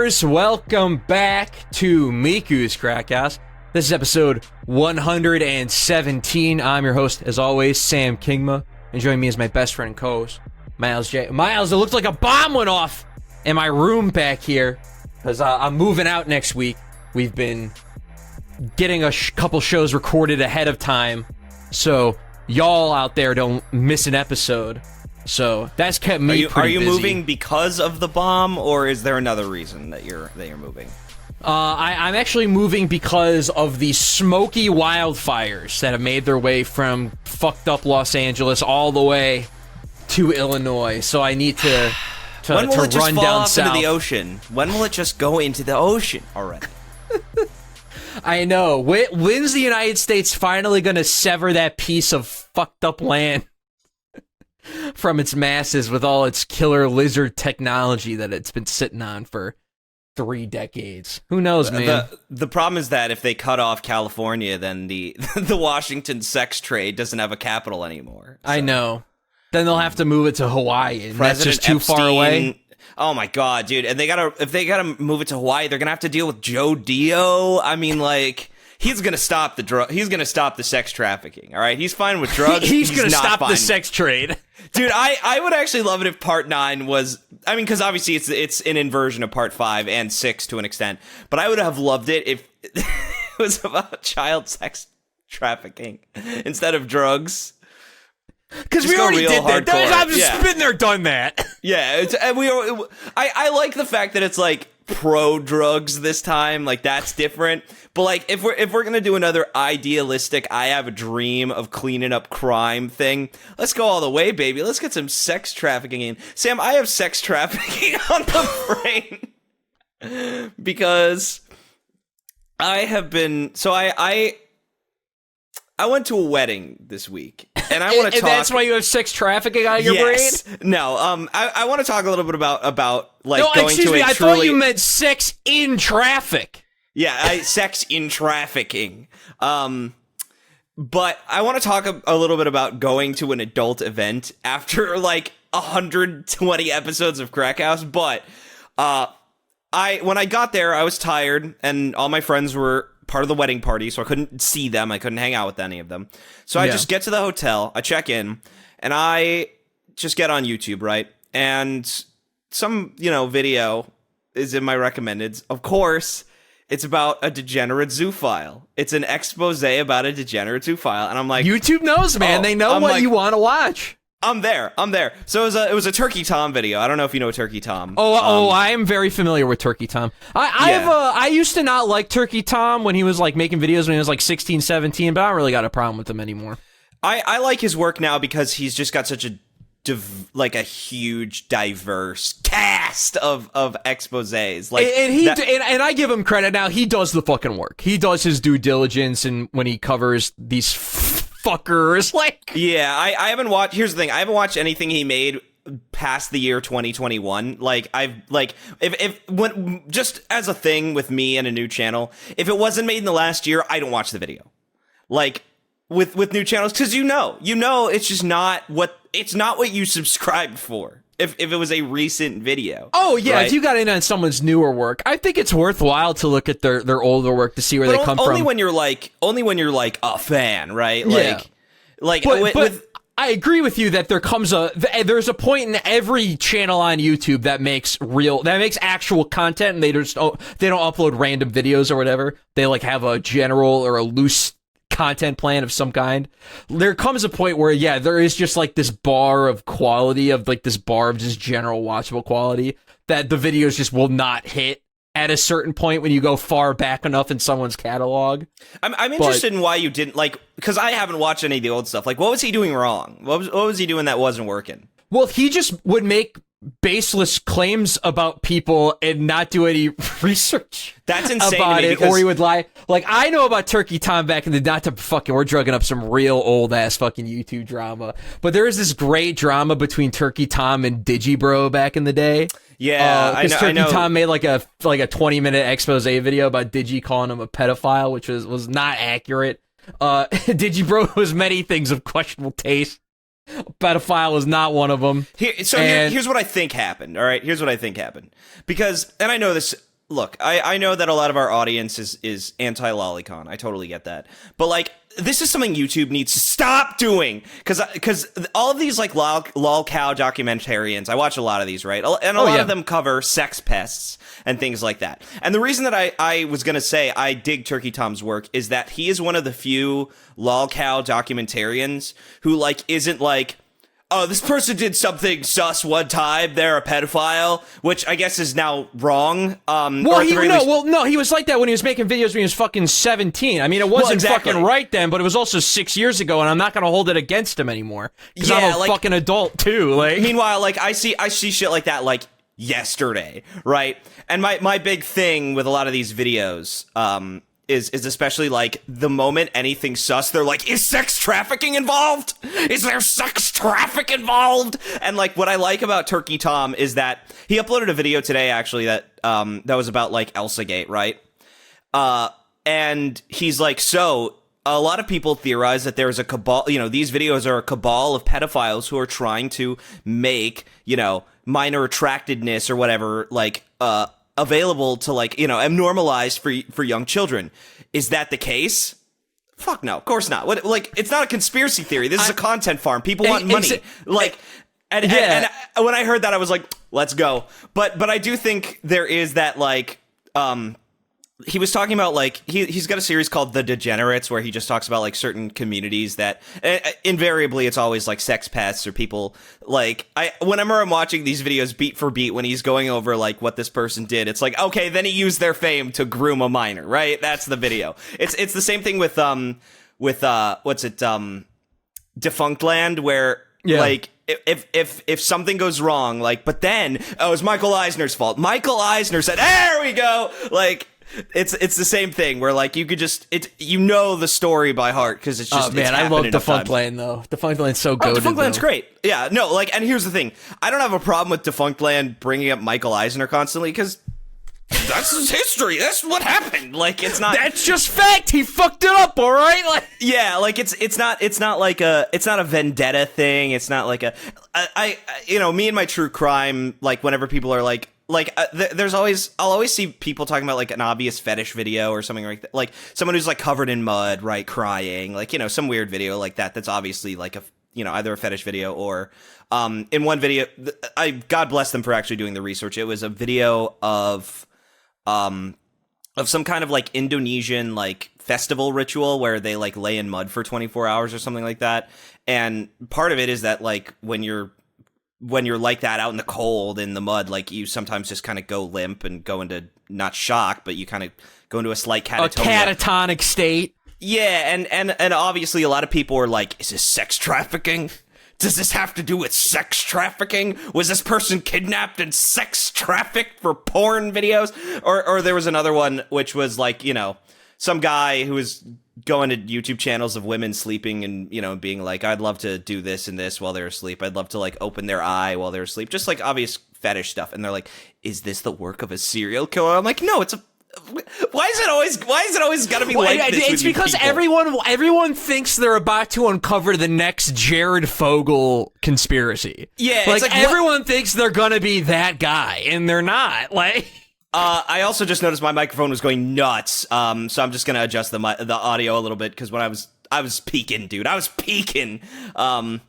gamers, welcome back to Miku's Crackhouse. This is episode 117. I'm your host, as always, Sam Kingma, and joining me is my best friend and co-host, Myles J. Myles, it looks like a bomb went off in my room back here, because I'm moving out next week. We've been getting a couple shows recorded ahead of time, so y'all out there don't miss an episode. So that's kept me pretty busy. Are you moving because of the bomb, or is there another reason that you're moving? I'm actually moving because of the smoky wildfires that have made their way from fucked up Los Angeles all the way to Illinois. So I need to when will it just run fall down off south. into the ocean? When will it just go into the ocean already? I know. When's the United States finally going to sever that piece of fucked up land from its masses with all its killer lizard technology that it's been sitting on for 3 decades? Who knows, man? The problem is that if they cut off California, then the Washington sex trade doesn't have a capital anymore. So. I know. Then they'll have to move it to Hawaii, and that's just too far away. Oh my god, dude! And if they gotta move it to Hawaii, they're gonna have to deal with Joe Dio. I mean, like, he's gonna stop the He's gonna stop the sex trafficking. All right, he's fine with drugs. he's gonna not stop fine. the sex trade. Dude, I would actually love it if Part 9 was... I mean, because obviously it's an inversion of Part 5 and 6 to an extent. But I would have loved it if it was about child sex trafficking instead of drugs. Because we already did that. I've just been there, done that. Yeah, I like the fact that it's like pro-drugs this time. Like, that's different. But like, if we're gonna do another idealistic, I have a dream of cleaning up crime thing, let's go all the way, baby. Let's get some sex trafficking in. Sam, I have sex trafficking on the brain because I have been. So I went to a wedding this week, and I want to talk. And that's why you have sex trafficking on your brain? No. I want to talk a little bit about like no, going excuse to me. a I truly... thought you meant sex in traffic. Yeah, sex in trafficking. But I want to talk a little bit about going to an adult event after like 120 episodes of Crackhouse. But when I got there, I was tired, and all my friends were part of the wedding party, so I couldn't see them. I couldn't hang out with any of them. So I just get to the hotel, I check in, and I just get on YouTube, right? And some, video is in my recommendeds. Of course, it's about a degenerate zoophile. It's an expose about a degenerate zoophile, and I'm like, YouTube knows, man. They know what you want to watch. I'm there. So it was a Turkey Tom video. I don't know if you know Turkey Tom. I am very familiar with Turkey Tom. I used to not like Turkey Tom when he was like making videos when he was like 16, 17, but I don't really got a problem with him anymore. I like his work now because he's just got such a huge, diverse cast of exposés. Like, and I give him credit now. He does the fucking work. He does his due diligence, and when he covers these fuckers, like, yeah, I haven't watched. Here's the thing: I haven't watched anything he made past the year 2021. Like, when just as a thing with me and a new channel, if it wasn't made in the last year, I don't watch the video. Like, with new channels, because it's just not what you subscribed for. If it was a recent video. Oh yeah, right? If you got in on someone's newer work, I think it's worthwhile to look at their older work to see where they come from. Only when you're like a fan, right? Like, but I agree with you that there's a point in every channel on YouTube that makes actual content, and they don't upload random videos or whatever. They like have a general or a loose content plan of some kind. There comes a point where there is just like this bar of quality, of like this bar of just general watchable quality, that the videos just will not hit at a certain point when you go far back enough in someone's catalog. I'm interested in why you didn't, like, because I haven't watched any of the old stuff. Like, what was he doing wrong? What was he doing that wasn't working? Well, he just would make baseless claims about people and not do any research. That's insane about to me, it, or he would lie. Like, I know about Turkey Tom back in the we're drugging up some real old ass fucking YouTube drama, but there is this great drama between Turkey Tom and Digibro back in the day. Yeah, because Turkey Tom made like a 20-minute expose video about Digi calling him a pedophile, which was not accurate. Digibro was many things of questionable taste. Pedophile was not one of them. Here's what I think happened. All right, here's what I think happened. Because, and I know this look, I know that a lot of our audience is anti-lolicon. I totally get that. But, like, this is something YouTube needs to stop doing. Because all of these, like, lolcow documentarians, I watch a lot of these, right? And a lot of them cover sex pests and things like that. And the reason that I was going to say I dig Turkey Tom's work is that he is one of the few lolcow documentarians who, like, isn't like, oh, this person did something sus one time, they're a pedophile, which I guess is now wrong. He was like that when he was making videos when he was fucking 17. I mean, it wasn't fucking right then, but it was also 6 years ago, and I'm not gonna hold it against him anymore. Because I'm a fucking adult, too. Like, meanwhile, like, I see shit like that, like, yesterday, right? And my big thing with a lot of these videos, is especially, like, the moment anything sus, they're like, is sex trafficking involved? Is there sex traffic involved? And, like, what I like about Turkey Tom is that he uploaded a video today, actually, that was about, like, ElsaGate, right? And he's like, so a lot of people theorize that there's a cabal, you know, these videos are a cabal of pedophiles who are trying to make, you know, minor attractedness or whatever, like, available to, like, you know, and normalized for young children. Is that the case? Fuck no, of course not. What, like, it's not a conspiracy theory. This is a content farm. People want money. And when I heard that, I was like, let's go. But I do think there is that, like, he was talking about, like, he's got a series called The Degenerates where he just talks about, like, certain communities that invariably it's always, like, sex pests or people, like, whenever I'm watching these videos beat for beat when he's going over, like, what this person did, it's like, okay, then he used their fame to groom a minor, right? That's the video. It's the same thing with Defunct Land, where like, if something goes wrong, like, but then, oh, it's Michael Eisner's fault. Michael Eisner said, there we go, like, it's the same thing where, like, you could just, you know the story by heart because it's just, man, I love Defunct Land, though. Defunct Land's so good. Defunct Land's great. Yeah, no, like, and here's the thing. I don't have a problem with Defunct Land bringing up Michael Eisner constantly because that's his history. That's what happened. Like, it's not. That's just fact. He fucked it up, all right? Like, yeah, like, it's not like it's not a vendetta thing. It's not like I you know, me and my true crime, like, whenever people are like, I'll always see people talking about, like, an obvious fetish video or something like that. Like, someone who's, like, covered in mud, right, crying, like, you know, some weird video like that. That's obviously, like, you know, either a fetish video or, in one video, God bless them for actually doing the research. It was a video of some kind of, like, Indonesian, like, festival ritual where they, like, lay in mud for 24 hours or something like that. And part of it is that, like, when you're like that out in the cold in the mud, like, you sometimes just kind of go limp and go into not shock, but you kind of go into a slight catatonic state. Yeah, and obviously a lot of people are like, is this sex trafficking? Does this have to do with sex trafficking? Was this person kidnapped and sex trafficked for porn videos? Or there was another one which was, like, you know, some guy who was going to YouTube channels of women sleeping and, you know, being like, I'd love to do this and this while they're asleep. I'd love to, like, open their eye while they're asleep. Just, like, obvious fetish stuff. And they're like, is this the work of a serial killer? I'm like, no, it's a... Why is it always gotta be like this? It's because everyone thinks they're about to uncover the next Jared Fogle conspiracy. Yeah, like everyone thinks they're gonna be that guy, and they're not. Like, I also just noticed my microphone was going nuts. So I'm just gonna adjust the audio a little bit because when I was peaking, dude. I was peaking. I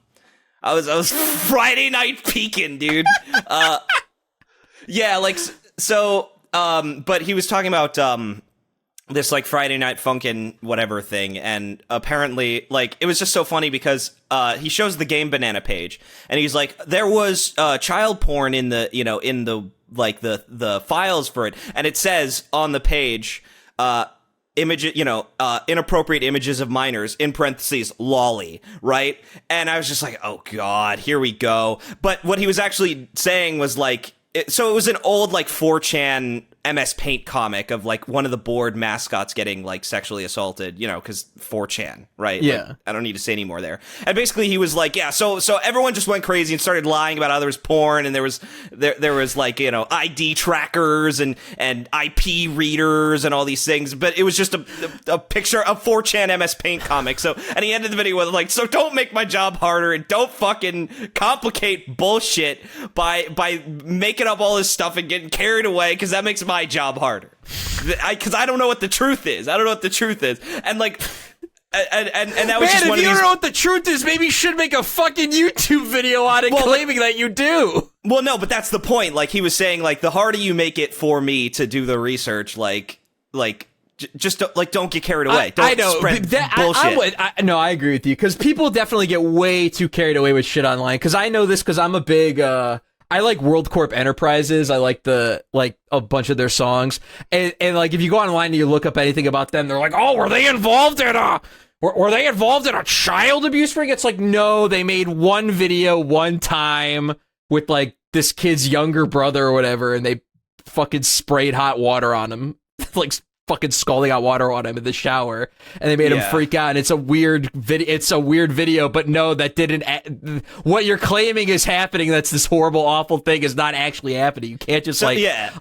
was Friday night peaking, dude. Yeah, like, so. But he was talking about this, like, Friday Night Funkin' whatever thing, and apparently, like, it was just so funny because he shows the Game Banana page, and he's like, there was child porn in the, you know, in the, like, the files for it, and it says on the page, inappropriate images of minors, in parentheses, lolly, right? And I was just like, oh god, here we go. But what he was actually saying was, like, so it was an old, like, 4chan MS Paint comic of, like, one of the board mascots getting, like, sexually assaulted, you know, because 4chan, right? Yeah. Like, I don't need to say any more there. And basically he was like, yeah, so everyone just went crazy and started lying about how there was porn, and there was like, you know, ID trackers and IP readers and all these things, but it was just a picture of 4chan MS Paint comic. So, and he ended the video with, like, so don't make my job harder and don't fucking complicate bullshit by making up all this stuff and getting carried away, because that makes my my job harder. Because I don't know what the truth is. I don't know what the truth is. And like, and that was just one of these. If you don't know what the truth is, maybe you should make a fucking YouTube video on it claiming that you do. Well, no, but that's the point. Like, he was saying, like, the harder you make it for me to do the research, just don't get carried away. Don't spread bullshit. No, I agree with you, because people definitely get way too carried away with shit online. Because I know this because I'm a big. I like World Corp Enterprises. I like a bunch of their songs, and like if you go online and you look up anything about them, they're like, oh, were they involved in a child abuse ring? It's like, no, they made one video one time with like this kid's younger brother or whatever, and they fucking sprayed hot water on him, like fucking scalding hot water on him in the shower, and they made him freak out. And it's a weird video, but no, that didn't. What you're claiming is happening. That's this horrible, awful thing is not actually happening. You can't just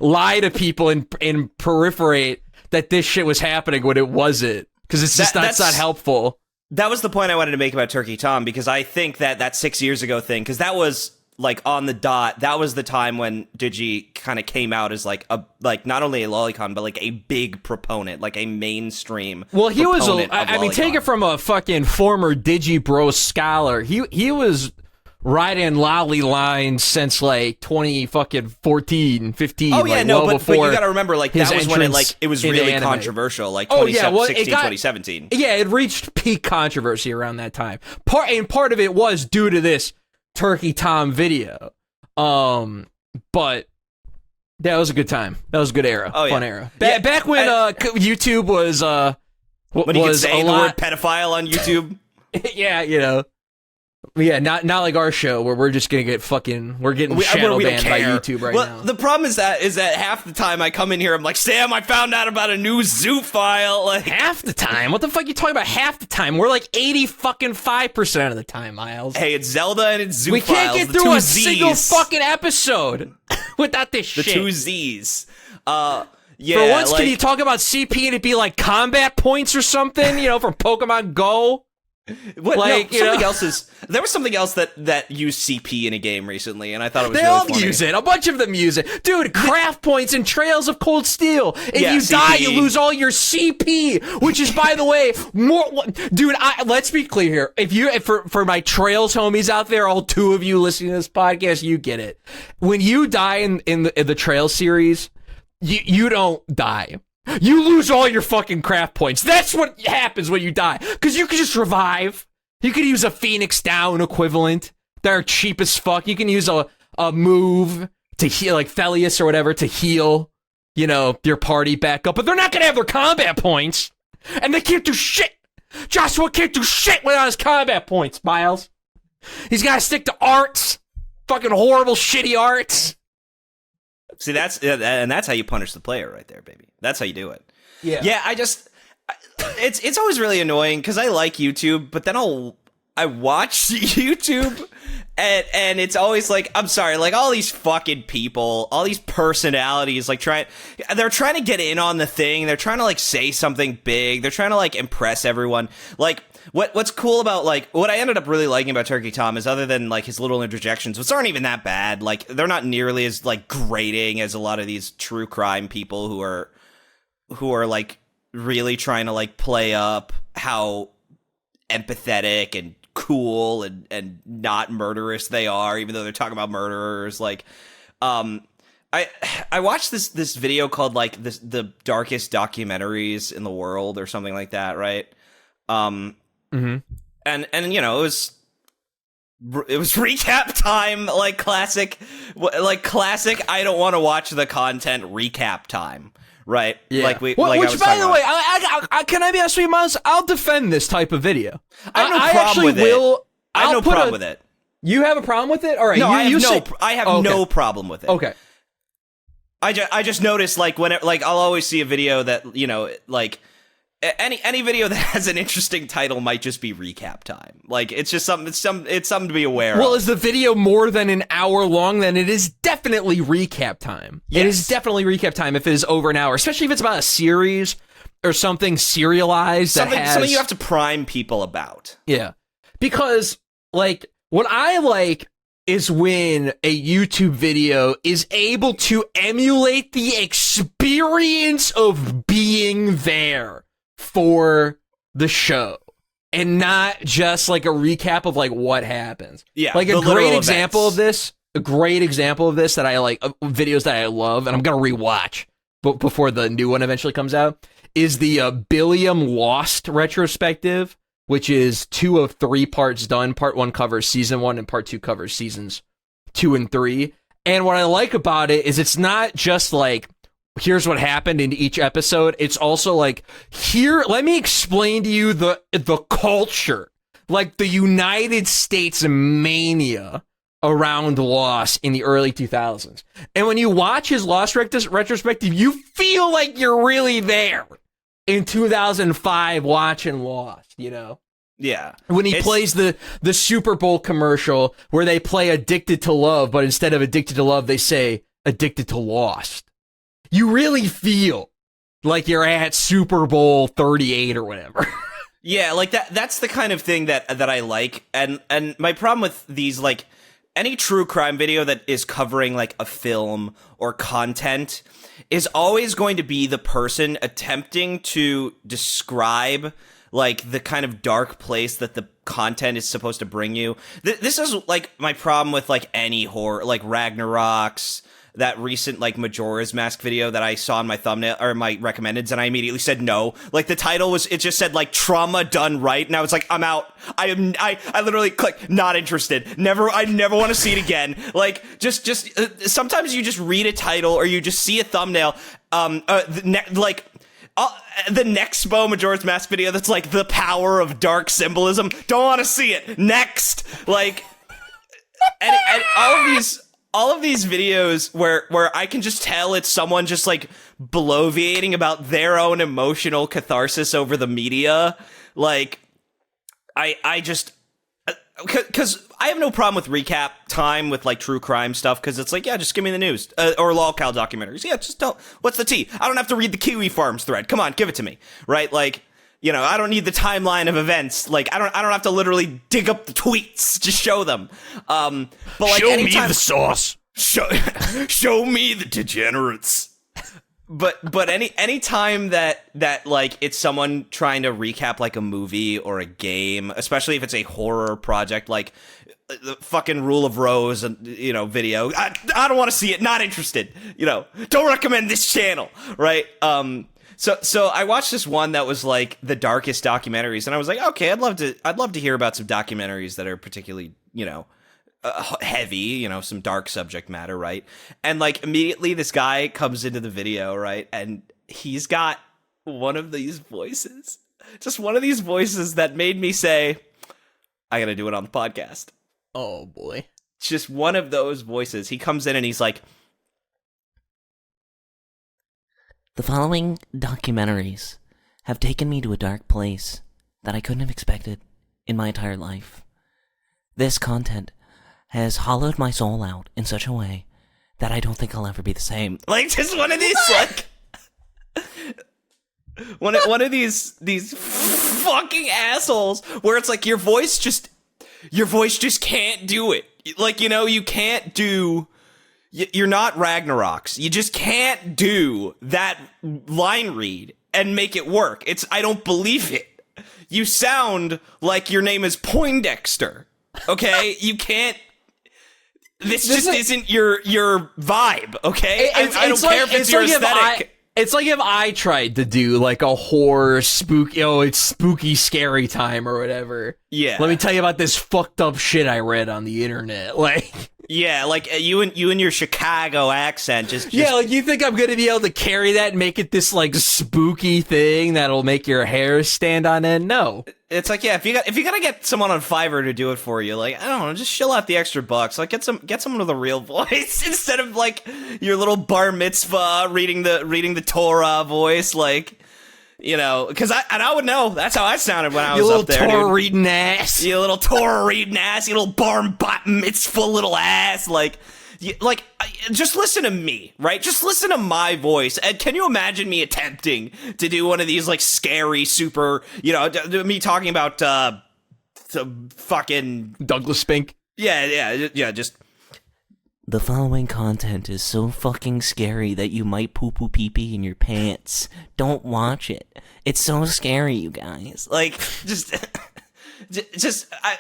lie to people and peripherate that this shit was happening when it wasn't, because it's just that's not helpful. That was the point I wanted to make about Turkey Tom, because I think that 6 years ago thing, because that was like on the dot. That was the time when Digi kind of came out as like not only a lolicon, but like a big proponent, like a mainstream. Well, he was. I mean, take it from a fucking former Digi Bro scholar. He was riding lolly lines since like 2014, 15. Oh yeah, like, no, well but you got to remember, like that was when it was really controversial, like 2016, 2017. Yeah, it reached peak controversy around that time. Part of it was due to this Turkey Tom video, but that was a good time. That was a good era, fun era. Back when YouTube was when you could say the word pedophile on YouTube. Yeah, you know. Yeah, not like our show where we're just gonna get we're getting shadow banned by YouTube right now. The problem is that half the time I come in here, I'm like, Sam, I found out about a new zoo file. Like, half the time? What the fuck are you talking about? Half the time? We're like 85% of the time, Myles. Hey, it's Zelda and it's zoo we files. We can't get through a single fucking episode without this shit. The two Z's. Yeah. For once, can you talk about CP and it be like combat points or something? You know, from Pokemon Go. What, like, no, something else is. There was something else that used CP in a game recently, and I thought it was they really all funny. Use it. A bunch of them use it, dude. Craft points and Trails of Cold Steel. If you CP. Die, you lose all your CP, which is, by the way, more. Dude, let's be clear here. If for my Trails homies out there, all two of you listening to this podcast, you get it. When you die in the Trails series, you don't die. You lose all your fucking craft points. That's what happens when you die. Because you can just revive. You can use a Phoenix Down equivalent. They're cheap as fuck. You can use a move to heal, like Thelius or whatever, to heal, you know, your party back up. But they're not going to have their combat points. And they can't do shit. Joshua can't do shit without his combat points, Myles. He's got to stick to arts. Fucking horrible, shitty arts. See, that's how you punish the player right there, baby. That's how you do it. Yeah. Yeah, it's always really annoying because I like YouTube, but then I watch YouTube and it's always like, I'm sorry, like all these fucking people, all these personalities, like they're trying to get in on the thing. They're trying to like say something big. They're trying to like impress everyone. Like, what's cool about, like, what I ended up really liking about Turkey Tom is, other than like his little interjections, which aren't even that bad, like they're not nearly as like grating as a lot of these true crime people who are like really trying to like play up how empathetic and cool and not murderous they are, even though they're talking about murderers. Like, I watched this video called like the darkest documentaries in the world or something like that, right? Mm-hmm. And you know, it was recap time, like classic I don't want to watch the content recap time, right? Yeah. Which, by the way, I can I be honest with you, Myles? I'll defend this type of video. I have no problem with it. I have no problem with it. You have a problem with it? All right. No, I have no problem with it. Okay. I just noticed, like, whenever, like, I'll always see a video that, you know, like, any video that has an interesting title might just be recap time. Like, it's just something. It's something to be aware of. Well, is the video more than an hour long? Then it is definitely recap time. Yes. It is definitely recap time if it is over an hour, especially if it's about a series or something serialized. Something you have to prime people about. Yeah, because like what I like is when a YouTube video is able to emulate the experience of being there for the show and not just like a recap of like what happens. Yeah, like a great example of this that I like, videos that I love and I'm gonna rewatch before the new one eventually comes out, is the Billiam Lost retrospective, which is 2 of 3 parts done. Part 1 covers season 1 and part 2 covers seasons 2 and 3. And what I like about it is it's not just like, here's what happened in each episode. It's also like, here, let me explain to you the culture, like the United States mania around Lost in the early 2000s. And when you watch his Lost retrospective, you feel like you're really there in 2005 watching Lost, you know? Yeah. When he plays the Super Bowl commercial where they play Addicted to Love, but instead of Addicted to Love, they say Addicted to Lost. You really feel like you're at Super Bowl 38 or whatever. Yeah, like that's the kind of thing that I like. And my problem with these, like, any true crime video that is covering like a film or content is always going to be the person attempting to describe like the kind of dark place that the content is supposed to bring you. This is like my problem with like any horror, like Ragnarok's, that recent like Majora's Mask video that I saw in my thumbnail or my recommendeds, and I immediately said no. Like the title was, it just said like trauma done right, and I was like, I'm out. I literally clicked not interested. I never want to see it again. Like just sometimes you just read a title or you just see a thumbnail, the Nexpo Majora's Mask video that's like the power of dark symbolism. Don't want to see it. Next, like, and all of these videos where I can just tell it's someone just like bloviating about their own emotional catharsis over the media. Like, I just, because I have no problem with recap time with like true crime stuff, because it's like, yeah, just give me the news, or lolcow documentaries. Yeah, just tell, what's the tea? I don't have to read the Kiwi Farms thread. Come on, give it to me, right? Like, you know, I don't need the timeline of events. Like, I don't have to literally dig up the tweets. Just show them. But like, show me the sauce. Show me the degenerates. But any time that like it's someone trying to recap like a movie or a game, especially if it's a horror project, like the fucking Rule of Rose and, you know, video, I don't want to see it. Not interested. You know, don't recommend this channel, right? So I watched this one that was like the darkest documentaries, and I was like, okay, I'd love to hear about some documentaries that are particularly, you know, heavy, you know, some dark subject matter, right? And like immediately this guy comes into the video, right? And he's got one of these voices, just one of these voices that made me say, I gotta do it on the podcast. Oh boy. It's just one of those voices. He comes in and he's like, the following documentaries have taken me to a dark place that I couldn't have expected in my entire life. This content has hollowed my soul out in such a way that I don't think I'll ever be the same. Like, just one of these, like, one of these fucking assholes where it's like your voice just can't do it. Like, you know, you can't do. You're not Ragnaroks. You just can't do that line read and make it work. I don't believe it. You sound like your name is Poindexter. Okay? You can't. This just isn't your vibe, okay? I don't care if it's your aesthetic. It's like if I tried to do like a horror spooky, it's spooky scary time or whatever. Yeah. Let me tell you about this fucked up shit I read on the internet. Like, yeah, like you and your Chicago accent just yeah, like you think I'm gonna be able to carry that and make it this like spooky thing that'll make your hair stand on end? No. It's like, yeah, if you gotta get someone on Fiverr to do it for you, like, I don't know, just shill out the extra bucks. Like, get someone with a real voice instead of like your little bar mitzvah reading the Torah voice, like, you know, because I would know. That's how I sounded when I was up there, Torah reading ass. You little Torah reading ass. You little bar mitzvah little ass. Like, just listen to me, right? Just listen to my voice. And can you imagine me attempting to do one of these like scary, super, you know, me talking about fucking Douglas Spink? Yeah, just... The following content is so fucking scary that you might poo-poo pee-pee in your pants. Don't watch it. It's so scary, you guys. Like,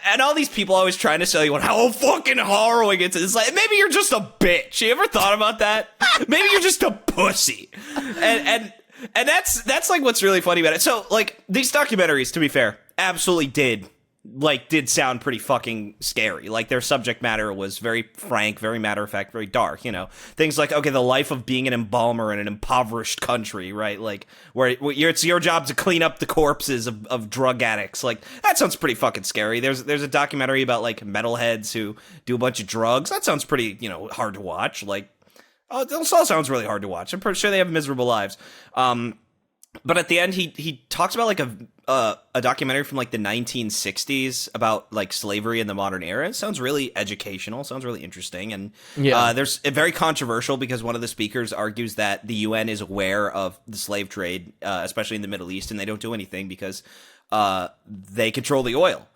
and all these people always trying to sell you on how fucking harrowing it is. It's like, maybe you're just a bitch. You ever thought about that? Maybe you're just a pussy. And that's like what's really funny about it. So, like, these documentaries, to be fair, absolutely did sound pretty fucking scary. Like, their subject matter was very frank, very matter-of-fact, very dark, you know? Things like, okay, the life of being an embalmer in an impoverished country, right? Like, where it's your job to clean up the corpses of drug addicts. Like, that sounds pretty fucking scary. There's a documentary about, like, metalheads who do a bunch of drugs. That sounds pretty, hard to watch. Like, it all sounds really hard to watch. I'm pretty sure they have miserable lives. But at the end, he talks about, like, a documentary from, like, the 1960s about, like, slavery in the modern era. It sounds really educational, sounds really interesting, and there's very controversial because one of the speakers argues that the UN is aware of the slave trade, especially in the Middle East, and they don't do anything because they control the oil.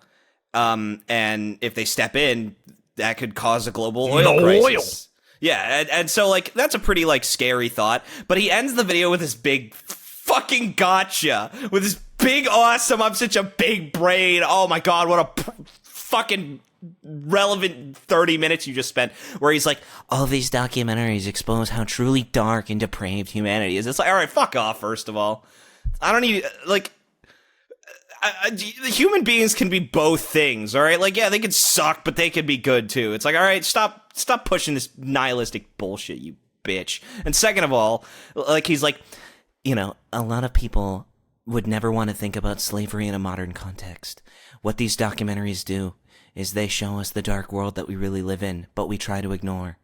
And if they step in, that could cause a global oil crisis. Yeah, and so, like, that's a pretty, like, scary thought. But he ends the video with this big fucking gotcha, with this big awesome, I'm such a big brain, oh my god, what a fucking relevant 30 minutes you just spent, where he's like, all these documentaries expose how truly dark and depraved humanity is. it's like, alright, fuck off, first of all. I don't need, like, human beings can be both things, alright? Like, yeah, they can suck, but they can be good too. It's like, alright, stop pushing this nihilistic bullshit, you bitch. And second of all, like, he's like, a lot of people would never want to think about slavery in a modern context. What these documentaries do is they show us the dark world that we really live in, but we try to ignore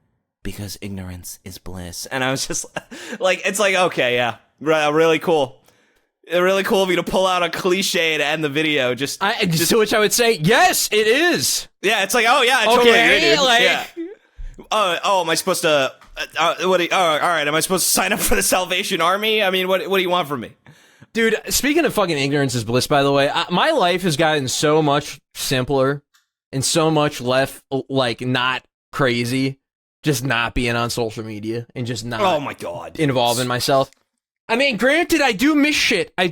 because ignorance is bliss. And I was just like, it's like, okay, yeah, really cool. Really cool of you to pull out a cliche to end the video. Just to which I would say, yes, it is. Yeah, it's like, oh yeah, I totally agree, dude. Like, yeah. Oh, am I supposed to? All right, am I supposed to sign up for the Salvation Army? I mean, what do you want from me? Dude, speaking of fucking ignorance is bliss, by the way, my life has gotten so much simpler and so much less, like, not crazy, just not being on social media and just not oh my god, involving myself. I mean, granted, I do miss shit. I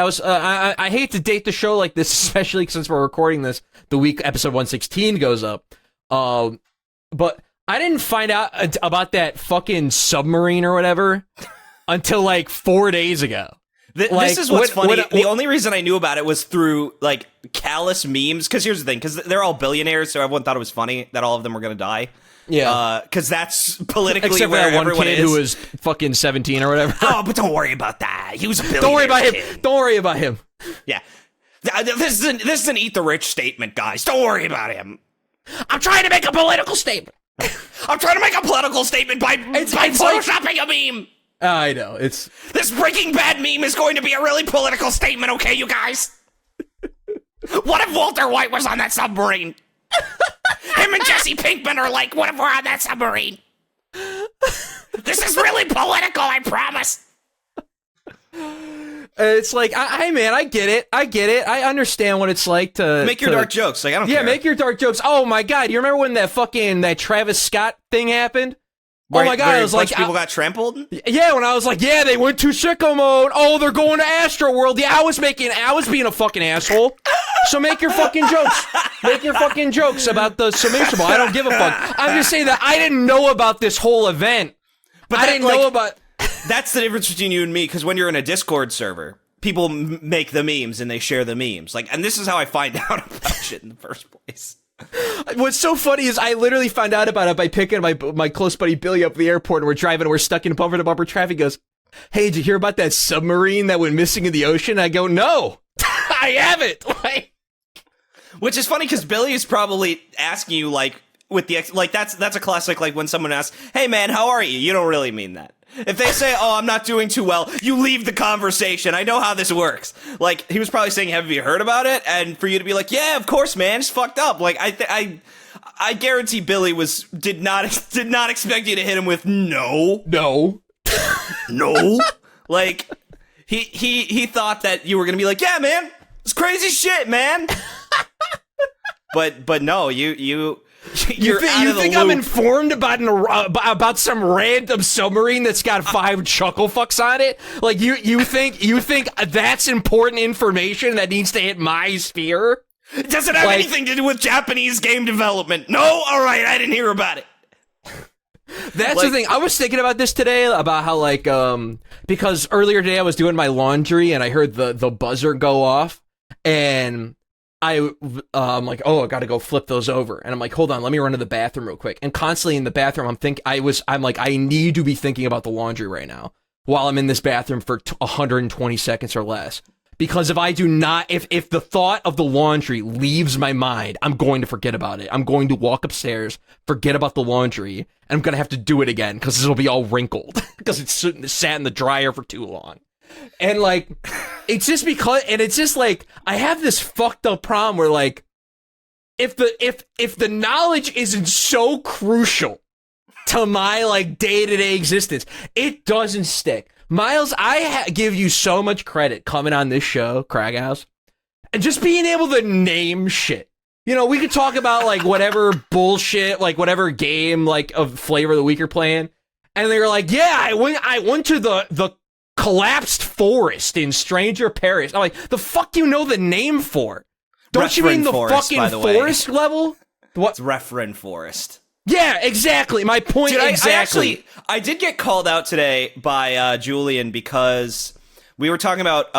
was, I hate to date the show like this, especially since we're recording this the week episode 116 goes up. But I didn't find out about that fucking submarine or whatever until like 4 days ago. This is what's funny. The only reason I knew about it was through, like, callous memes. Because here's the thing. Because they're all billionaires, so everyone thought it was funny that all of them were going to die. Yeah. Because that's politically except where for that one everyone kid is. who was fucking 17 or whatever. Oh, but don't worry about that. He was a billionaire. Don't worry about him. Kid. Don't worry about him. Yeah. This is an eat the rich statement, guys. Don't worry about him. I'm trying to make a political statement. I'm trying to make a political statement by photoshopping a meme. I know. This Breaking Bad meme is going to be a really political statement, okay, you guys? What if Walter White was on that submarine? Him and Jesse Pinkman are like, what if we're on that submarine? This is really political, I promise. It's like, man, I get it. I understand what it's like to make your dark jokes. Like, I don't care. Yeah, make your dark jokes. Oh my god, you remember when that Travis Scott thing happened? Where, oh my god, I was like, people got trampled. Yeah, when I was like, yeah, they went to sicko mode. Oh, they're going to Astro World. Yeah, I was being a fucking asshole. So make your fucking jokes. Make your fucking jokes about the submersible. I don't give a fuck. I'm just saying that I didn't know about this whole event. But I didn't know about. That's the difference between you and me, because when you're in a Discord server, people make the memes and they share the memes. Like, and this is how I find out about shit in the first place. What's so funny is I literally found out about it by picking my close buddy Billy up at the airport, and we're driving and we're stuck in bumper-to-bumper traffic. He goes, hey, did you hear about that submarine that went missing in the ocean? I go, no, I haven't. Which is funny because Billy is probably asking you, like, with the that's a classic, like, when someone asks, hey man, how are you? You don't really mean that. If they say, oh, I'm not doing too well, you leave the conversation. I know how this works. Like, he was probably saying, have you heard about it? And for you to be like, yeah, of course, man, it's fucked up. Like, I guarantee Billy did not expect you to hit him with no. Like, he thought that you were gonna be like, yeah, man, it's crazy shit, man. but no, you're You out of the think I'm loop. informed about some random submarine that's got 5 chuckle fucks on it? Like you think that's important information that needs to hit my sphere? It doesn't have like- anything to do with Japanese game development. No, all right, I didn't hear about it. That's the thing. I was thinking about this today about how because earlier today I was doing my laundry and I heard the buzzer go off and I'm like, oh, I got to go flip those over. And I'm like, hold on, let me run to the bathroom real quick. And constantly in the bathroom, I'm like, I need to be thinking about the laundry right now while I'm in this bathroom for 120 seconds or less. Because if I do not, if the thought of the laundry leaves my mind, I'm going to forget about it. I'm going to walk upstairs, forget about the laundry, and I'm going to have to do it again because it'll be all wrinkled because it's sat in the dryer for too long. And like, it's just because, and it's just like, I have this fucked up problem where like, if the knowledge isn't so crucial to my like day-to-day existence, it doesn't stick. Myles, I give you so much credit coming on this show, Crackhouse, and just being able to name shit. You know, we could talk about like whatever bullshit, like whatever game like of flavor of the week you're playing, and they're like, yeah, I went to the collapsed forest in Stranger Paris. I'm like, the fuck you know the name for? Don't you mean the Forest, fucking by the way. forest level? What? It's Referend Forest. Yeah, exactly. My point. Dude, exactly. I did get called out today by Julian because we were talking about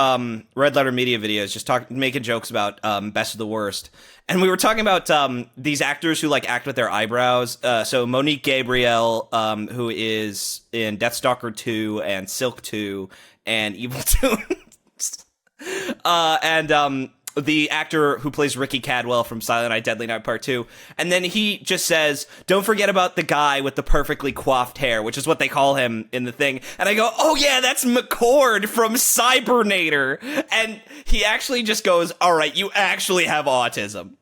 Red Letter Media videos, just making jokes about best of the worst, and we were talking about these actors who like act with their eyebrows. So Monique Gabriel, who is in Deathstalker 2 and Silk 2 and Evil Tunes, and the actor who plays Ricky Cadwell from Silent Night, Deadly Night Part 2. And then he just says, don't forget about the guy with the perfectly coiffed hair, which is what they call him in the thing. And I go, oh yeah, that's McCord from Cybernator. And he actually just goes, all right, you actually have autism.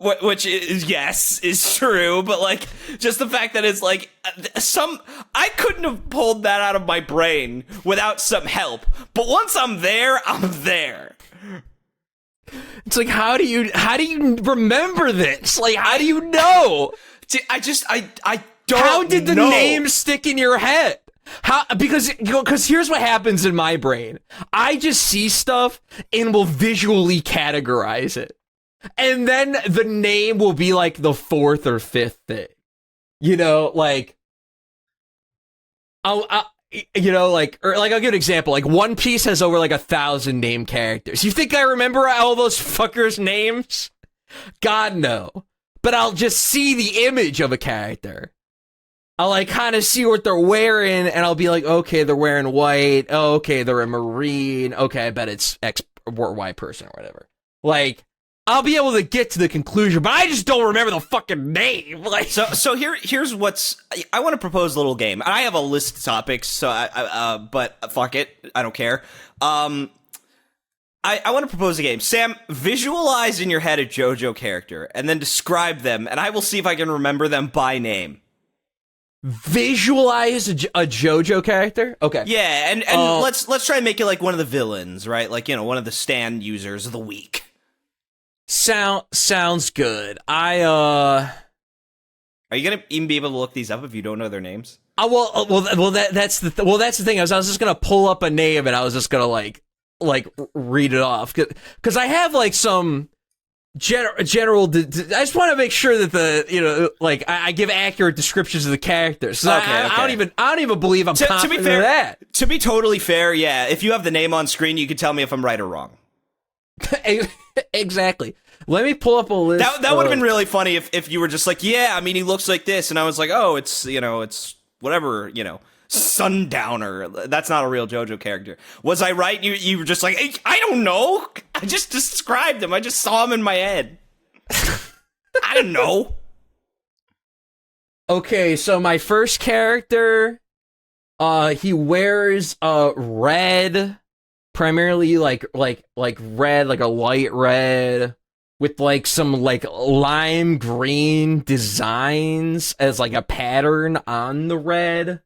Which is, yes, is true, but like, just the fact that it's like, I couldn't have pulled that out of my brain without some help. But once I'm there. It's like, how do you remember this? Like, how do you know? I don't How did the know. name stick in your head? Because here's what happens in my brain. I just see stuff and will visually categorize it. And then the name will be like the 4th or 5th thing. You know, like, I'll give an example. Like, One Piece has over like 1,000 named characters. You think I remember all those fuckers' names? God, no. But I'll just see the image of a character. I'll like kind of see what they're wearing, and I'll be like, okay, they're wearing white. Oh, okay, they're a Marine. Okay, I bet it's X or Y person or whatever. Like, I'll be able to get to the conclusion, but I just don't remember the fucking name. Like, So here's what's. I want to propose a little game. I have a list of topics, so but fuck it, I don't care. I want to propose a game. Sam, visualize in your head a JoJo character, and then describe them, and I will see if I can remember them by name. visualize a JoJo character? Okay. Yeah, and let's try and make it like one of the villains, right? Like, you know, one of the stand users of the week. Sounds good. Are you gonna even be able to look these up if you don't know their names? That's the thing. I was just gonna pull up a name and I was just gonna like read it off because I have like some general. I just want to make sure that I give accurate descriptions of the characters. Okay, I don't even believe I'm confident to be fair, of that. To be totally fair, yeah. If you have the name on screen, you can tell me if I'm right or wrong. Exactly. Let me pull up a list. That would have been really funny if you were just like, yeah, I mean, he looks like this, and I was like, oh, it's whatever, Sundowner. That's not a real JoJo character. Was I right? You were just like, hey, I don't know. I just described him. I just saw him in my head. I don't know. Okay, so my first character, he wears red, primarily like red, like a light red, with like some like lime green designs as like a pattern on the red.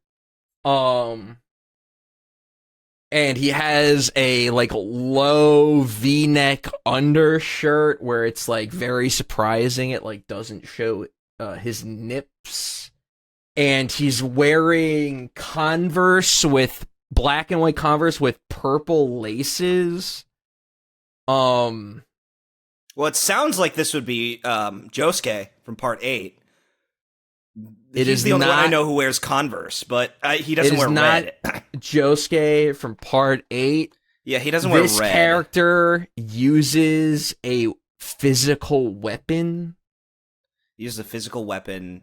and he has a like low V-neck undershirt where it's like very surprising. It like doesn't show his nips, and he's wearing black and white Converse with purple laces. Well, it sounds like this would be Josuke from Part 8. He's the only one I know who wears Converse, but he doesn't wear red. Josuke from Part 8. Yeah, he doesn't wear red. This character uses a physical weapon. He uses a physical weapon.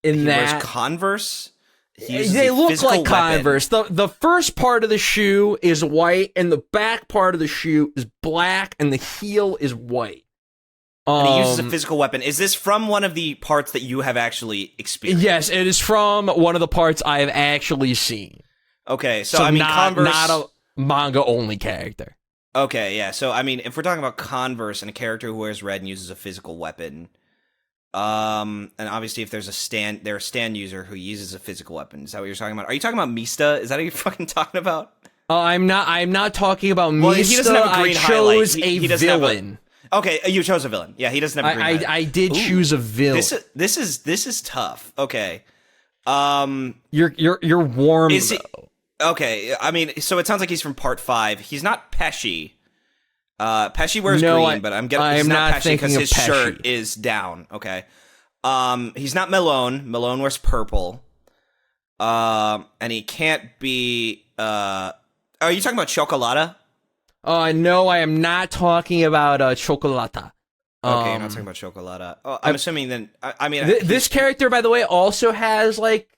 He wears Converse. They look like Converse. The first part of the shoe is white, and the back part of the shoe is black, and the heel is white. And he uses a physical weapon. Is this from one of the parts that you have actually experienced? Yes, it is from one of the parts I have actually seen. Okay, so I mean, Converse... not a manga-only character. Okay, yeah. So, I mean, if we're talking about Converse and a character who wears red and uses a physical weapon, and obviously if there's a stand user who uses a physical weapon, is that what you're talking about? Are you talking about Mista? Is that what you're fucking talking about? I'm not talking about Mista. He doesn't have a green highlight. He doesn't villain. Okay, you chose a villain. Yeah, he doesn't have a green highlight. I did choose a villain. This is tough. Okay. You're warm. Is he, okay, I mean, so it sounds like he's from Part 5. He's not Pesci. Pesci wears green, but I'm not Pesci because his shirt is down. Okay. He's not Malone. Malone wears purple. And he can't be. Are you talking about Chocolata? No, I am not talking about Chocolata. Okay, you're not talking about Chocolata. Oh, I'm assuming then. I mean, this character, by the way, also has like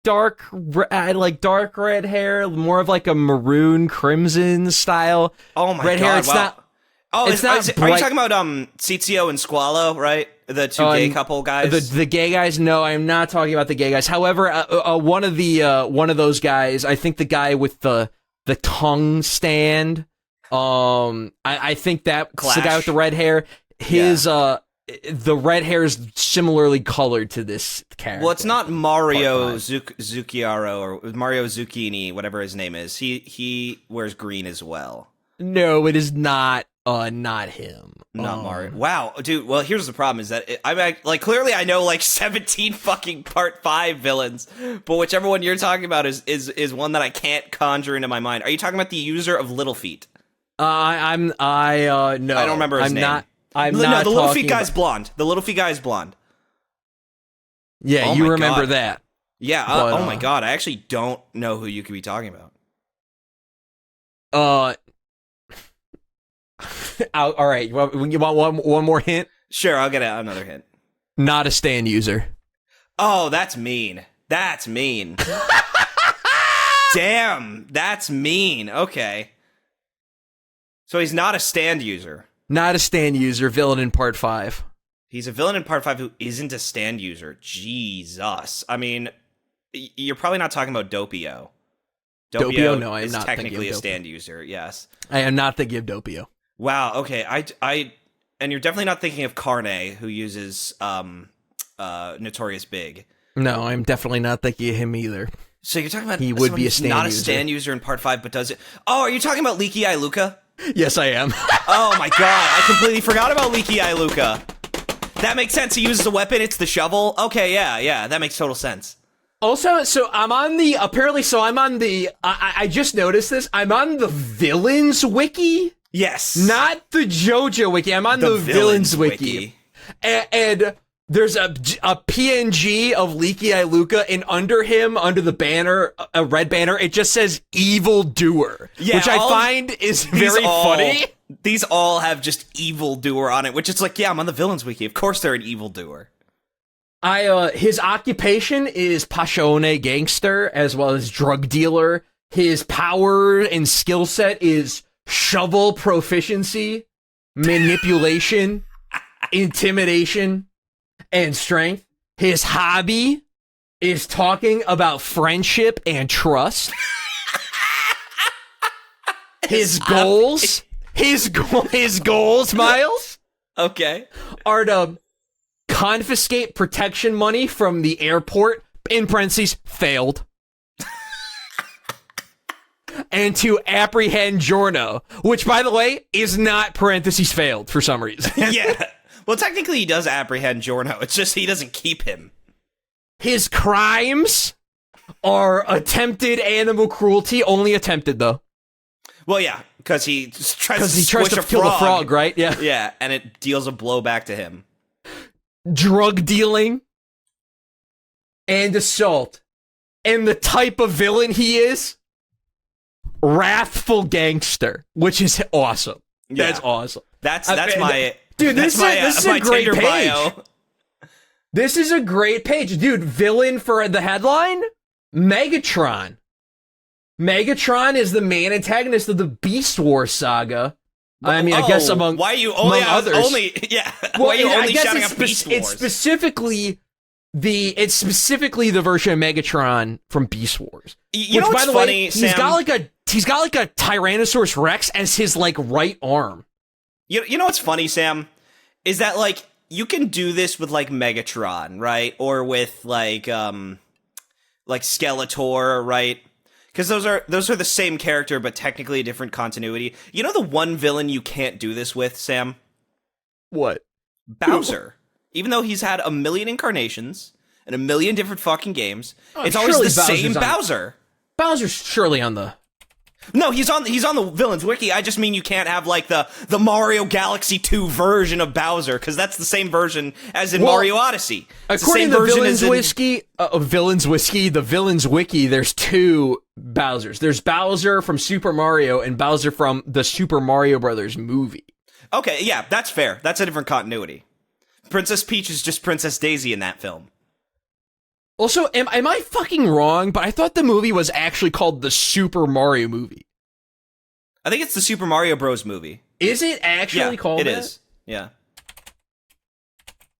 dark red hair, more of like a maroon crimson style. Oh my red god! Hair. It's not. Oh, are you talking about Cizio and Squalo, right? The two gay couple guys. The gay guys. No, I am not talking about the gay guys. However, one of those guys, I think the guy with the tongue stand. I think that's the guy with the red hair. His the red hair is similarly colored to this character. Well, it's not Mario Zucchiaro or Mario Zucchini, whatever his name is. He wears green as well. No, it is not. Not him. Not Mario. Wow, dude. Well, here's the problem: is that clearly I know like 17 fucking Part 5 villains, but whichever one you're talking about is one that I can't conjure into my mind. Are you talking about the user of Little Feet? No. I don't remember his name. The Little Feet guy's blonde. The Little Feet guy is blonde. Yeah, you remember that. Yeah. But, oh my god, I actually don't know who you could be talking about. All right. You want one more hint? Sure, I'll get another hint. Not a stand user. Oh, that's mean. That's mean. Damn, that's mean. Okay. So he's not a stand user. Not a stand user. Villain in Part 5. He's a villain in Part 5 who isn't a stand user. Jesus. I mean, you're probably not talking about Doppio. Doppio? No, I am not technically a stand user, yes. I am not thinking of Doppio. Wow, okay. And you're definitely not thinking of Carne, who uses Notorious Big. No, I'm definitely not thinking of him either. So you're talking about he would be a stand not user. A stand user in Part 5, but does it? Oh, are you talking about Leaky Eye Luca? Yes, I am. Oh my god, I completely forgot about Leaky Eye Luca. That makes sense. He uses a weapon. It's the shovel. Okay, yeah, that makes total sense. Also, so I'm on the I just noticed this. I'm on the Villains Wiki. Yes. Not the JoJo Wiki. I'm on the Villains Wiki. And there's a PNG of Leaky Eye Luca, and under him, under the banner, a red banner, it just says Evil Doer, which I find is very funny. These all have just Evil Doer on it, which is like, yeah, I'm on the Villains Wiki. Of course they're an Evil Doer. His occupation is Passione gangster, as well as drug dealer. His power and skill set is shovel proficiency, manipulation, intimidation, and strength. His hobby is talking about friendship and trust. His goals, Myles, okay, are to confiscate protection money from the airport, in parentheses, failed. and to apprehend Giorno, which, by the way, is not parentheses failed for some reason. Yeah. Well, technically he does apprehend Giorno. It's just he doesn't keep him. His crimes are attempted animal cruelty, only attempted, though. Well, yeah, because he tries to kill the frog, right? Yeah. Yeah, and it deals a blow back to him. Drug dealing and assault. And the type of villain he is, wrathful gangster, which is awesome. Yeah. That's awesome. That's my... Dude, this is a great Tinder page. bio. This is a great page. Dude, villain for the headline? Megatron. Megatron is the main antagonist of the Beast Wars saga. I mean, I guess among why are you only others. Yeah. Well, why are you I only guess shouting out Beast Wars? It's specifically the version of Megatron from Beast Wars. You know which, what's by the funny, way, Sam? he's got like a Tyrannosaurus Rex as his like right arm. You know what's funny, Sam? Is that like you can do this with like Megatron, right? Or with like Skeletor, right? Because those are the same character, but technically a different continuity. You know the one villain you can't do this with, Sam? What? Bowser. Even though he's had a million incarnations and a million different fucking games, it's always surely the same Bowser's Bowser. Bowser's surely on the... No, he's on the Villains Wiki. I just mean you can't have like the Mario Galaxy 2 version of Bowser, because that's the same version as in Mario Odyssey. It's According the same to version Villains Wiki, there's two Bowsers. There's Bowser from Super Mario and Bowser from the Super Mario Brothers movie. Okay, yeah, that's fair. That's a different continuity. Princess Peach is just Princess Daisy in that film. Also, am I fucking wrong? But I thought the movie was actually called the Super Mario movie. I think it's the Super Mario Bros. Movie. Is it actually called it that? is. Yeah.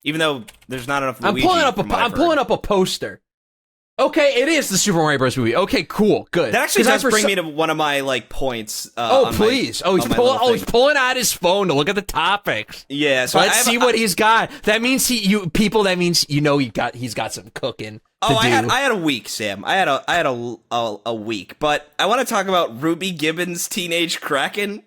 Even though there's not enough I'm Luigi. I'm pulling up a poster. Okay, it is the Super Mario Bros. Movie. Okay, cool, good. That actually does bring me to one of my like points. Please! He's pulling out his phone to look at the topics. Yeah, so let's see what he's got. That means That means he's got some cooking. I had a week, Sam. I had a week, but I want to talk about Ruby Gibbons' Teenage Kraken.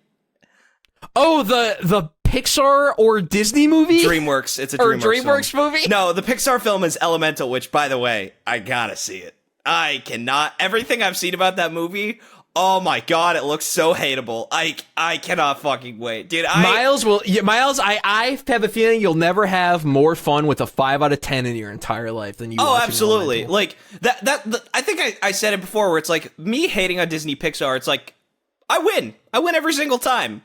Oh, the Pixar or Disney movie? DreamWorks. It's a DreamWorks movie? No, the Pixar film is Elemental, which, by the way, I gotta see it. I cannot. Everything I've seen about that movie, oh my god, it looks so hateable. I cannot fucking wait. Dude, Myles, I have a feeling you'll never have more fun with a 5 out of 10 in your entire life than you Oh, watching absolutely. Elemental. Like, I think I said it before, where it's like, me hating on Disney Pixar, it's like, I win every single time.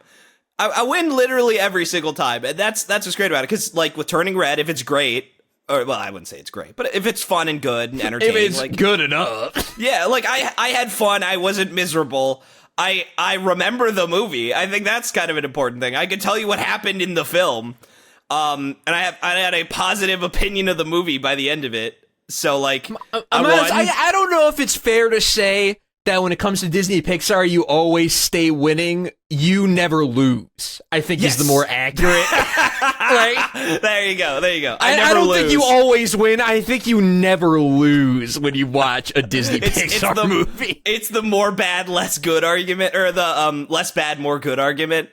I win literally every single time, and that's what's great about it. Because like with Turning Red, if it's great, or well, I wouldn't say it's great, but if it's fun and good and entertaining, if it's like, good enough, yeah, like I had fun. I wasn't miserable. I remember the movie. I think that's kind of an important thing. I can tell you what happened in the film, and I had a positive opinion of the movie by the end of it. So like, I don't know if it's fair to say that when it comes to Disney Pixar, you always stay winning. You never lose, I think, is the more accurate. Like, there you go. I don't think you always win. I think you never lose when you watch a Disney Pixar movie. It's the more bad, less good argument, or the less bad, more good argument.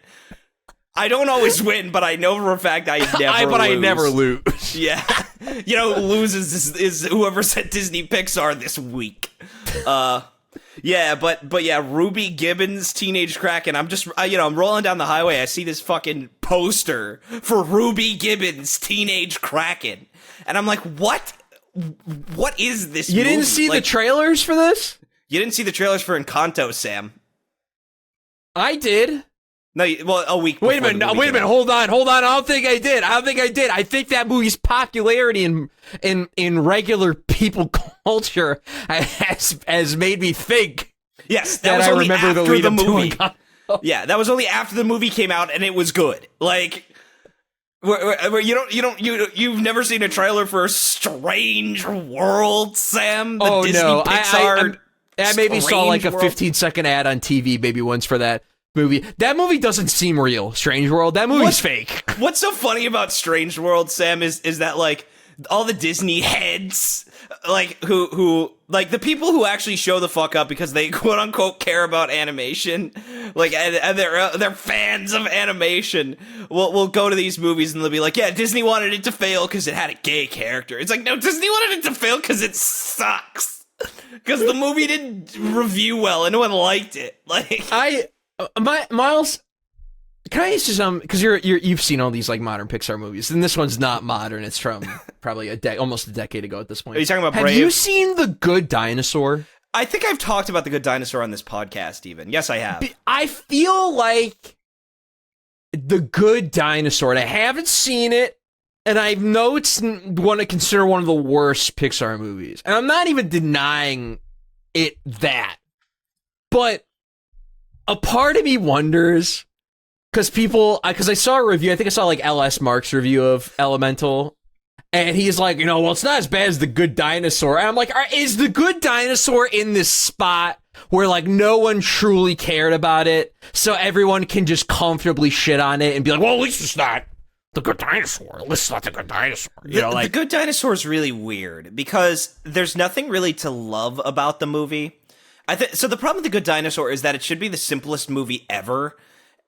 I don't always win, but I know for a fact I never lose. Yeah. You know who loses is whoever said Disney Pixar this week. Yeah, but yeah, Ruby Gibbons' Teenage Kraken. I'm rolling down the highway. I see this fucking poster for Ruby Gibbons' Teenage Kraken, and I'm like, what? What is this? You didn't see the trailers for this? You didn't see the trailers for Encanto, Sam. I did. No, well, a week. Wait a minute. Hold on. I don't think I did. I think that movie's popularity in regular people culture has made me think. Yes, that was I only remember after the lead the up to movie. Encanto. Yeah, that was only after the movie came out, and it was good. Like, where you've never seen a trailer for Strange World, Sam? The Disney Pixar. I maybe saw like a 15-second ad on TV, maybe once for that movie. That movie doesn't seem real. Strange World. That movie's fake. What's so funny about Strange World, Sam, is that like all the Disney heads, like who like the people who actually show the fuck up because they quote unquote care about animation, like and they're fans of animation. Will go to these movies and they'll be like, yeah, Disney wanted it to fail because it had a gay character. It's like, no, Disney wanted it to fail because it sucks. Because the movie didn't review well and no one liked it. Like Myles, can I ask you some? Because you've seen all these like modern Pixar movies, and this one's not modern. It's from probably almost a decade ago at this point. Are you talking about Have Brave? you seen The Good Dinosaur? I think I've talked about The Good Dinosaur on this podcast. Even yes, I have. I feel like The Good Dinosaur, and I haven't seen it, and I know it's one to consider one of the worst Pixar movies, and I'm not even denying it that, but a part of me wonders. Because I saw a review, I think I saw like LS Mark's review of Elemental, and he's like, well, it's not as bad as The Good Dinosaur. And I'm like, is The Good Dinosaur in this spot where like no one truly cared about it, so everyone can just comfortably shit on it and be like, well, at least it's not The Good Dinosaur. At least it's not The Good Dinosaur. The Good Dinosaur is really weird because there's nothing really to love about the movie. So the problem with The Good Dinosaur is that it should be the simplest movie ever.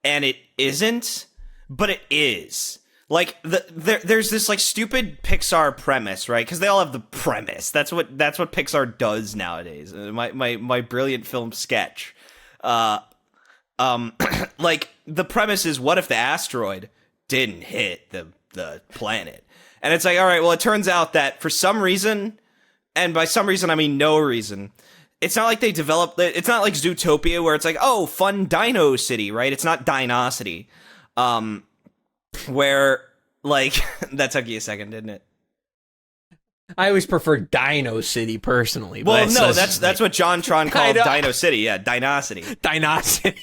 And it isn't, but it is. Like there's this like stupid Pixar premise, right? Because they all have the premise. That's what Pixar does nowadays. My brilliant film sketch, like the premise is, what if the asteroid didn't hit the planet? And it's like, all right, well, it turns out that for some reason, and by some reason I mean no reason. It's not like they developed. It's not like Zootopia where it's like, oh, fun Dino City, right? It's not Dinosity, where like that took you a second, didn't it? I always prefer Dino City personally. Well, but no, that's what John Tron called Dino City. Yeah, Dinosity. Dinosity.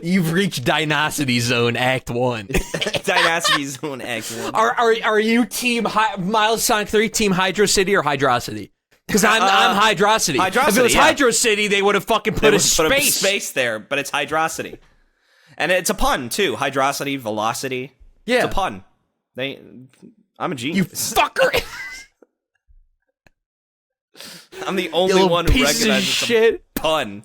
You've reached Dinosity Zone Act 1. Dinosity Zone Act 1. Are you team Miles Sonic 3, team Hydro City or Hydrocity? Because I'm Hydrocity. If it was Hydro City, they would have fucking put a space there, but it's Hydrocity. And it's a pun, too. Hydrocity, velocity. Yeah. It's a pun. I'm a genius. You fucker! I'm the only one who recognizes the pun.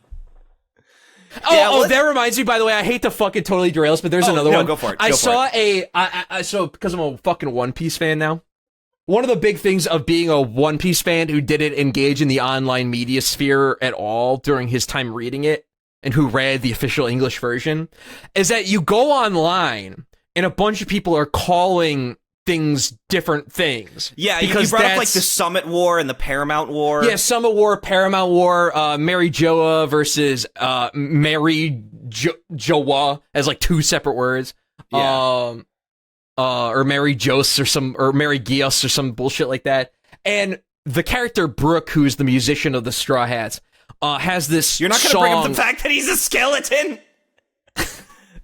That reminds me, by the way, I hate to fucking totally derail us, but there's another one. Go for it. I saw because I'm a fucking One Piece fan now. One of the big things of being a One Piece fan who didn't engage in the online media sphere at all during his time reading it, and who read the official English version, is that you go online and a bunch of people are calling things different things. Yeah, because you brought up like the Summit War and the Paramount War. Yeah, Summit War, Paramount War, Mary Joa versus Mary Joa as like two separate words. Yeah. Or Mary Jose or Mary Gios or some bullshit like that. And the character Brooke, who's the musician of the Straw Hats, has this. You're not going to bring up the fact that he's a skeleton.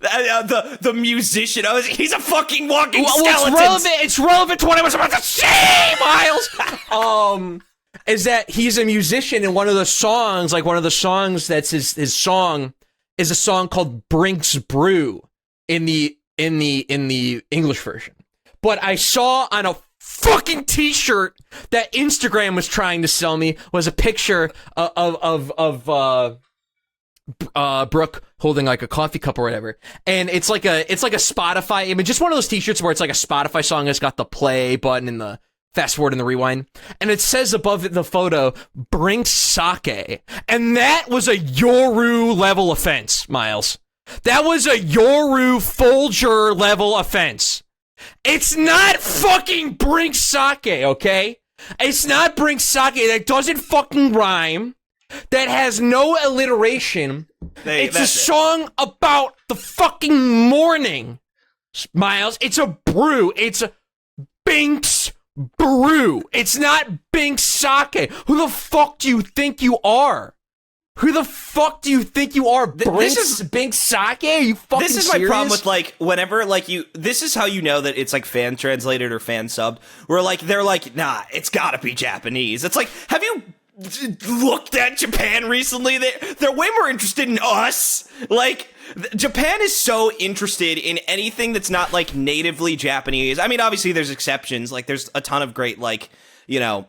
The musician, he's a fucking walking skeleton. It's relevant to what I was about to say, Myles. Is that he's a musician, and one of the songs that's his song is a song called Brink's Brew in the English version. But I saw on a fucking t-shirt that Instagram was trying to sell me was a picture of Brooke holding like a coffee cup or whatever, and it's like a Spotify image, just one of those t-shirts where it's like a Spotify song that's got the play button and the fast forward and the rewind, and it says above the photo "Brink Sake," and that was a Yoru level offense, Myles. That was a Yoru Folger level offense. It's not fucking Brink Sake, okay? It's not Brink Sake. That doesn't fucking rhyme. That has no alliteration. It's a song about the fucking morning, Myles. It's a brew. It's a Bink's Brew. It's not Bink Sake. Who the fuck do you think you are? Who the fuck do you think you are? This is Bink Sake? Are you fucking This is serious? my problem with, like, whenever, like, this is how you know that it's, like, fan translated or fan subbed, where, like, they're like, nah, it's gotta be Japanese. It's like, have you looked at Japan recently? They're way more interested in us. Like, Japan is so interested in anything that's not like natively Japanese. I mean, obviously there's exceptions. Like there's a ton of great like, you know,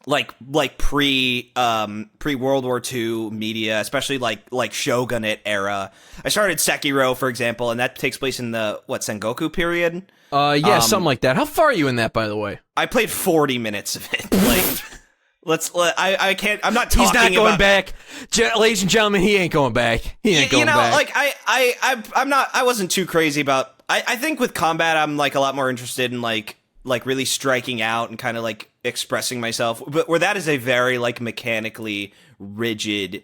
like pre World War II media, especially like Shogunate era. I started Sekiro, for example, and that takes place in the Sengoku period. Yeah, something like that. How far are you in that, by the way? I played 40 minutes of it. Like, I can't. I'm not talking. He's not going about, back, ladies and gentlemen. He ain't going back. He ain't going back. Like I'm not. I wasn't too crazy about. I think with combat, I'm like a lot more interested in like really striking out and kind of like expressing myself. But where that is a very like mechanically rigid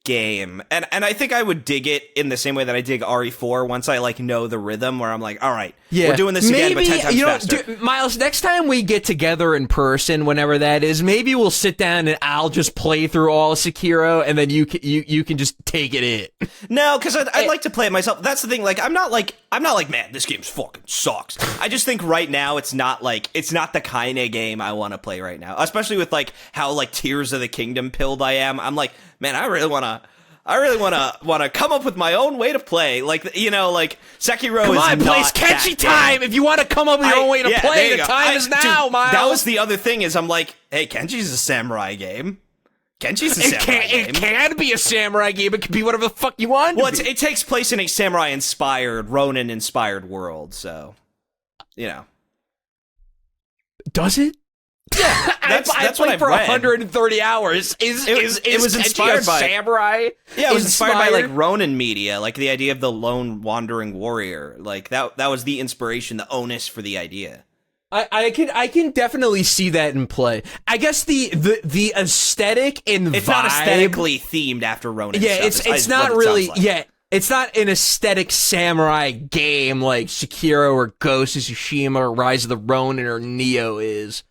game, and I think I would dig it in the same way that I dig RE4 once I like know the rhythm, where I'm like, all right, we're doing this again, but 10 times faster. Myles, next time we get together in person, whenever that is, maybe we'll sit down and I'll just play through all of Sekiro, and then you can just take it in. No, because I'd like to play it myself. That's the thing. Like, I'm not like, man, this game fucking sucks. I just think right now it's not the kind of game I want to play right now, especially with like how like Tears of the Kingdom pilled I am. I'm like, man, I really want to come up with my own way to play. Like, you know, like Sekiro Come is on, not play Kenshi time. game. If you want to come up with your own way to play, the time is now, dude, Myles. That was the other thing is I'm like, hey, Kenshi's a samurai game. Kenshi's a samurai game. It can be a samurai game. It can be whatever the fuck you want. Well, it takes place in a samurai-inspired, Ronin-inspired world, so, you know. Does it? Yeah, that's what I've for read. 130 hours. It was inspired by samurai. Yeah, it was inspired by like Ronin media, like the idea of the lone wandering warrior. Like that was the inspiration, the onus for the idea. I can definitely see that in play. I guess the aesthetic and it's vibe, not aesthetically themed after Ronin. Yeah, stuff, it's not really. Like. Yeah, it's not an aesthetic samurai game like Sekiro or Ghost of Tsushima or Rise of the Ronin or Neo is.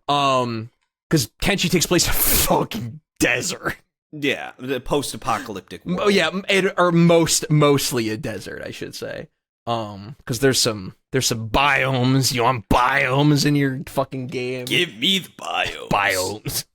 Because Kenshi takes place in a fucking desert. Yeah, the post-apocalyptic world. Oh yeah, or mostly a desert, I should say. Because there's some biomes. You want biomes in your fucking game? Give me the biomes. Biomes.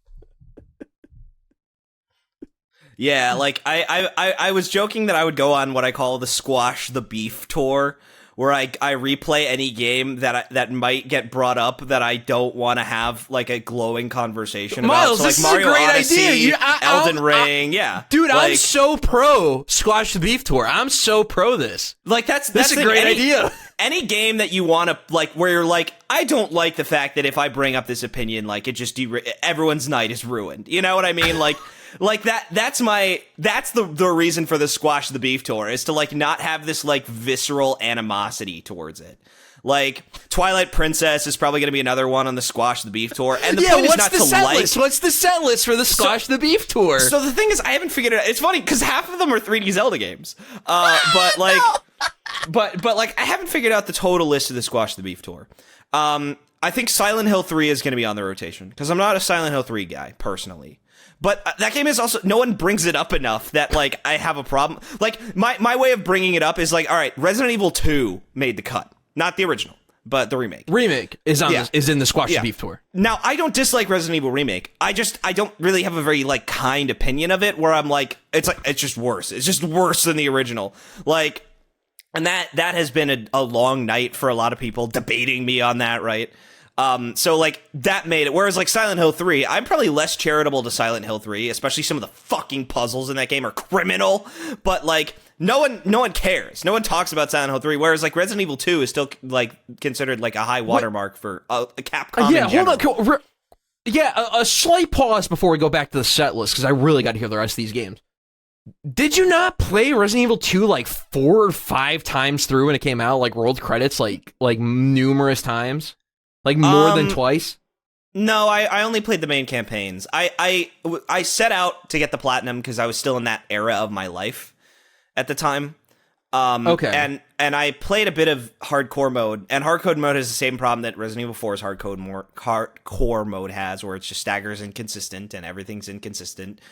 Yeah, like I was joking that I would go on what I call the squash the beef tour, where I replay any game that might get brought up that I don't want to have like a glowing conversation Myles, about. So, this like Mario is a great Odyssey, idea. Elden Ring, yeah, dude, like, I'm so pro Squash the Beef Tour. I'm so pro this. Like that's a great idea. Any game that you want to like, where you're like, I don't like the fact that if I bring up this opinion, like it just everyone's night is ruined. You know what I mean? Like. Like that's the reason for the Squash the Beef tour is to like not have this like visceral animosity towards it. Like Twilight Princess is probably going to be another one on the Squash the Beef tour, and the point is not to like. What's the set list for the Squash the Beef tour? So the thing is, I haven't figured it out. It's funny because half of them are 3D Zelda games, but like, but like I haven't figured out the total list of the Squash the Beef tour. I think Silent Hill 3 is going to be on the rotation because I'm not a Silent Hill 3 guy personally. But that game is also, no one brings it up enough that, like, I have a problem. Like, my way of bringing it up is, like, all right, Resident Evil 2 made the cut. Not the original, but the remake. Remake is in the Squash the Beef tour. Now, I don't dislike Resident Evil Remake. I don't really have a very, like, kind opinion of it, where I'm like, it's just worse. It's just worse than the original. Like, and that has been a long night for a lot of people debating me on that, right? So like that made it. Whereas like Silent Hill 3, I'm probably less charitable to Silent Hill 3, especially some of the fucking puzzles in that game are criminal. But like no one cares. No one talks about Silent Hill 3. Whereas like Resident Evil 2 is still like considered like a high watermark for a Capcom. Yeah, in general. hold on. A slight pause before we go back to the set list because I really got to hear the rest of these games. Did you not play Resident Evil 2 like 4 or 5 times through when it came out? Like rolled credits like numerous times? Like more than twice? No, I only played the main campaigns. I set out to get the platinum because I was still in that era of my life at the time. Okay. And I played a bit of hardcore mode, and hardcore mode has the same problem that Resident Evil 4's hardcore mode has, where it's just staggers inconsistent and everything's inconsistent.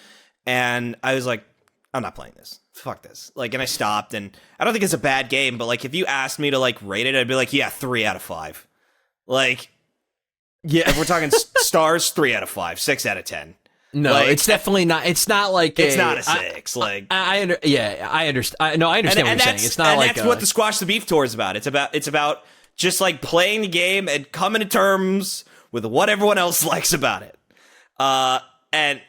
And I was like, I'm not playing this. Fuck this. Like, and I stopped, and I don't think it's a bad game, but like if you asked me to like rate it, I'd be like, yeah, 3 out of 5. Like, yeah, if we're talking stars, 3 out of 5, 6 out of 10. No, Like, it's definitely not. It's not like it's not a 6. I understand. No, I understand what you're saying. It's not like that's what the Squash the Beef tour is about. It's about just like playing the game and coming to terms with what everyone else likes about it. And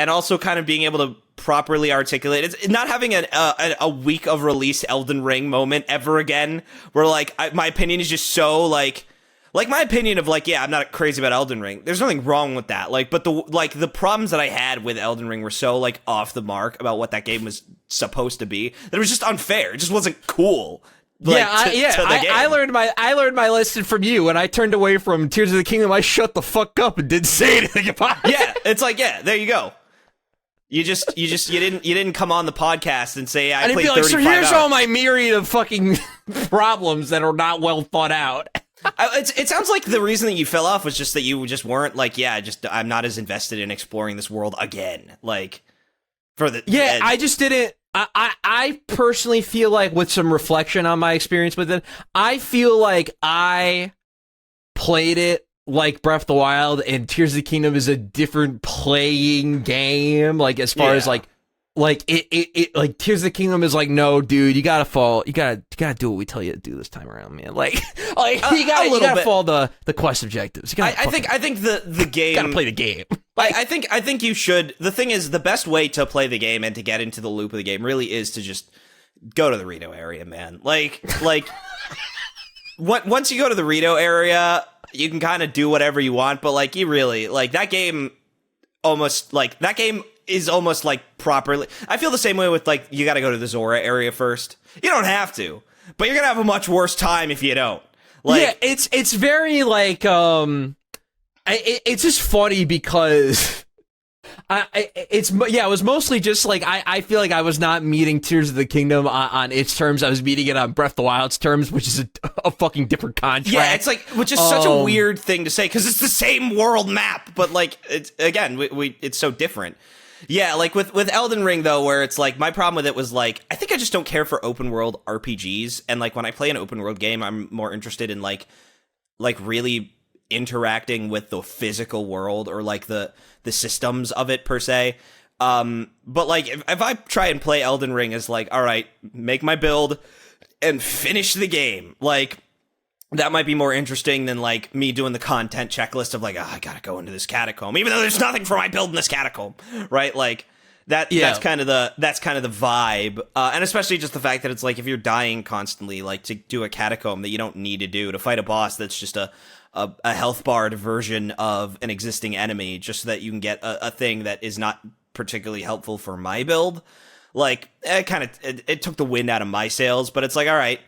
also kind of being able to properly articulate. It's not having a week of release Elden Ring moment ever again, where like my opinion is just so like my opinion of like, yeah, I'm not crazy about Elden Ring. There's nothing wrong with that. Like, but the problems that I had with Elden Ring were so like off the mark about what that game was supposed to be that it was just unfair. It just wasn't cool. Like, I learned my lesson from you. When I turned away from Tears of the Kingdom, I shut the fuck up and didn't say anything about it. Yeah, it's like, yeah, there you go. You didn't come on the podcast and say I played 35 hours. So here's all my myriad of fucking problems that are not well thought out. It sounds like the reason that you fell off was just that you just weren't like, I'm not as invested in exploring this world again. Like, I just didn't. I personally feel like, with some reflection on my experience with it, I feel like I played it like Breath of the Wild, and Tears of the Kingdom is a different playing game. Like, as far as like it like Tears of the Kingdom is like, no, dude, you gotta do what we tell you to do this time around, man. Like you gotta follow the quest objectives. I think the game, gotta play the game. I think you should. The thing is, the best way to play the game and to get into the loop of the game really is to just go to the Rito area, man. Like once you go to the Rito area, you can kind of do whatever you want, but like, you really like that game. Is almost like properly. I feel the same way with like, you got to go to the Zora area first. You don't have to, but you're gonna have a much worse time if you don't. Like, yeah, it's very like it's just funny because it was mostly just like I feel like I was not meeting Tears of the Kingdom on its terms. I was meeting it on Breath of the Wild's terms, which is a fucking different contract. Yeah, it's like, which is such a weird thing to say because it's the same world map, but like, it's again, it's so different. Yeah, like with Elden Ring though, where it's like, my problem with it was like, I think I just don't care for open world RPGs, and like when I play an open world game, I'm more interested in like really interacting with the physical world or like the systems of it per se. But like if I try and play Elden Ring as like, all right, make my build and finish the game, like that might be more interesting than like me doing the content checklist of like, I gotta go into this catacomb, even though there's nothing for my build in this catacomb, right? Like that's kind of the vibe, and especially just the fact that it's like, if you're dying constantly, like to do a catacomb that you don't need to do to fight a boss that's just a health barred version of an existing enemy, just so that you can get a thing that is not particularly helpful for my build. Like, it took the wind out of my sails, but it's like, all right,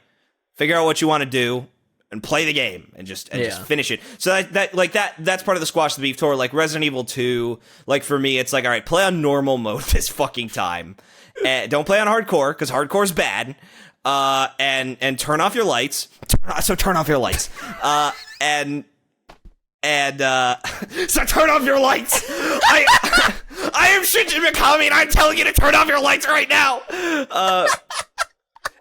figure out what you want to do and play the game and just finish it. So that's part of the Squash the Beef tour. Like Resident Evil 2, like for me, it's like, all right, play on normal mode this fucking time. Don't play on hardcore, because hardcore's bad. And turn off your lights. So turn off your lights. So turn off your lights. I am Shinji Mikami, and I'm telling you to turn off your lights right now.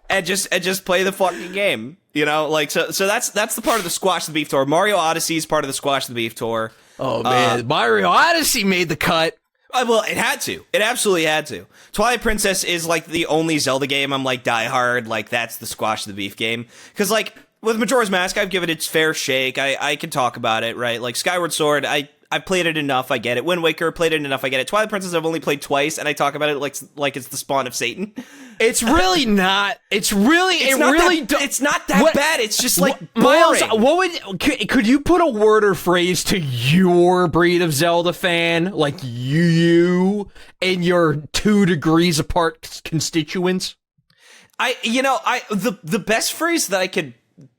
And just play the fucking game. You know, like, so that's the part of the Squash the Beef tour. Mario Odyssey is part of the Squash the Beef tour. Oh man, Mario Odyssey made the cut. Well, it had to. It absolutely had to. Twilight Princess is like the only Zelda game I'm like diehard. Like, that's the Squash the Beef game. Because like with Majora's Mask, I've given it its fair shake. I can talk about it, right? Like Skyward Sword, I've played it enough. I get it. Wind Waker, played it enough. I get it. Twilight Princess, I've only played twice, and I talk about it like it's the spawn of Satan. It's really not. It's not that bad. It's just like Myles, boring. Could you put a word or phrase to your breed of Zelda fan, like you and your 2 degrees apart constituents? The best phrase that I could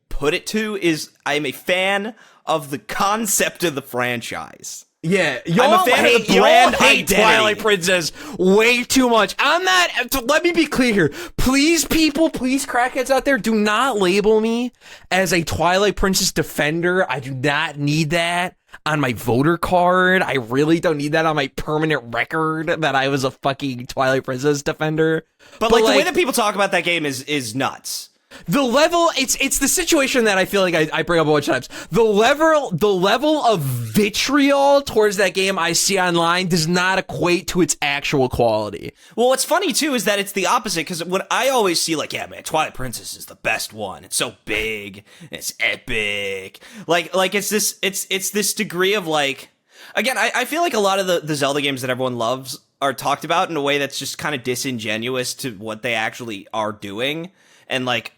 put it to is, I am a fan of the concept of the franchise. Yeah, I'm a fan of the brand identity. Twilight Princess way too much. I'm not. Let me be clear here, please, people, please, crackheads out there, do not label me as a Twilight Princess defender. I do not need that on my voter card. I really don't need that on my permanent record that I was a fucking Twilight Princess defender. But like the way that people talk about that game is nuts. The level, it's the situation that I feel like I bring up a bunch of times. The level of vitriol towards that game I see online does not equate to its actual quality. Well, what's funny too is that it's the opposite, because when I always see like, yeah, man, Twilight Princess is the best one. It's so big, it's epic. Like it's this degree of like, again, I feel like a lot of the Zelda games that everyone loves are talked about in a way that's just kind of disingenuous to what they actually are doing, and like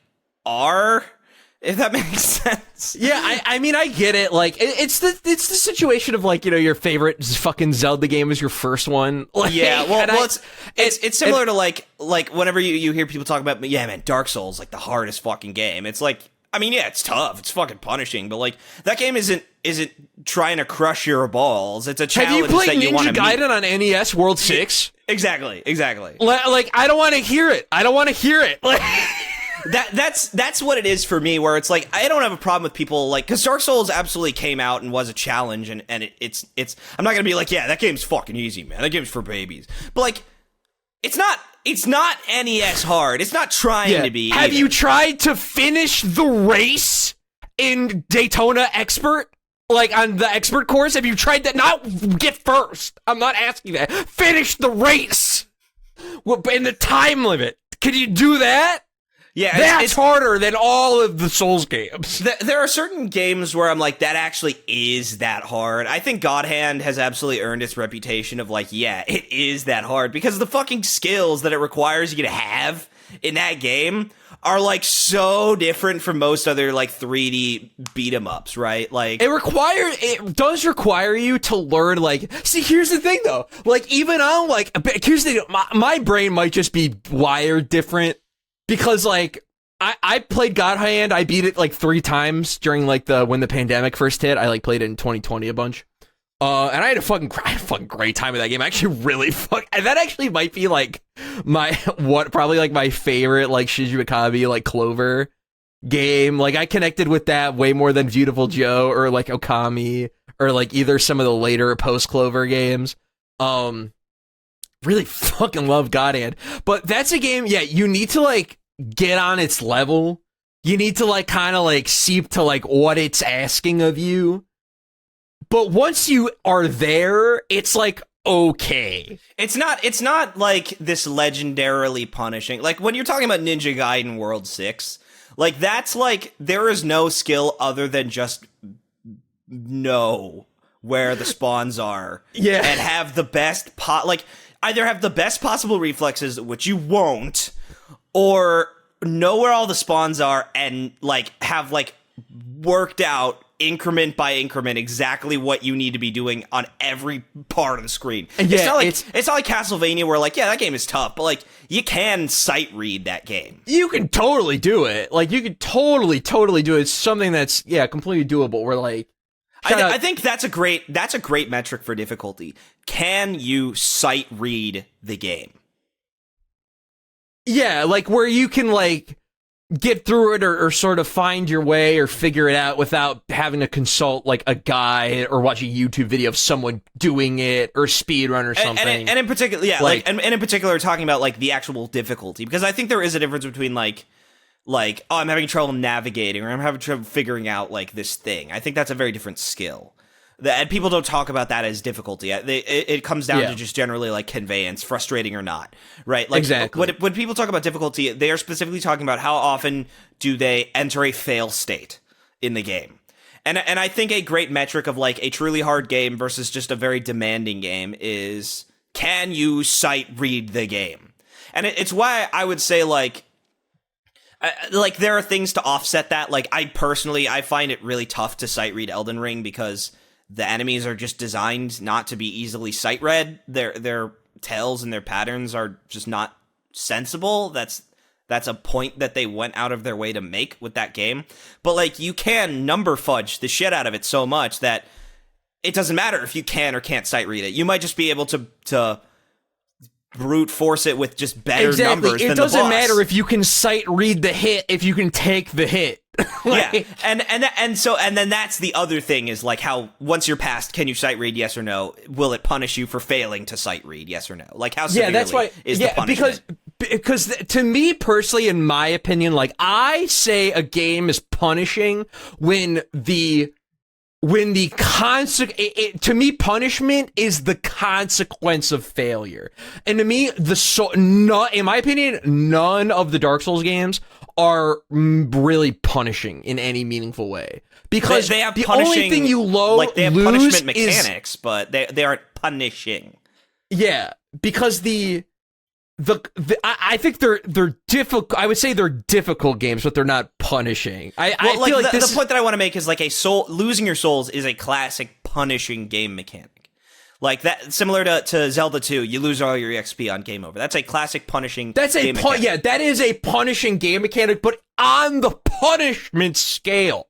if that makes sense. Yeah, I mean, I get it. Like, it's the situation of like, your favorite fucking Zelda game is your first one. Like, yeah, well, it's similar to like whenever you hear people talk about, yeah, man, Dark Souls, like the hardest fucking game. It's like, I mean, yeah, it's tough, it's fucking punishing, but like that game isn't trying to crush your balls. It's a challenge. Have you played that you Ninja want Gaiden on NES World 6? Exactly. Like, I don't want to hear it. Like. That's what it is for me, where it's like, I don't have a problem with people like, because Dark Souls absolutely came out and was a challenge, and it's I'm not gonna be like, yeah, that game's fucking easy, man, that game's for babies, but like, it's not NES hard. It's not trying to be. Have you tried to finish the race in Daytona Expert? Like, on the expert course, have you tried that? Not get first. I'm not asking that. Finish the race in the time limit. Can you do that? Yeah, it's harder than all of the Souls games. There are certain games where I'm like, that actually is that hard. I think God Hand has absolutely earned its reputation of like, yeah, it is that hard, because the fucking skills that it requires you to have in that game are like so different from most other like 3D beat 'em ups, right? Like, it does require you to learn. Like, see, here's the thing though. Like, even on like, here's the thing, my brain might just be wired different. Because, like, I played God Hand, I beat it, like, 3 times during, like, when the pandemic first hit. I, like, played it in 2020 a bunch. And I had a fucking great time with that game. Actually, really and that actually might be, like, probably, like, my favorite, like, Shizuo Mikami, like, Clover game. Like, I connected with that way more than Beautiful Joe or, like, Okami or, like, either some of the later post-Clover games. Really fucking love God Hand. But that's a game, yeah, you need to, like, get on its level. You need to, like, kind of, like, seep to, like, what it's asking of you. But once you are there, it's, like, okay. It's not, like, this legendarily punishing. Like, when you're talking about Ninja Gaiden World 6, like, that's, like, there is no skill other than just know where the spawns are. Yeah. And have the best either have the best possible reflexes, which you won't, or know where all the spawns are and, like, have, like, worked out increment by increment exactly what you need to be doing on every part of the screen. Yeah, it's not like Castlevania where, like, yeah, that game is tough, but, like, you can sight read that game. You can totally do it. Like, you can totally do it. It's something that's, yeah, completely doable. We're like, I think that's a great metric for difficulty. Can you sight read the game? Yeah, like where you can like get through it or sort of find your way or figure it out without having to consult like a guide or watch a YouTube video of someone doing it or speedrun or something. And in particular, yeah, like and in particular talking about like the actual difficulty, because I think there is a difference between like, oh, I'm having trouble navigating or I'm having trouble figuring out like this thing. I think that's a very different skill. And people don't talk about that as difficulty. It comes down to just generally like conveyance, frustrating or not, right? Like, exactly. When people talk about difficulty, they are specifically talking about how often do they enter a fail state in the game. And I think a great metric of like a truly hard game versus just a very demanding game is, can you sight read the game? And it's why I would say like there are things to offset that. Like I find it really tough to sight read Elden Ring because the enemies are just designed not to be easily sight read. Their tails and their patterns are just not sensible. That's a point that they went out of their way to make with that game. But like you can number fudge the shit out of it so much that it doesn't matter if you can or can't sight read it. You might just be able to brute force it with just better numbers than the boss. It doesn't matter if you can sight read the hit, if you can take the hit. Yeah, and then that's the other thing is like how once you're past, can you sight read yes or no? Will it punish you for failing to sight read yes or no? Like how severely is the punishment? because to me personally, in my opinion, like I say a game is punishing when the to me, punishment is the consequence of failure. And to me, in my opinion, none of the Dark Souls games are really punishing in any meaningful way. Because they have the punishing, only thing you they have punishment is, mechanics, but they aren't punishing. Yeah, because I think they're difficult. I would say they're difficult games, but they're not punishing. I feel like the point that I want to make is like losing your souls is a classic punishing game mechanic. Like that, similar to Zelda 2, you lose all your XP on game over. That's a classic punishing. Game mechanic. Yeah, that is a punishing game mechanic, but on the punishment scale,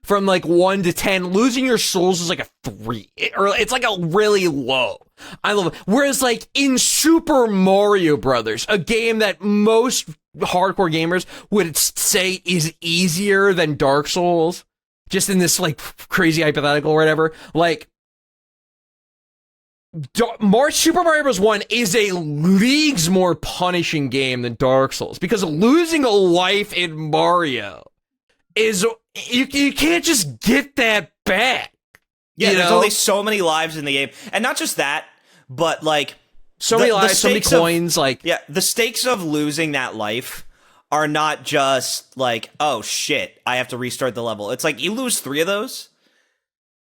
from like 1 to 10, losing your souls is like a 3, or it's like a really low. I love it. Whereas like in Super Mario Brothers, a game that most hardcore gamers would say is easier than Dark Souls, just in this like crazy hypothetical or whatever, like Super Mario Bros. 1 is a leagues more punishing game than Dark Souls, because losing a life in Mario is, you can't just get that back. Yeah, there's only so many lives in the game. And not just that, but like so many lives, so many coins, the stakes of losing that life are not just like, oh shit, I have to restart the level. It's like you lose 3 of those,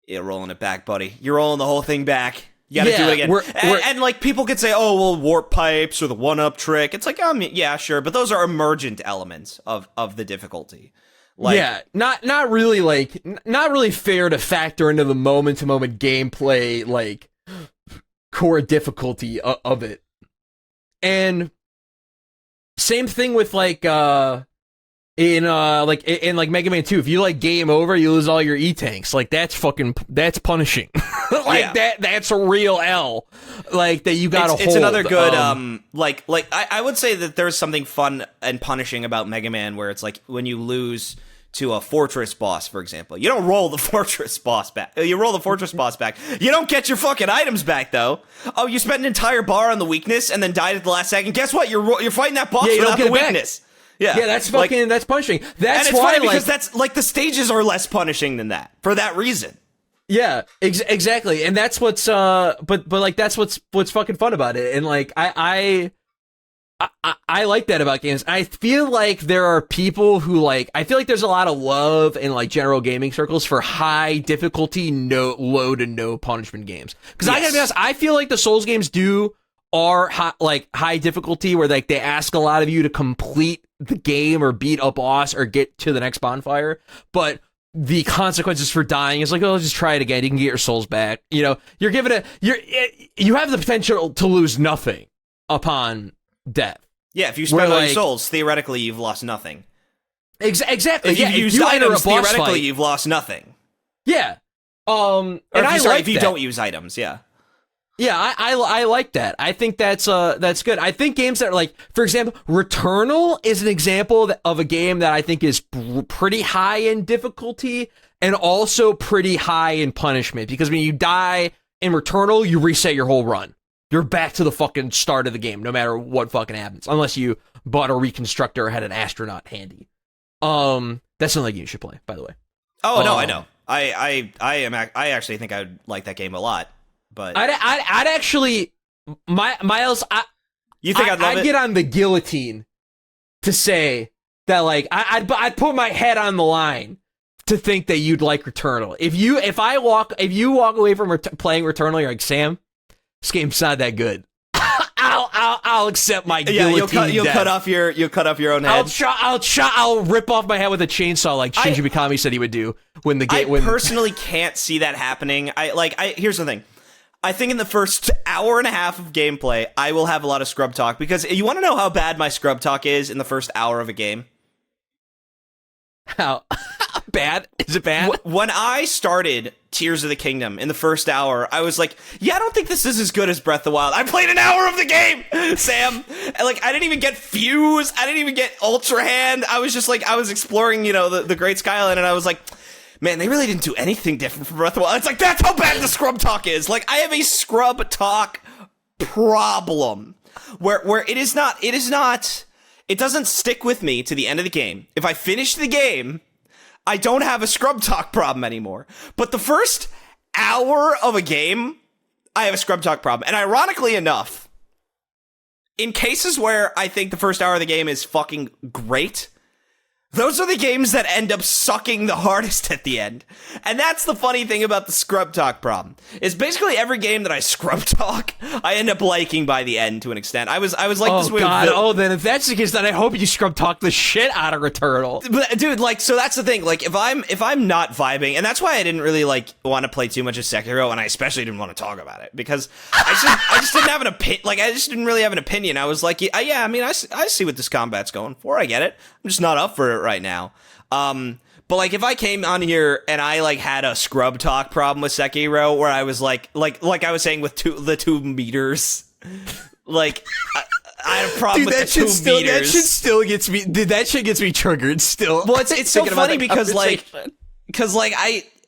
you're rolling it back, buddy. You're rolling the whole thing back. You gotta do it again. And like people could say, oh well, warp pipes or the 1-up trick. It's like, yeah, sure, but those are emergent elements of the difficulty. Like, yeah, not really fair to factor into the moment-to-moment gameplay, like core difficulty of it. And same thing with like in Mega Man 2, if you like game over, you lose all your E-tanks. Like that's punishing. That's a real L. Like that you gotta hold. It's another good I would say that there's something fun and punishing about Mega Man, where it's like when you lose to a fortress boss, for example. You don't roll the fortress boss back. You roll the fortress boss back. You don't get your fucking items back, though. Oh, you spent an entire bar on the weakness and then died at the last second. Guess what? You're fighting that boss without the weakness. Yeah, that's fucking, that's punishing. That's and it's why, funny because that's like the stages are less punishing than that for that reason. Yeah, exactly, and that's what's but like that's what's fucking fun about it, and like I like that about games. I feel like there are people who like, I feel like there's a lot of love in like general gaming circles for high difficulty, low to no punishment games. Because I gotta be honest, I feel like the Souls games are high difficulty, where like they ask a lot of you to complete the game or beat a boss or get to the next bonfire, but the consequences for dying is like, oh, just try it again. You can get your souls back. You know, you're given you have the potential to lose nothing upon death. Yeah, if you spend all your souls, theoretically you've lost nothing. Exactly. If you've used items, theoretically you've lost nothing. Yeah. If you don't use items, yeah. Yeah, I like that. I think that's good. I think games that are like, for example, Returnal is an example of a game that I think is pretty high in difficulty and also pretty high in punishment, because when you die in Returnal, you reset your whole run. You're back to the fucking start of the game, no matter what fucking happens, unless you bought a reconstructor or had an astronaut handy. That's another game you should play, by the way. Oh no, I know. I actually think I would like that game a lot. But I'd actually, Myles, you think I'd love it? I'd get on the guillotine to say that, like, I'd put my head on the line to think that you'd like Returnal. If you walk away from playing Returnal, you're like, Sam, this game's not that good. I'll accept my guillotine. You'll cut off your own head. I'll rip off my head with a chainsaw, like Shinji Mikami said he would do when the game. I personally can't see that happening. Here's the thing. I think in the first hour and a half of gameplay, I will have a lot of scrub talk, because you want to know how bad my scrub talk is in the first hour of a game? How bad? Is it bad? When I started Tears of the Kingdom in the first hour, I was like, yeah, I don't think this is as good as Breath of the Wild. I played an hour of the game, Sam. And I didn't even get Fuse. I didn't even get Ultra Hand. I was just like, I was exploring, the Great Skyline, and I was like, man, they really didn't do anything different from Breath of the Wild. It's like, that's how bad the scrub talk is. Like, I have a scrub talk problem. where it is not, it doesn't stick with me to the end of the game. If I finish the game, I don't have a scrub talk problem anymore. But the first hour of a game, I have a scrub talk problem. And ironically enough, in cases where I think the first hour of the game is fucking great, those are the games that end up sucking the hardest at the end. And that's the funny thing about the scrub talk problem. Is basically every game that I scrub talk, I end up liking by the end to an extent. I was like this way. Then if that's the case, then I hope you scrub talk the shit out of Returnal. But dude, like, so that's the thing. Like, if I'm not vibing, and that's why I didn't really like want to play too much of Sekiro, and I especially didn't want to talk about it because I just didn't have an opinion. Like, I just didn't really have an opinion. I was like, yeah, I mean, I see what this combat's going for. I get it. I'm just not up for it right now. But like if I came on here and I like had a scrub talk problem with Sekiro where I was like I was saying with the 2 meters, like I had a problem with the 2 meters. That shit still gets me. Dude, that shit gets me triggered still. Well, it's so funny because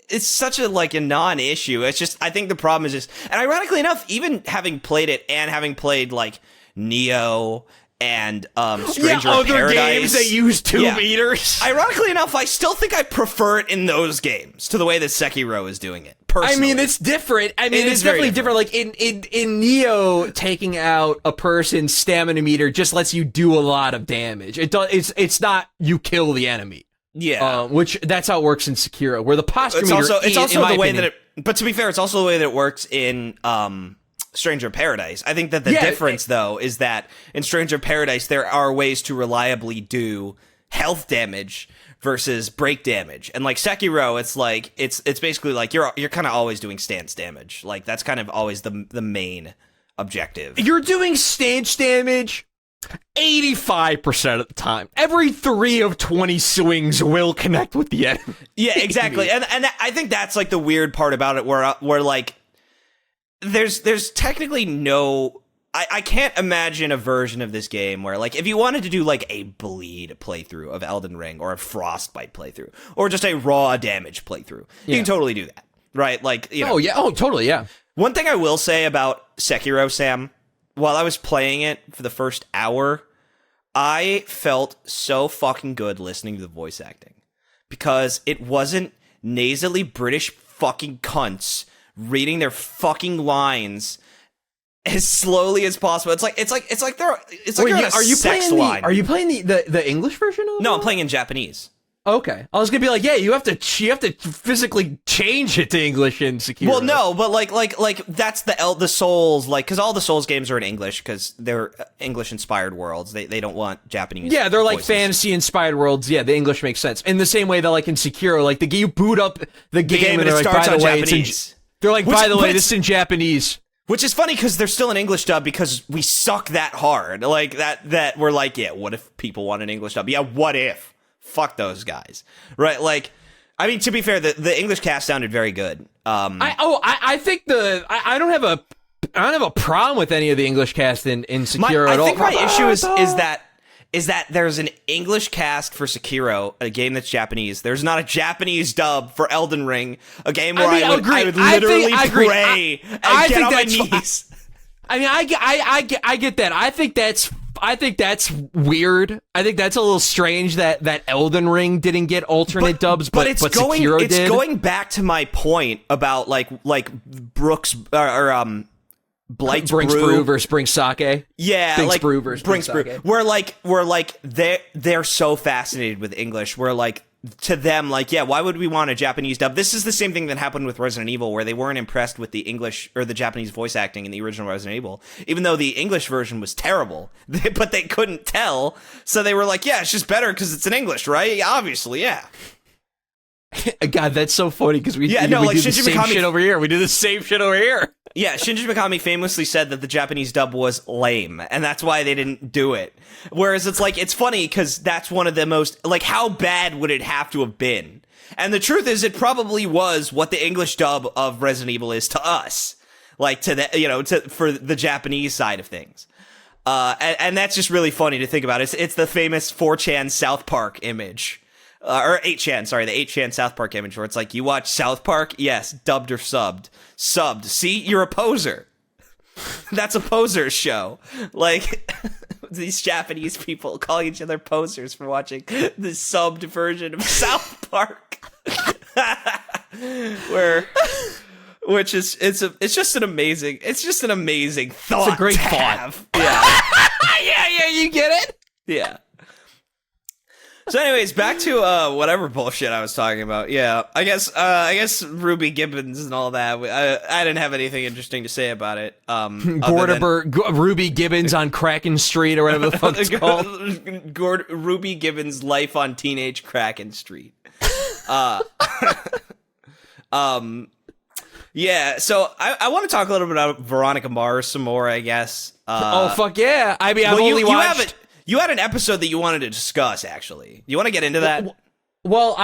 it's such a like a non-issue. It's just I think the problem is just, and ironically enough, even having played it and having played like Neo and Stranger of other Paradise, games that use 2 meters. Ironically enough, I still think I prefer it in those games to the way that Sekiro is doing it. Personally. I mean, it's different. I mean, it's definitely different. Like in Neo, taking out a person's stamina meter just lets you do a lot of damage. It's not you kill the enemy. Yeah, which that's how it works in Sekiro, where the posture meter. It's also the way that it. But to be fair, it's also the way that it works in Stranger of Paradise. I think that the difference, though, is that in Stranger of Paradise, there are ways to reliably do health damage versus break damage. And like Sekiro, it's like it's basically like you're kind of always doing stance damage. Like that's kind of always the main objective. You're doing stance damage 85% of the time. Every 3 of 20 swings will connect with the enemy. Yeah, exactly. And I think that's like the weird part about it, where like there's technically no. I can't imagine a version of this game where, like, if you wanted to do, like, a bleed playthrough of Elden Ring, or a frostbite playthrough, or just a raw damage playthrough, you can totally do that, right? Like, you know. Oh, yeah. Oh, totally, yeah. One thing I will say about Sekiro, Sam, while I was playing it for the first hour, I felt so fucking good listening to the voice acting. Because it wasn't nasally British fucking cunts reading their fucking lines as slowly as possible. It's like they're on a sex line. Are you playing the English version of it? No, I'm playing in Japanese. Okay, I was gonna be like, yeah, you have to physically change it to English in Sekiro. Well, no, but like that's the Souls, like, because all the Souls games are in English because they're English inspired worlds. They don't want Japanese. Yeah, they're like voices. fantasy inspired worlds. Yeah, the English makes sense. In the same way that like in Sekiro, like you boot up the game and they're like, by the way, they're like, by the way, this is in Japanese. Which is funny because they're still an English dub because we suck that hard. Like, that we're like, yeah, what if people want an English dub? Yeah, what if? Fuck those guys. Right? Like, I mean, to be fair, the English cast sounded very good. I think I don't have a problem with any of the English cast in Sekiro at all. I think my issue is that there's an English cast for Sekiro, a game that's Japanese. There's not a Japanese dub for Elden Ring, a game where I would literally pray and get on my knees. I mean, I get that. I think that's weird. I think that's a little strange that Elden Ring didn't get alternate dubs, but Sekiro did. It's going back to my point about like Brooks or Blight's Brew versus Brinks Sake. Yeah, Brinks like Brew versus Brinks Brew. Sake. We're like they're so fascinated with English. We're like, to them, like, yeah, why would we want a Japanese dub? This is the same thing that happened with Resident Evil, where they weren't impressed with the English or the Japanese voice acting in the original Resident Evil, even though the English version was terrible. But they couldn't tell, so they were like, yeah, it's just better because it's in English, right? Obviously, yeah. God, that's so funny because we do the same shit over here. We do the same shit over here. Yeah, Shinji Mikami famously said that the Japanese dub was lame, and that's why they didn't do it. Whereas it's like, it's funny because that's one of the most, like, how bad would it have to have been? And the truth is, it probably was what the English dub of Resident Evil is to us, like to the for the Japanese side of things. And that's just really funny to think about. It's the famous 4chan South Park image. Or 8chan, sorry, the 8chan South Park image, where it's like, you watch South Park? Yes, dubbed or subbed. Subbed. See, you're a poser. That's a poser show. Like, these Japanese people calling each other posers for watching the subbed version of South Park. Which is it's just an amazing thought. It's a great to thought. have. Yeah. yeah, you get it? Yeah. So anyways, back to whatever bullshit I was talking about. Yeah, I guess Ruby Gibbons and all that. I didn't have anything interesting to say about it. Ruby Gibbons on Kraken Street or whatever the fuck it's called. Ruby Gibbons' life on teenage Kraken Street. Yeah. So I want to talk a little bit about Veronica Mars some more, I guess. Oh fuck yeah! I mean, I've only watched. You had an episode that you wanted to discuss, actually. You want to get into that? Well,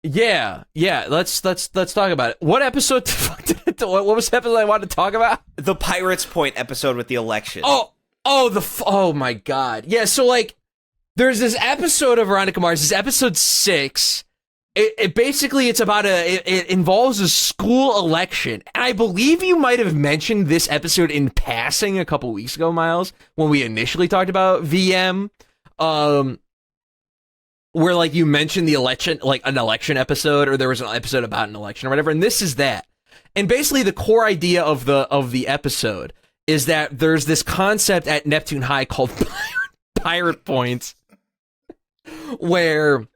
yeah. Let's talk about it. What episode? What was the episode I wanted to talk about? The Pirates Point episode with the election. Oh my god. Yeah. So like, there's this episode of Veronica Mars. This episode 6. It basically, it's about it involves a school election. And I believe you might have mentioned this episode in passing a couple weeks ago, Myles, when we initially talked about VM, where like you mentioned the election, like an election episode, or there was an episode about an election or whatever. And this is that. And basically the core idea of the episode is that there's this concept at Neptune High called pirate points, where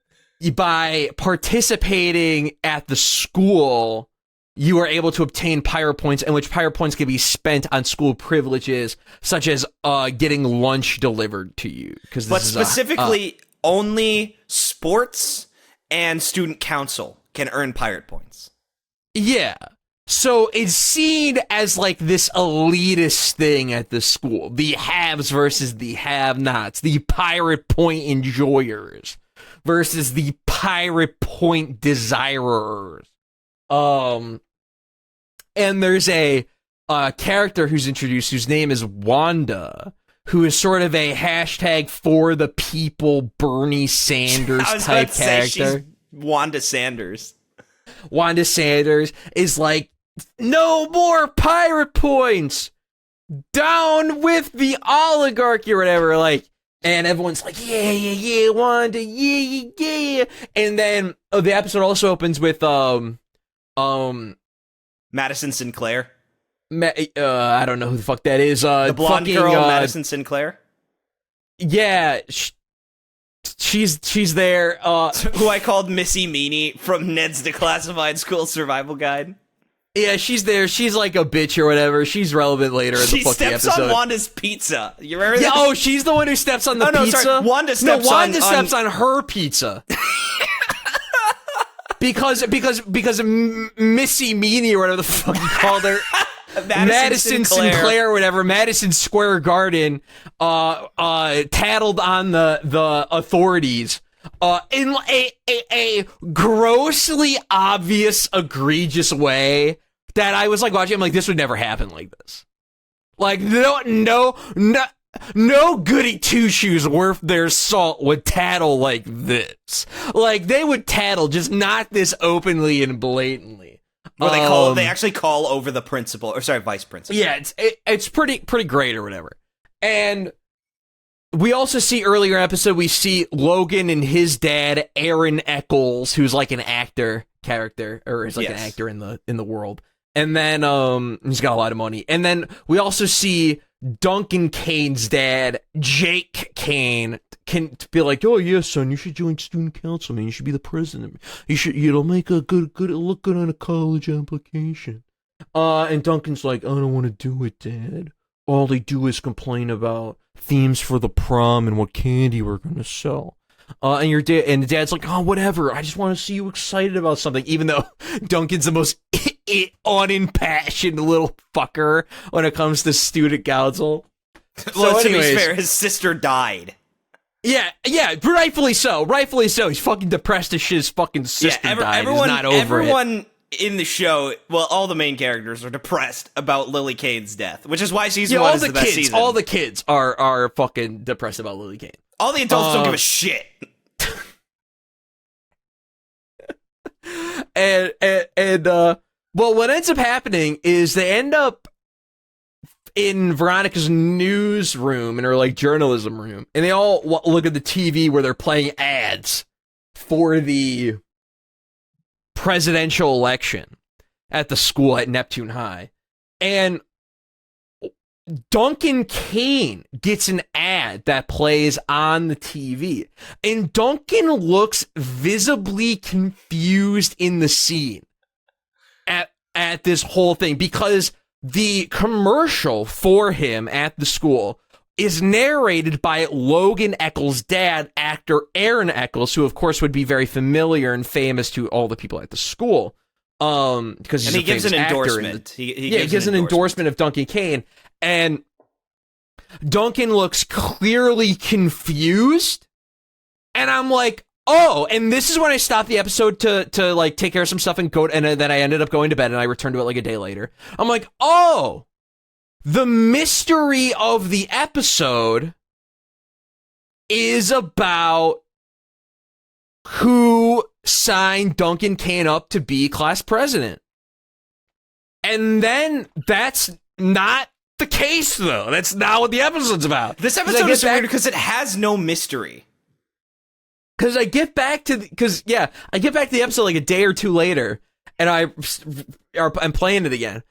by participating at the school, you are able to obtain pirate points, in which pirate points can be spent on school privileges, such as getting lunch delivered to you. But specifically, only sports and student council can earn pirate points. Yeah. So it's seen as like this elitist thing at the school. The haves versus the have-nots. The pirate point enjoyers versus the pirate point desirers. And there's a character who's introduced whose name is Wanda, who is sort of a hashtag for the people Bernie Sanders type character. Wanda Sanders. Wanda Sanders is like, no more pirate points! Down with the oligarchy or whatever, like. And everyone's like, yeah, Wanda, yeah. And then the episode also opens with Madison Sinclair. I don't know who the fuck that is. The blonde girl, Madison Sinclair. Yeah, she's there. Who I called Missy Meanie from Ned's Declassified School Survival Guide. Yeah, she's there. She's like a bitch or whatever. She's relevant later in the fucking episode. She steps on Wanda's pizza. You remember that? Yeah, she's the one who steps on the pizza? Sorry. Wanda steps on her pizza. because Missy Meanie or whatever the fuck you called her. Madison Sinclair or whatever, Madison Square Garden, tattled on the authorities. In a grossly obvious, egregious way that I was like watching. I'm like, this would never happen like this. Like, no goody two shoes worth their salt would tattle like this. Like, they would tattle, just not this openly and blatantly. Well, they actually call over the principal, or sorry, vice principal. Yeah, it's pretty great or whatever. And we also see earlier in the episode, we see Logan and his dad, Aaron Eccles, who's like an actor character, or is like an actor in the world. And then he's got a lot of money. And then we also see Duncan Kane's dad, Jake Kane, can be like, oh yeah, son, you should join student council, man. You should be the president. It'll make a good look good on a college application. And Duncan's like, I don't want to do it, Dad. All they do is complain about themes for the prom and what candy we're gonna sell. And the dad's like, oh, whatever. I just want to see you excited about something, even though Duncan's the most unimpassioned little fucker when it comes to student council. Well, so to be fair, his sister died. Yeah, rightfully so. He's fucking depressed as shit. His fucking sister died. He's not over everyone in the show, well, all the main characters are depressed about Lily Kane's death, which is why season 1 is the best season. All the kids are fucking depressed about Lily Kane. All the adults don't give a shit. and Well, what ends up happening is they end up in Veronica's newsroom, in her like journalism room, and they all look at the TV where they're playing ads for the presidential election at the school at Neptune High. And Duncan Kane gets an ad that plays on the TV, and Duncan looks visibly confused in the scene at this whole thing, because the commercial for him at the school is narrated by Logan Echol's dad, actor Aaron Eccles, who of course would be very familiar and famous to all the people at the school. Because he gives an endorsement. He gives an endorsement of Duncan Kane, and Duncan looks clearly confused, and I'm like, oh, and this is when I stopped the episode to like take care of some stuff and go, and then I ended up going to bed, and I returned to it like a day later. I'm like, oh, the mystery of the episode is about who signed Duncan Kane up to be class president. And then that's not the case, though. That's not what the episode's about. This episode is weird because it has no mystery. Because I get back to the episode like a day or two later, and I'm playing it again.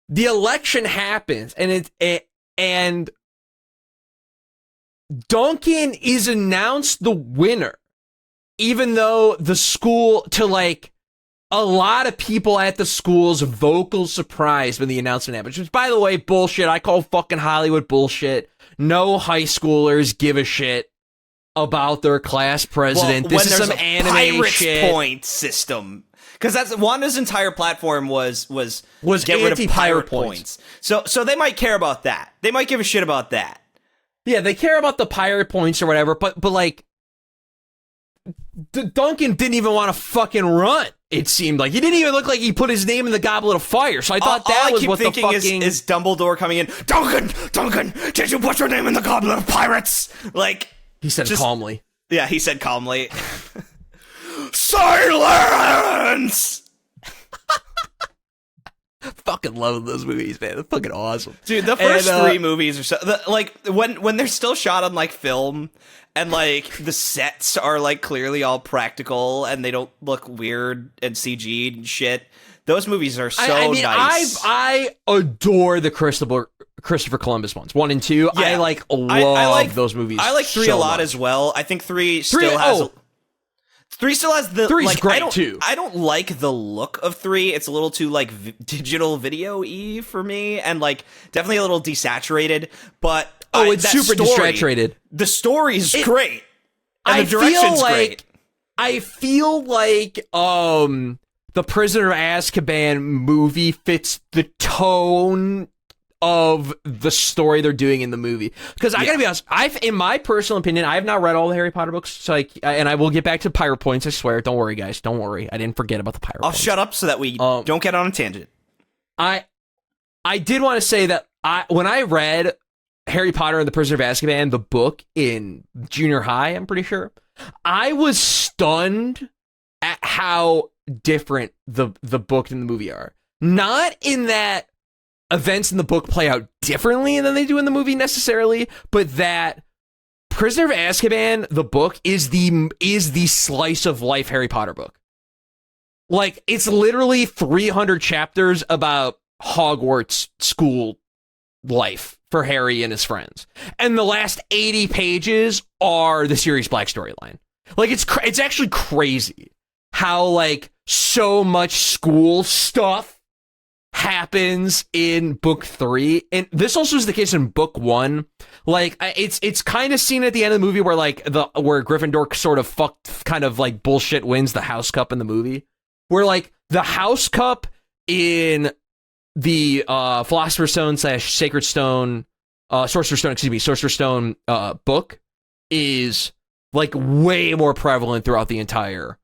The election happens, and Duncan is announced the winner, even though the school, to like a lot of people at the school's vocal surprise when the announcement happened, which, by the way, bullshit. I call fucking Hollywood bullshit. No high schoolers give a shit about their class president. This is some anime pirate shit. Point system. Because that's Wanda's entire platform was get rid of pirate points. So they might care about that. They might give a shit about that. Yeah, they care about the pirate points or whatever, but like Duncan didn't even want to fucking run. It seemed like he didn't even look like he put his name in the Goblet of Fire. So I thought that was what the fucking is Dumbledore coming in. Duncan, did you put your name in the Goblet of Pirates? Like he said calmly. Yeah, he said calmly. Silence! Fucking love those movies, man. They're fucking awesome. Dude, the first three movies are so like when they're still shot on like film and like the sets are like clearly all practical and they don't look weird and CG'd and shit. Those movies are so nice. I adore the Christopher Columbus ones, 1 and 2. Yeah, I love those movies. I like 3 a lot as well. I think 3 still has. 3 still has the 3's great too. I don't like the look of 3. It's a little too like digital video-y for me, and like definitely a little desaturated. But it's super desaturated. The story's great, and the direction's great. I feel like the Prisoner of Azkaban movie fits the tone of the story they're doing in the movie. Because I gotta be honest, in my personal opinion, I have not read all the Harry Potter books, so and I will get back to Pirate Points, I swear. Don't worry, guys. Don't worry. I didn't forget about the Pirate Points. I'll shut up so that we don't get on a tangent. I did want to say that when I read Harry Potter and the Prisoner of Azkaban, the book in junior high, I'm pretty sure, I was stunned at how different the book and the movie are. Not in that events in the book play out differently than they do in the movie necessarily, but that Prisoner of Azkaban, the book, is the slice of life Harry Potter book. Like, it's literally 300 chapters about Hogwarts school life for Harry and his friends, and the last 80 pages are the Sirius Black storyline. Like, it's actually crazy how like so much school stuff happens in book 3, and this also is the case in book 1. Like, it's kind of seen at the end of the movie where like where Gryffindor sort of kind of like bullshit wins the House Cup in the movie, where like the House Cup in the Philosopher's Stone / Sacred Stone, Sorcerer's Stone book is like way more prevalent throughout the entire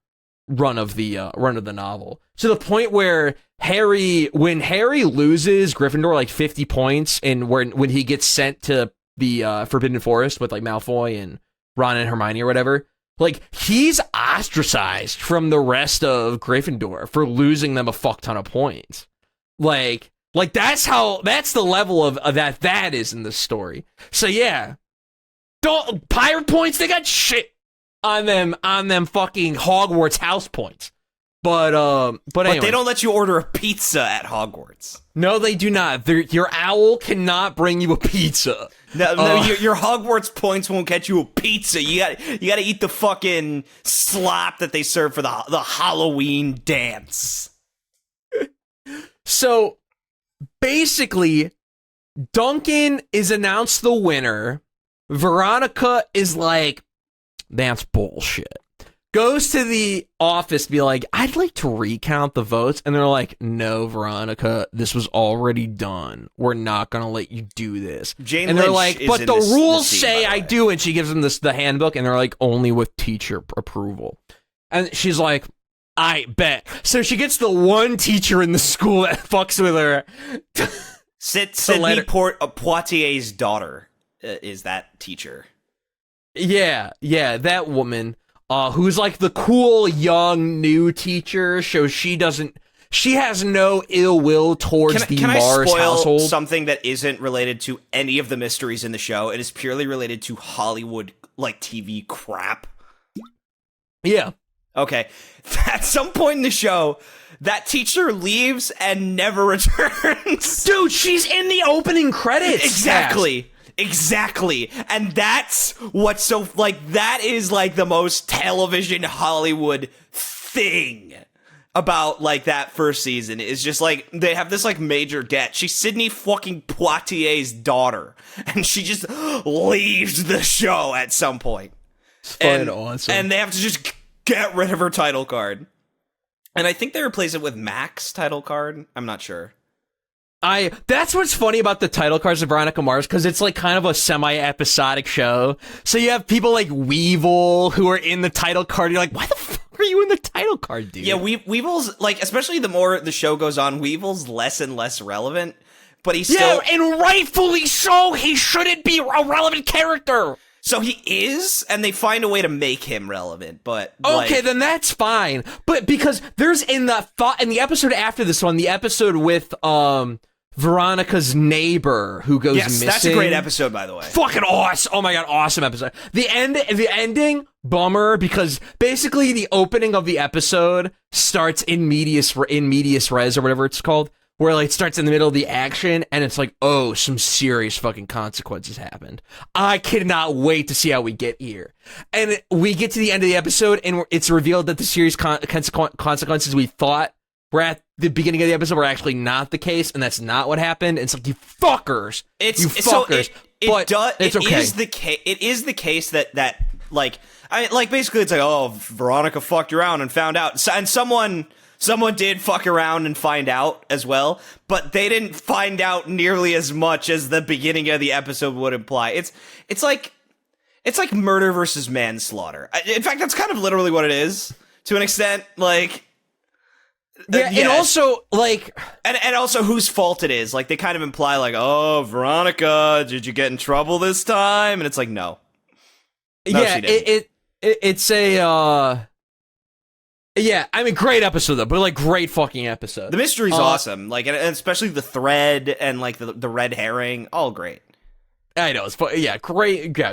run of the novel, to the point where when Harry loses Gryffindor like 50 points, and when he gets sent to the Forbidden Forest with like Malfoy and Ron and Hermione or whatever, like he's ostracized from the rest of Gryffindor for losing them a fuck ton of points. Like that's the level of that is in this story. So yeah, don't pirate points. They got shit on them fucking Hogwarts house points. But anyway. They don't let you order a pizza at Hogwarts. No, they do not. Your owl cannot bring you a pizza. No, your Hogwarts points won't get you a pizza. You gotta eat the fucking slop that they serve for the Halloween dance. So basically, Duncan is announced the winner. Veronica is like, that's bullshit. Goes to the office to be like, I'd like to recount the votes. And they're like, no, Veronica, this was already done. We're not going to let you do this. Jane and they're Lynch like, but the rules say I do. And she gives them the handbook. And they're like, only with teacher approval. And she's like, I bet. So she gets the one teacher in the school that fucks with her. Sydney Poitier's daughter is that teacher. Yeah, that woman. Who's like the cool young new teacher, so she has no ill will towards the Mars spoil household. Something that isn't related to any of the mysteries in the show. It is purely related to Hollywood like TV crap. Yeah. Okay. At some point in the show, that teacher leaves and never returns. Dude, she's in the opening credits. Exactly. And that's what's so, like, that is, like, the most television Hollywood thing about, like, that first season. Is just, like, they have this, like, major debt. She's Sydney fucking Poitier's daughter. And she just leaves the show at some point. It's fucking awesome. And they have to just get rid of her title card. And I think they replace it with Mac's title card. I'm not sure. That's what's funny about the title cards of Veronica Mars, because it's like kind of a semi-episodic show. So you have people like Weevil who are in the title card. You're like, why the fuck are you in the title card, dude? Yeah, Weevil's, like, especially the more the show goes on, Weevil's less and less relevant, but he's still... Yeah, and rightfully so! He shouldn't be a relevant character! So he is, and they find a way to make him relevant, but... Okay, then that's fine. But because there's in the episode after this one, the episode with, Veronica's neighbor who goes missing. Yes, that's a great episode, by the way. Fucking awesome. Oh my god, awesome episode. The ending, bummer, because basically the opening of the episode starts in medias res or whatever it's called, where like it starts in the middle of the action and it's like, oh, some serious fucking consequences happened. I cannot wait to see how we get here. And we get to the end of the episode and it's revealed that the serious consequences we thought were at the beginning of the episode were actually not the case, and that's not what happened. And it's like, you fuckers. It's okay. It is the case that like, basically it's like, oh, Veronica fucked around and found out. And someone did fuck around and find out as well, but they didn't find out nearly as much as the beginning of the episode would imply. It's like murder versus manslaughter. In fact, that's kind of literally what it is, to an extent. Like... Yeah, and also, like... And also whose fault it is. Like, they kind of imply, like, oh, Veronica, did you get in trouble this time? And it's like, no. Yeah, she didn't. It's a, yeah, I mean, great episode, though, but, like, great fucking episode. The mystery's awesome. Like, and especially the thread and, like, the red herring. All great. I know,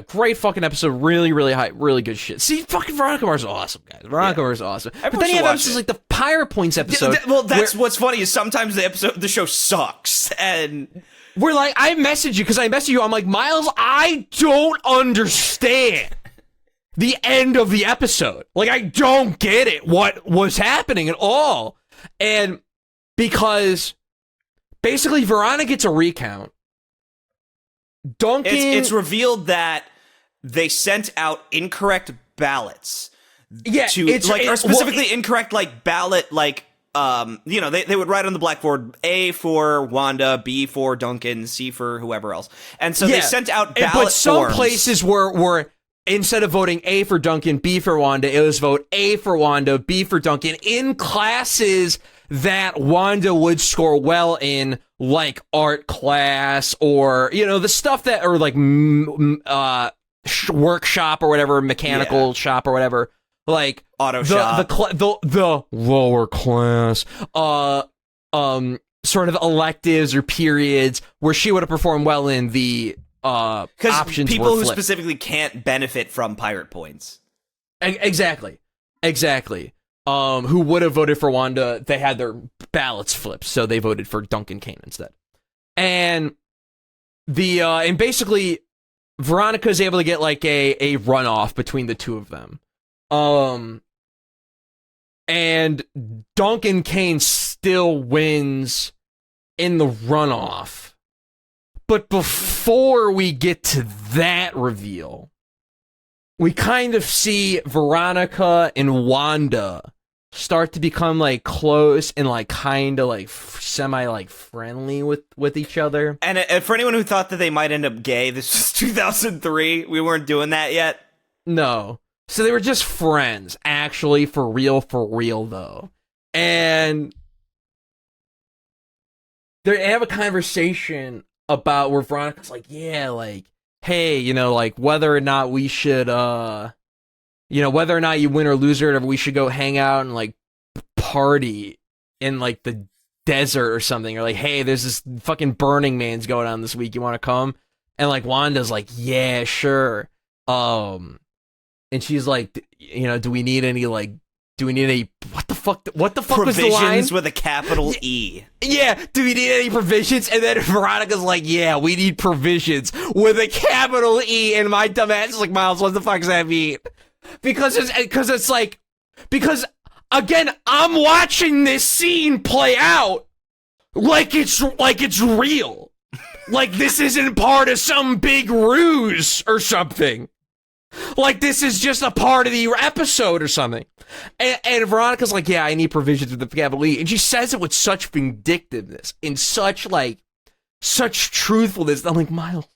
great fucking episode. Really, really high, really good shit. See, fucking Veronica Mars is awesome, guys. Veronica Mars is awesome. But then you have episodes like the Pirate Points episode. Well, that's what's funny is sometimes the show sucks, and we're like, I message you because I message you. I'm like, Myles, I don't understand the end of the episode. Like, I don't get it. What was happening at all? And because basically, Veronica gets a recount. Duncan... It's revealed that they sent out incorrect ballots. Yeah, or specifically incorrect, like, ballot, like, they would write on the blackboard A for Wanda, B for Duncan, C for whoever else. And so they sent out ballot But some forms. places were instead of voting A for Duncan, B for Wanda, it was vote A for Wanda, B for Duncan in classes that Wanda would score well in, like art class or, the stuff that, or like workshop or whatever, mechanical shop or whatever. Like, auto the shop. the lower class sort of electives or periods where she would have performed well in, the options people were who flipped. specifically can't benefit from pirate points. Exactly. Who would have voted for Wanda? They had their ballots flipped, so they voted for Duncan Kane instead. And and basically Veronica is able to get like a runoff between the two of them. And Duncan Kane still wins in the runoff. But before we get to that reveal, we kind of see Veronica and Wanda start to become like close and like kind of like semi like friendly with each other. And for anyone who thought that they might end up gay, this was 2003. We weren't doing that yet. No. So they were just friends, actually, for real though. And they have a conversation about where Veronica's like, yeah, like, hey, you know, like whether or not we should, you know, whether or not you win or lose or whatever, we should go hang out and like party in like the desert or something. Or like, hey, there's this fucking Burning Man's going on this week. You want to come? And like Wanda's like, yeah, sure. And she's like, you know, do we need any what the fuck was the line? Provisions with a capital E. Yeah, do we need any provisions? And then Veronica's like, yeah, we need provisions with a capital E. And my dumb ass is like, Myles, what the fuck does that mean? Because again, I'm watching this scene play out like it's real. Like this isn't part of some big ruse or something. Like this is just a part of the episode or something. And Veronica's like, yeah, I need provisions with the capital E. And she says it with such vindictiveness and such truthfulness. I'm like, Myles,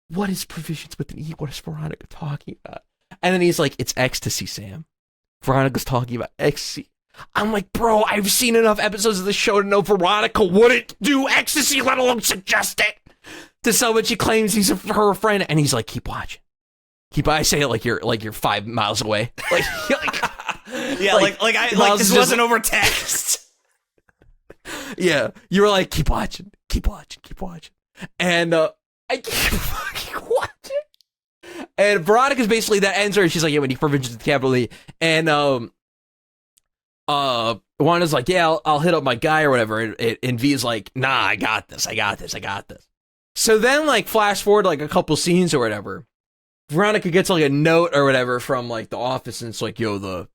what is provisions with an E? What is Veronica talking about? And then he's like, it's ecstasy, Sam. Veronica's talking about ecstasy. I'm like, bro, I've seen enough episodes of the show to know Veronica wouldn't do ecstasy, let alone suggest it to someone she claims he's her friend. And he's like, keep watching. I say it like you're 5 miles away. Like yeah, like this wasn't over text. Yeah, you were like, keep watching. And I keep fucking watching. And Veronica's basically, that ends her, and she's like, yeah, we need provisions with the capital E. And Wanda's like, yeah, I'll hit up my guy or whatever. And V's like, nah, I got this. So then, like, flash forward like a couple scenes or whatever. Veronica gets like a note or whatever from like the office, and it's like, yo, the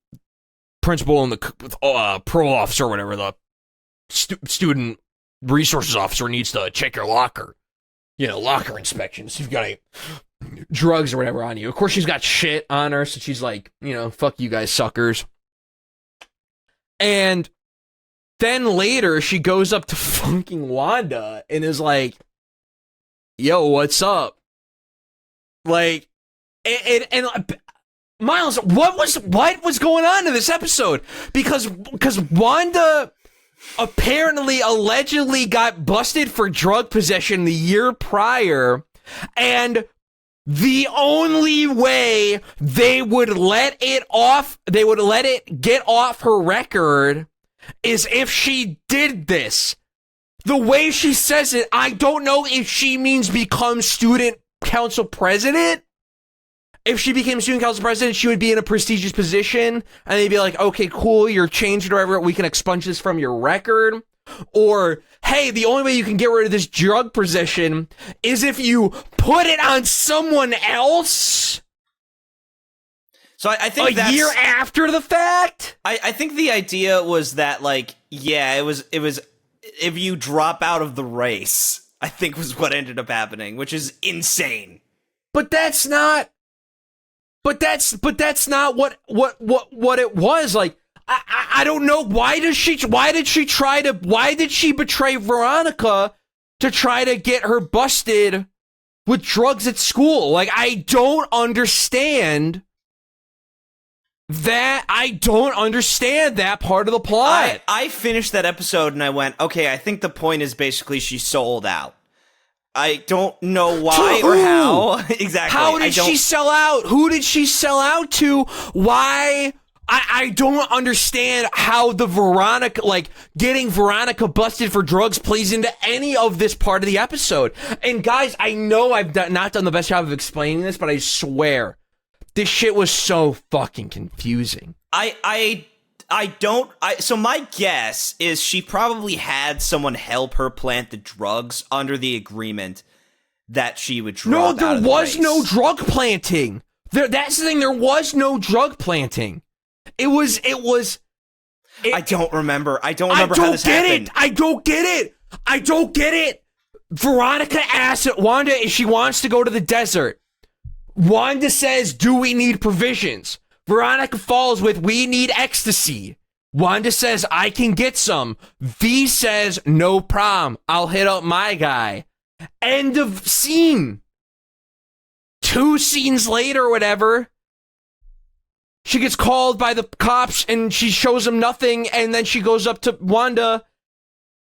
principal and the pro officer or whatever, the student resources officer needs to check your locker. You know, locker inspections. You've got any drugs or whatever on you. Of course, she's got shit on her, so she's like, you know, fuck you guys, suckers. And then later, she goes up to fucking Wanda and is like, yo, what's up? Like, and Myles, what was going on in this episode? Because Wanda apparently allegedly got busted for drug possession the year prior, and the only way they would let it get off her record is if she did this. The way she says it, I don't know if she means become student council president. If she became student council president, she would be in a prestigious position, and they'd be like, okay, cool, you're changed or whatever, we can expunge this from your record. Or, hey, the only way you can get rid of this drug possession is if you put it on someone else. So I think a year after the fact? I think the idea was that, like, yeah, it was if you drop out of the race, I think was what ended up happening, which is insane. But that's not what it was. Like, I don't know, why did she betray Veronica to try to get her busted with drugs at school? Like, I don't understand that part of the plot. I finished that episode and I went, okay, I think the point is basically she sold out. I don't know why or how. Exactly. How did she sell out? Who did she sell out to? Why I don't understand how the Veronica, like, getting Veronica busted for drugs plays into any of this part of the episode. And guys, I know I've not done the best job of explaining this, but I swear, this shit was so fucking confusing. So my guess is she probably had someone help her plant the drugs under the agreement that she would drop out of the race. No, there was no drug planting. That's the thing, there was no drug planting. It was. I don't remember how this happened. I don't get it. Veronica asks Wanda if she wants to go to the desert. Wanda says, do we need provisions? Veronica follows with, we need ecstasy. Wanda says, I can get some. V says, no problem. I'll hit up my guy. End of scene. 2 scenes later or whatever, she gets called by the cops and she shows them nothing, and then she goes up to Wanda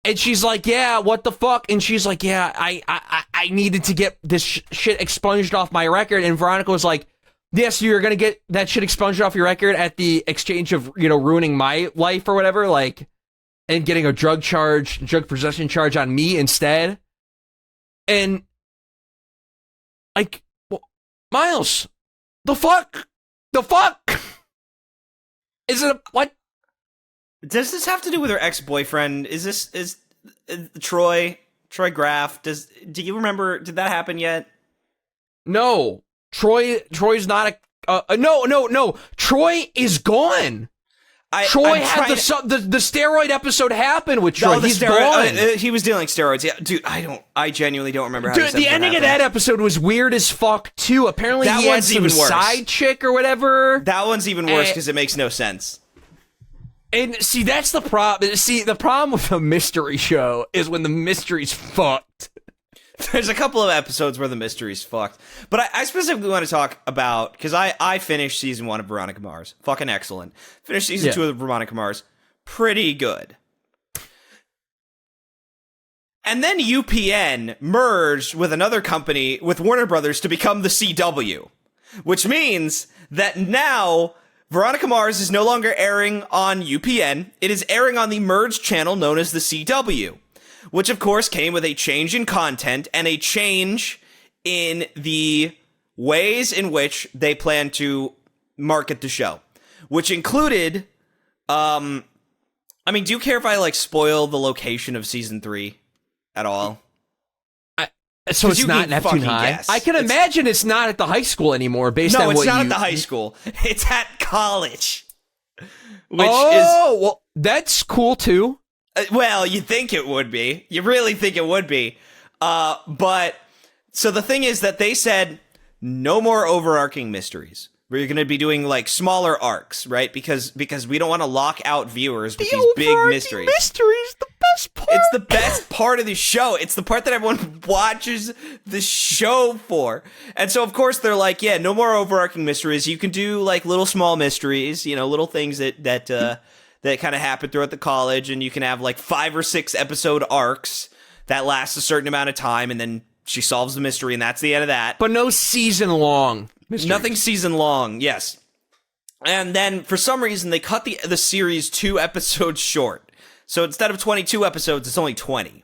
and she's like, yeah, what the fuck? And she's like, yeah, I needed to get this shit expunged off my record. And Veronica was like, yes, you're gonna get that shit expunged off your record at the exchange of, ruining my life or whatever, like, and getting a drug possession charge on me instead. And, like, Myles, the fuck? Is it what? Does this have to do with her ex-boyfriend? Is Troy Graff? Do you remember? Did that happen yet? No, Troy's not no. Troy is gone. Troy had the steroid episode happen with Troy. He's gone. He was dealing steroids. Yeah, dude, I genuinely don't remember how. Dude, the ending of that episode was weird as fuck too. Apparently, he had some side chick or whatever. That one's even worse because it makes no sense. And see, that's the problem. See, the problem with a mystery show is when the mystery's fucked. There's a couple of episodes where the mystery's fucked. But I specifically want to talk about, because I finished season 1 of Veronica Mars. Fucking excellent. Finished season 2 of Veronica Mars. Pretty good. And then UPN merged with another company, with Warner Brothers, to become the CW. Which means that now Veronica Mars is no longer airing on UPN. It is airing on the merged channel known as the CW. Which, of course, came with a change in content and a change in the ways in which they plan to market the show. Which included, do you care if I, spoil the location of season 3 at all? So it's not Neptune High? Guess. I can imagine it's not at the high school anymore, based on what you... No, it's not at the high school. It's at college. Well, that's cool, too. Well, you think it would be. You really think it would be. But, so the thing is that they said, no more overarching mysteries. We're going to be doing, smaller arcs, right? Because we don't want to lock out viewers with these big mysteries. Mysteries, the best part. It's the best part of the show. It's the part that everyone watches the show for. And so, of course, they're like, yeah, no more overarching mysteries. You can do, little small mysteries, little things that kind of happen throughout the college, and you can have 5 or 6 episode arcs that last a certain amount of time, and then she solves the mystery, and that's the end of that. But no season long mysteries. Nothing season long, yes. And then, for some reason, they cut the series 2 episodes short. So instead of 22 episodes, it's only 20.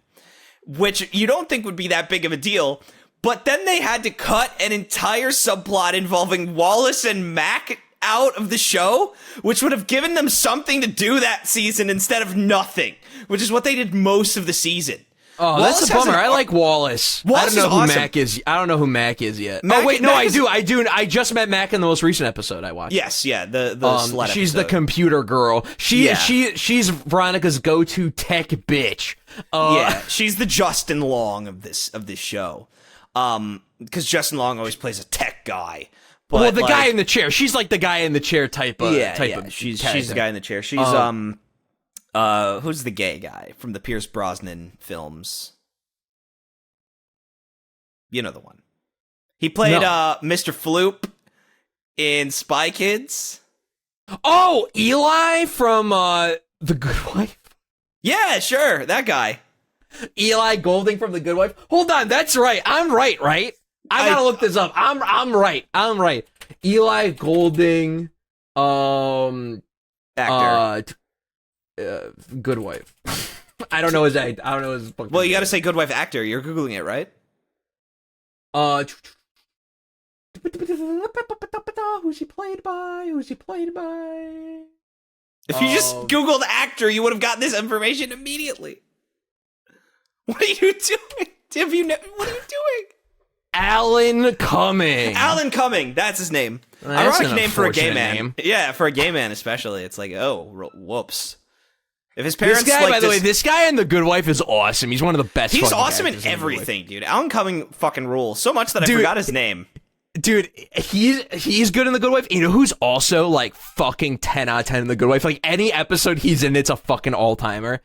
Which you don't think would be that big of a deal, but then they had to cut an entire subplot involving Wallace and Mac out of the show, which would have given them something to do that season instead of nothing, which is what they did most of the season. Oh, Wallace that's a bummer. I like Wallace. I don't know who awesome. Mac is. I don't know who Mac is yet. Mac, I do. I just met Mac in the most recent episode I watched. Yes, yeah, the slut she's episode. The computer girl. She's Veronica's go-to tech bitch. Yeah, she's the Justin Long of this show. Because Justin Long always plays a tech guy. But, the guy in the chair. She's like the guy in the chair type of. She's the guy in the chair. She's who's the gay guy from the Pierce Brosnan films? You know the one. He played Mr. Floop in Spy Kids. Oh, Eli from The Good Wife. Yeah, sure, that guy. Eli Golding from The Good Wife. Hold on, that's right. I'm right? I gotta look this up. I'm right. Eli Golding. Actor. Good Wife. I don't know his. Well, you got to say Good Wife actor. You're googling it, right? Who's he played by? If you just googled actor, you would have gotten this information immediately. What are you doing? What are you doing? Alan Cumming. Alan Cumming. That's his name. That's Ironic an name for a gay man. name. Yeah, for a gay man especially. It's like, oh, whoops. If his parents This guy, like by the way, this guy in The Good Wife is awesome. He's one of the best. he's fucking awesome in characters The Good Wife. everything, dude. Alan Cumming fucking rules so much that I Dude, forgot his name. Dude, he's good in The Good Wife. You know who's also like fucking 10 out of 10 in The Good Wife? Like any episode he's in, it's a fucking all-timer.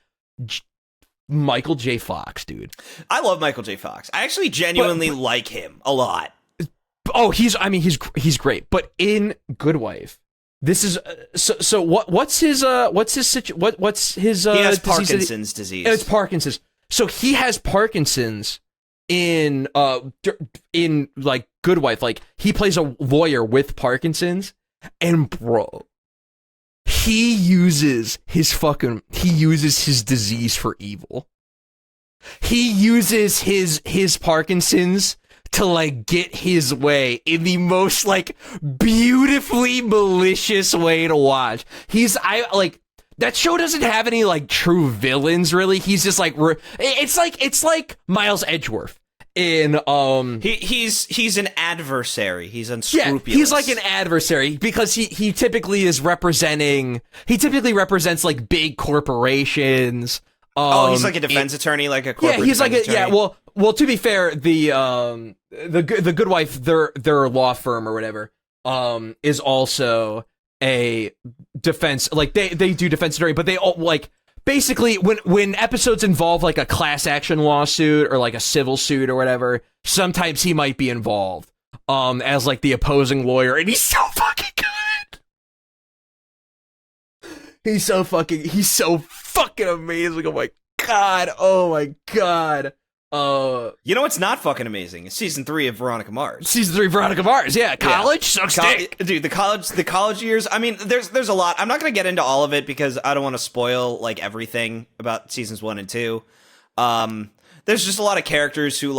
Michael J. Fox, dude. I love Michael J. Fox. I actually genuinely like him a lot. Oh, he's great. But in Good Wife, this is so what's his he has Parkinson's disease. It's Parkinson's. So he has Parkinson's in like Good Wife. Like he plays a lawyer with Parkinson's, and bro, he uses his disease for evil. He uses his Parkinson's to like get his way in the most like beautifully malicious way to watch. That show doesn't have any like true villains really. He's just like it's like Myles Edgeworth in he's an adversary. He's unscrupulous. Yeah, he's like an adversary because he typically represents like big corporations. He's like a defense attorney, like a corporate he's like attorney. Well, to be fair, the Good Wife, their law firm or whatever, is also a defense. Like they do defense attorney, but they all like basically when episodes involve like a class action lawsuit or like a civil suit or whatever, sometimes he might be involved as like the opposing lawyer, and he's so fucking good. He's so fucking amazing. Oh my god. You know what's not fucking amazing? It's season 3 of Veronica Mars. Yeah. College sucks dick. Dude, the college years. I mean, there's a lot. I'm not gonna get into all of it because I don't want to spoil like everything about seasons 1 and 2. There's just a lot of characters who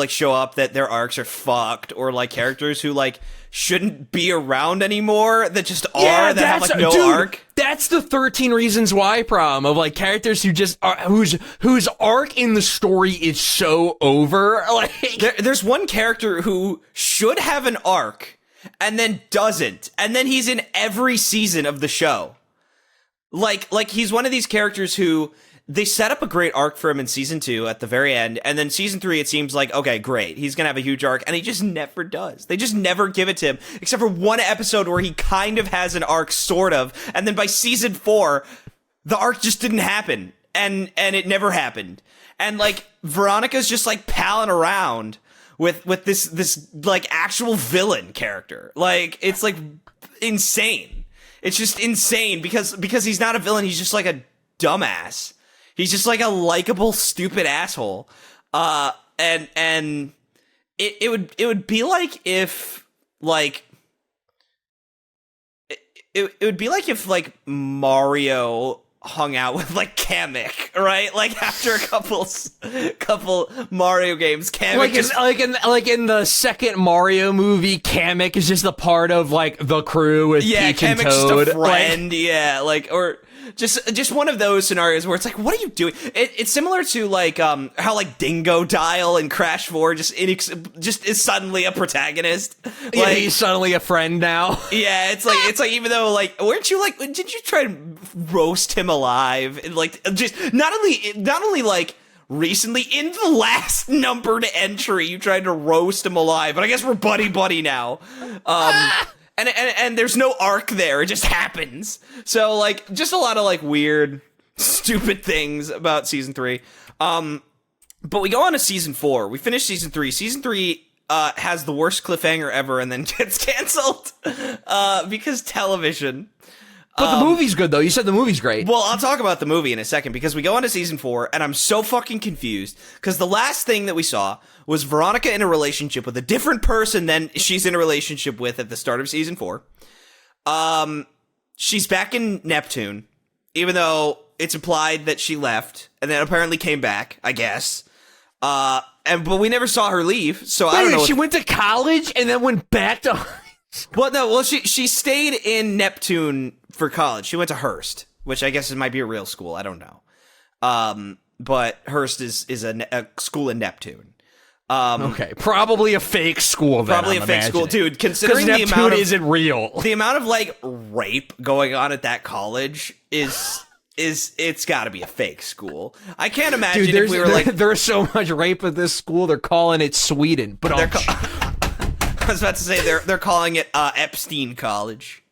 show up that their arcs are fucked, or like characters who like shouldn't be around anymore that just are that have like no arc. That's the 13 Reasons Why problem of like characters who just are whose arc in the story is so over. Like there's one character who should have an arc and then doesn't, and then he's in every season of the show. Like he's one of these characters who they set up a great arc for him in season 2 at the very end, and then season 3 it seems like, okay, great, he's gonna have a huge arc, and he just never does. They just never give it to him, except for one episode where he kind of has an arc, sort of, and then by season 4, the arc just didn't happen, and it never happened. And like Veronica's just like palling around with this like actual villain character. Like it's like insane. It's just insane because he's not a villain, he's just like a dumbass. He's just like a likable, stupid asshole. And it would be like if like it would be like if like Mario hung out with like Kamek, right? Like after a couple Mario games, Kamek like in the second Mario movie, Kamek is just a part of like the crew with Peach and Kamek's Toad. just a friend, or just one of those scenarios where it's like, what are you doing? It's similar to like how like Dingo Dial in Crash 4 just is suddenly a protagonist. Like he's suddenly a friend now. Yeah, it's like even though like weren't you like, did you try to roast him alive? And like just not only like recently in the last numbered entry you tried to roast him alive, but I guess we're buddy now. And there's no arc there. It just happens. So, like, just a lot of, like, weird, stupid things about Season 3. But we go on to Season 4. We finish Season 3. Season 3 has the worst cliffhanger ever and then gets canceled because television. But the movie's good, though. You said the movie's great. Well, I'll talk about the movie in a second because we go on to Season 4, and I'm so fucking confused because the last thing that we saw was Veronica in a relationship with a different person than she's in a relationship with at the start of Season 4. she's back in Neptune, even though it's implied that she left and then apparently came back, I guess. But we never saw her leave, so I don't know. She went to college and then went back to. She stayed in Neptune for college. She went to Hearst, which I guess might be a real school. I don't know. But Hearst is a school in Neptune. Okay, probably a fake school. Then, probably a fake school, dude. Considering the Neptune amount of isn't real, the amount of like rape going on at that college is it's got to be a fake school. I can't imagine if we were like there's so much rape at this school. They're calling it Sweden, but I was about to say they're calling it Epstein College.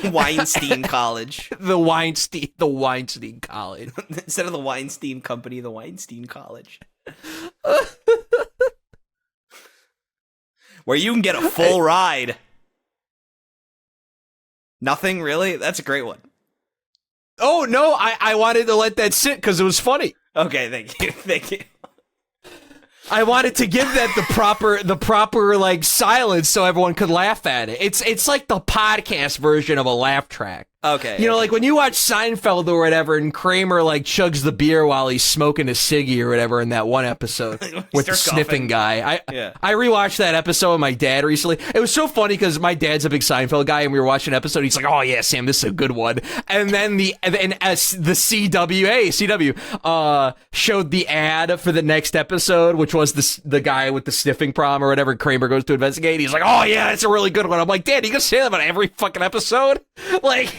Weinstein College. the Weinstein College. Instead of the Weinstein Company, the Weinstein College. Where you can get a full ride. Nothing, really? That's a great one. Oh, no, I wanted to let that sit because it was funny. Okay, thank you. I wanted to give that the proper like silence so everyone could laugh at it. It's like the podcast version of a laugh track. Okay. You know, like when you watch Seinfeld or whatever, and Kramer like chugs the beer while he's smoking a ciggy or whatever in that one episode with the sniffing guy. I rewatched that episode with my dad recently. It was so funny because my dad's a big Seinfeld guy, and we were watching an episode. He's like, "Oh yeah, Sam, this is a good one." And then the CW showed the ad for the next episode, which was the guy with the sniffing problem or whatever. Kramer goes to investigate. He's like, "Oh yeah, it's a really good one." I'm like, "Dad, you gonna say that about every fucking episode?" Like.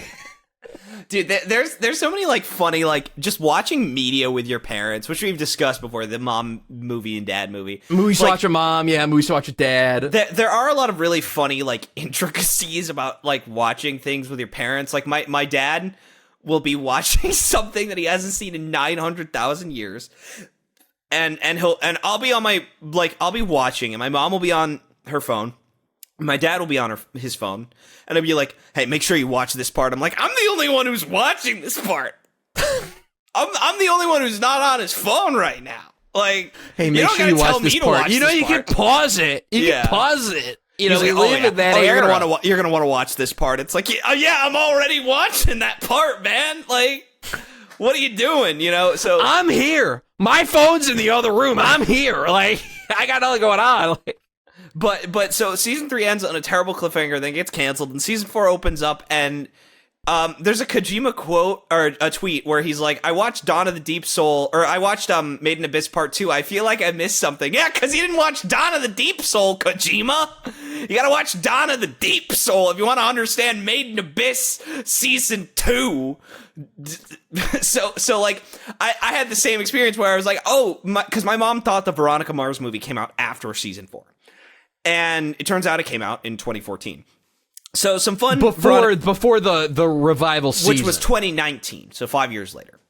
Dude, there's so many like funny like just watching media with your parents, which we've discussed before, the mom movie and dad movie. Movies to watch a mom, yeah, movies to watch a dad. There are a lot of really funny like intricacies about like watching things with your parents. Like my dad will be watching something that he hasn't seen in 900,000 years, and I'll be on I'll be watching, and my mom will be on her phone. My dad will be on his phone, and I'll be like, "Hey, make sure you watch this part." I'm like, "I'm the only one who's watching this part. I'm the only one who's not on his phone right now." Like, hey, make sure you watch this part. You know, you can pause it. You can pause it. You know, we live in that era. You're gonna want to watch this part. It's like, yeah, I'm already watching that part, man. Like, what are you doing? You know, so I'm here. My phone's in the other room. I'm here. Like, I got nothing going on. Like, But so season 3 ends on a terrible cliffhanger, then gets canceled, and season 4 opens up, and there's a Kojima quote or a tweet where he's like, "I watched Dawn of the Deep Soul, or I watched Made in Abyss Part 2. I feel like I missed something." Yeah, because you didn't watch Dawn of the Deep Soul, Kojima. You gotta watch Dawn of the Deep Soul if you want to understand Made in Abyss season 2. So like I had the same experience where I was like, oh, because my mom thought the Veronica Mars movie came out after season 4. And it turns out it came out in 2014. So some fun before the revival season, which was 2019, so 5 years later.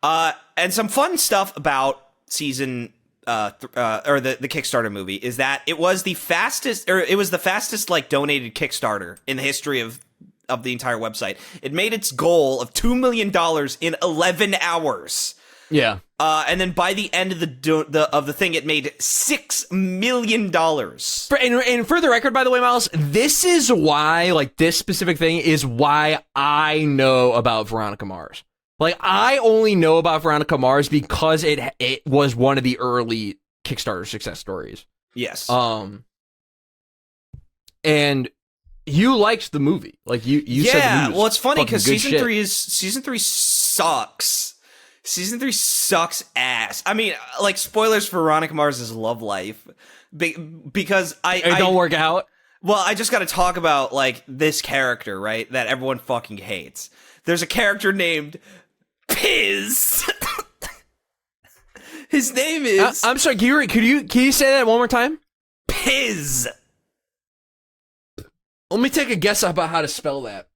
And some fun stuff about season or the Kickstarter movie is that it was the fastest like donated Kickstarter in the history of the entire website. It made its goal of $2 million in 11 hours. Yeah. And then by the end of the thing, it made $6 million. And for the record, by the way, Myles, this is why, like, this specific thing is why I know about Veronica Mars. Like, I only know about Veronica Mars because it was one of the early Kickstarter success stories. Yes. And you liked the movie, like you said. The movie was well, it's funny because season 3 sucks. Season 3 sucks ass. I mean, like, spoilers for Veronica Mars' love life. Because it don't work out. Well, I just got to talk about, like, this character, right? That everyone fucking hates. There's a character named Piz. His name is... I'm sorry, can you say that one more time? Piz. Let me take a guess about how to spell that.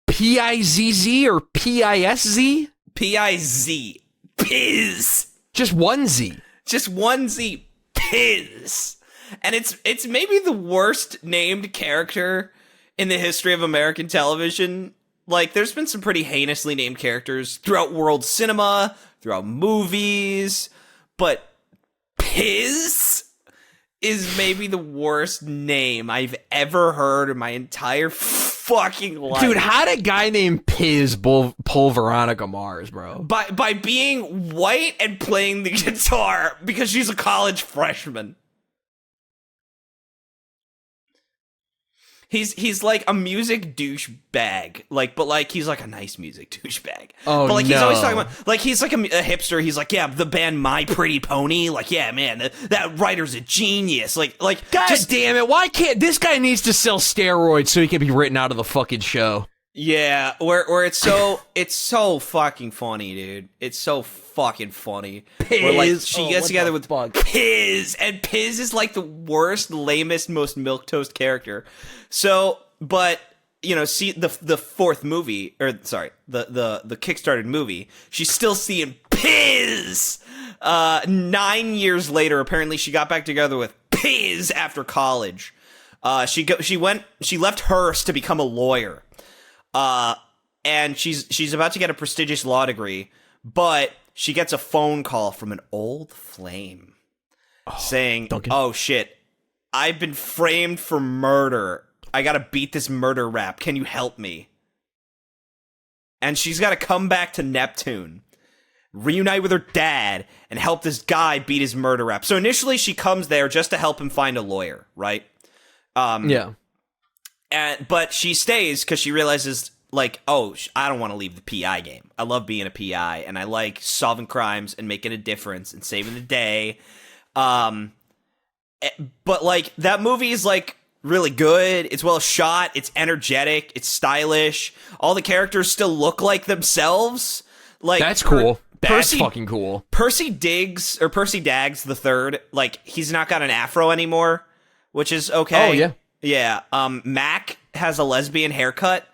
P-I-Z-Z or P-I-S-Z? P-I-Z. Piz. Just one Z. Just one Z. Piz. And it's maybe the worst named character in the history of American television. Like, there's been some pretty heinously named characters throughout world cinema, throughout movies, but Piz is maybe the worst name I've ever heard in my entire fucking life. Dude, how did a guy named Piz pull Veronica Mars, bro? By being white and playing the guitar because she's a college freshman. He's like a music douchebag, but he's like a nice music douchebag. Oh, but he's no. always talking about he's like a hipster. He's like, yeah, the band My Pretty Pony. Like, yeah, man, that writer's a genius. Like, God just damn it! Why can't this guy needs to sell steroids so he can be written out of the fucking show? yeah, where it's so fucking funny, dude. It's so fucking funny. Where she gets together with Piz, and Piz is like the worst, lamest, most milquetoast character. So, but see the fourth movie, or sorry, the kickstarted movie, she's still seeing Piz. 9 years later, apparently she got back together with Piz after college. She left Hearst to become a lawyer. And she's about to get a prestigious law degree, but she gets a phone call from an old flame saying, Duncan. "Oh shit, I've been framed for murder. I gotta beat this murder rap. Can you help me?" And she's gotta come back to Neptune, reunite with her dad, and help this guy beat his murder rap. So initially she comes there just to help him find a lawyer, right? Yeah. But she stays because she realizes, I don't want to leave the PI game. I love being a PI, and I like solving crimes and making a difference and saving the day. But that movie is really good. It's well shot. It's energetic. It's stylish. All the characters still look like themselves. That's cool. That's fucking cool. Percy Daggs the third. He's not got an afro anymore, which is okay. Oh yeah. Yeah. Mac has a lesbian haircut.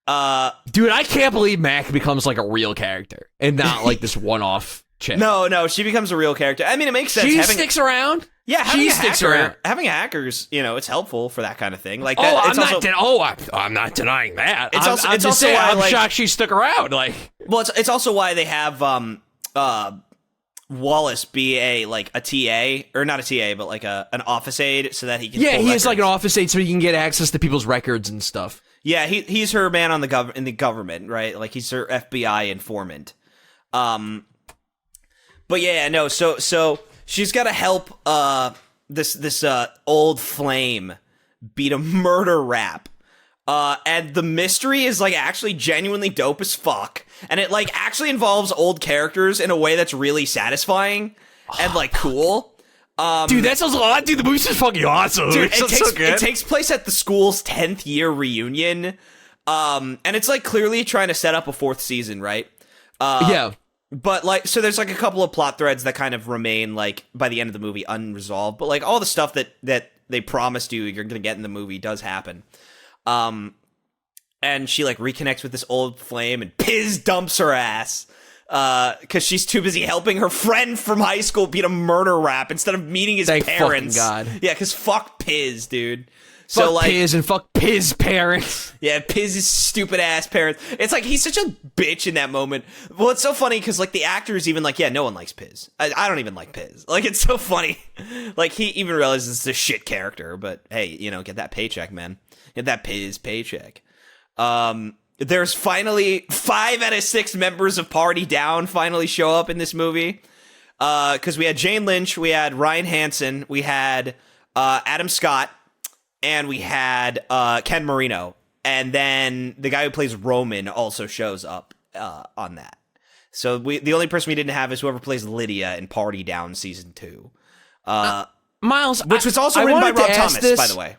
Dude, I can't believe Mac becomes a real character and not this one-off chick. No, she becomes a real character. I mean, it makes sense. She sticks around. Yeah, she sticks around. Having a hacker's, it's helpful for that kind of thing. That, I'm not denying that. It's also why I'm shocked she stuck around. Well, it's also why they have Wallace be a TA, or not a TA, but an office aide, so that he can. Yeah, pull he is records. an office aide, so he can get access to people's records and stuff. Yeah, he's her man in the government, right? He's her FBI informant. But yeah, no. So she's got to help this old flame beat a murder rap. And the mystery is actually genuinely dope as fuck, and it actually involves old characters in a way that's really satisfying and cool. Dude, that sounds a lot. Dude, the movie's just fucking awesome. Dude, it takes place at the school's 10th year reunion, and it's clearly trying to set up a fourth season, right? Yeah. But so there's a couple of plot threads that kind of remain by the end of the movie unresolved, but all the stuff that they promised you're gonna get in the movie does happen. And she reconnects with this old flame, and Piz dumps her ass because she's too busy helping her friend from high school beat a murder rap instead of meeting his parents. God. Yeah, because fuck Piz, dude. Fuck Piz and fuck Piz parents. Yeah, Piz's stupid ass parents. It's he's such a bitch in that moment. Well, it's so funny because the actor is even yeah, no one likes Piz. I don't even like Piz. It's so funny. He even realizes it's a shit character, but hey, get that paycheck, man. Get that Piz paycheck. There's finally 5 out of 6 members of Party Down finally show up in this movie. Because we had Jane Lynch, we had Ryan Hansen, we had Adam Scott, and we had Ken Marino. And then the guy who plays Roman also shows up on that. So the only person we didn't have is whoever plays Lydia in Party Down Season 2. Myles, which was also written by Rob Thomas, by the way.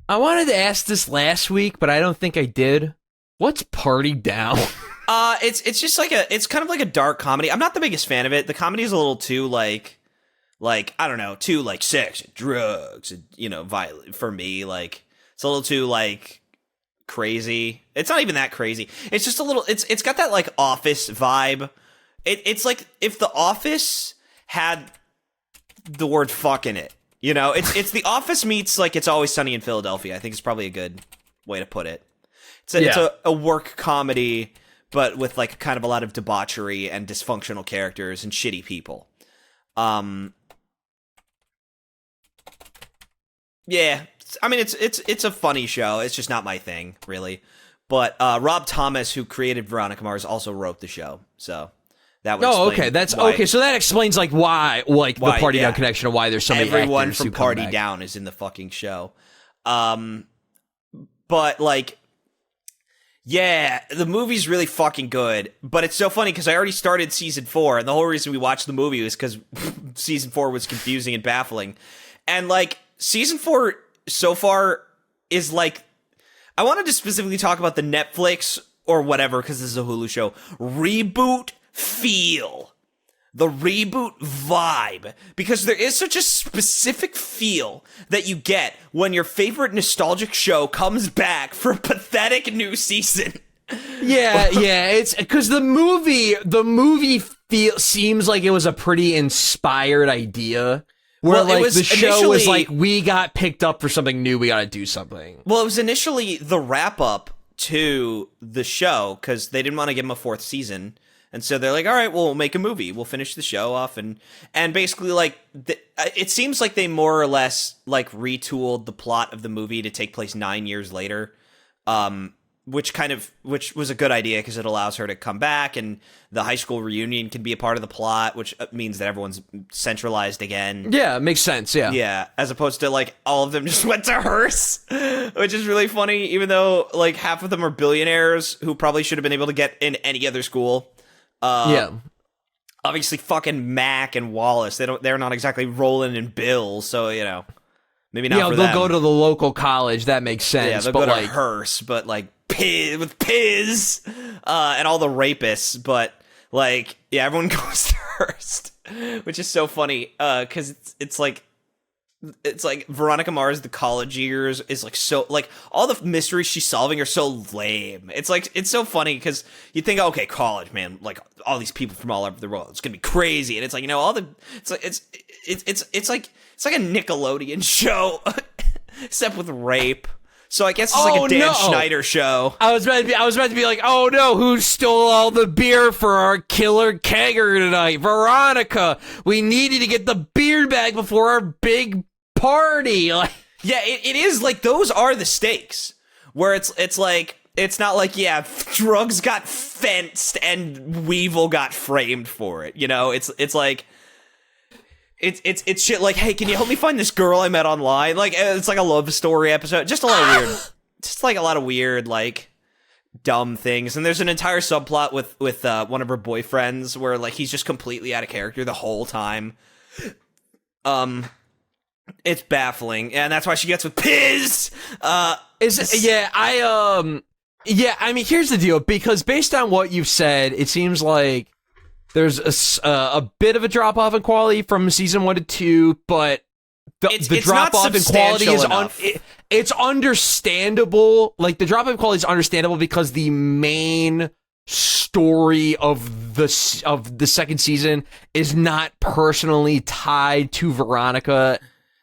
I wanted to ask this last week, but I don't think I did. What's Party Down? It's just it's kind of a dark comedy. I'm not the biggest fan of it. The comedy is a little too I don't know, too sex and drugs and violent for me. It's a little too crazy. It's not even that crazy. It's just a little. It's got that Office vibe. It's if The Office had the word fuck in it. It's The Office meets It's Always Sunny in Philadelphia. I think it's probably a good way to put it. It's a work comedy, but with kind of a lot of debauchery and dysfunctional characters and shitty people. Yeah, I mean it's a funny show. It's just not my thing, really. But Rob Thomas, who created Veronica Mars, also wrote the show. So that would Oh, explain okay. That's why okay. So that explains like why the Party yeah. Down connection and why there's so many everyone actors from who come Party back. Down is in the fucking show. But like, yeah, the movie's really fucking good. But it's so funny because I already started season 4, and the whole reason we watched the movie was because season 4 was confusing and baffling. And like, season 4 so far is like, I wanted to specifically talk about the Netflix or whatever, because this is a Hulu show, reboot feel. The reboot vibe, because there is such a specific feel that you get when your favorite nostalgic show comes back for a pathetic new season. Yeah, it's because the movie seems like it was a pretty inspired idea. Where Well, it like was the show was initially- like, we got picked up for something new, we got to do something. Well, it was initially the wrap up to the show because they didn't want to give him a 4th season. And so they're like, all right, well, we'll make a movie. We'll finish the show off. And basically, like, it seems like they more or less, like, retooled the plot of the movie to take place 9 years later, which was a good idea because it allows her to come back and the high school reunion can be a part of the plot, which means that everyone's centralized again. Yeah, it makes sense, yeah. Yeah, as opposed to, like, all of them just went to Hearst, which is really funny, even though, like, half of them are billionaires who probably should have been able to get in any other school. Yeah. Obviously, fucking Mac and Wallace, they're not exactly rolling in bills, so, you know, maybe not for they'll them. go to the local college, that makes sense. Yeah, they'll but go to like, Hearst, but, like, with Piz, and all the rapists, but, like, yeah, everyone goes to Hearst, which is so funny, because it's like Veronica Mars, the college years is like so, like, all the mysteries she's solving are so lame. It's like, it's so funny because you think, okay, college, man, like all these people from all over the world, it's gonna be crazy. And it's like, you know, it's like a Nickelodeon show, except with rape. So I guess it's like a Dan Schneider show. I was about to be like, oh no, who stole all the beer for our killer kegger tonight? Veronica, we needed to get the beer back before our big party. Like, yeah, it is like, those are the stakes, where it's like, it's not like, yeah, drugs got fenced and Weevil got framed for it, you know? It's like, it's shit like, hey, can you help me find this girl I met online? Like, it's like a love story episode. Just a lot of weird, just like a lot of weird, like, dumb things. And there's an entire subplot with one of her boyfriends where, like, he's just completely out of character the whole time. It's baffling, and that's why she gets with Piz. I mean, here's the deal, because based on what you've said, it seems like there's a bit of a drop off in quality from season 1 to 2, but the drop off in quality is it's understandable. Like, the drop off in quality is understandable because the main story of the second season is not personally tied to Veronica.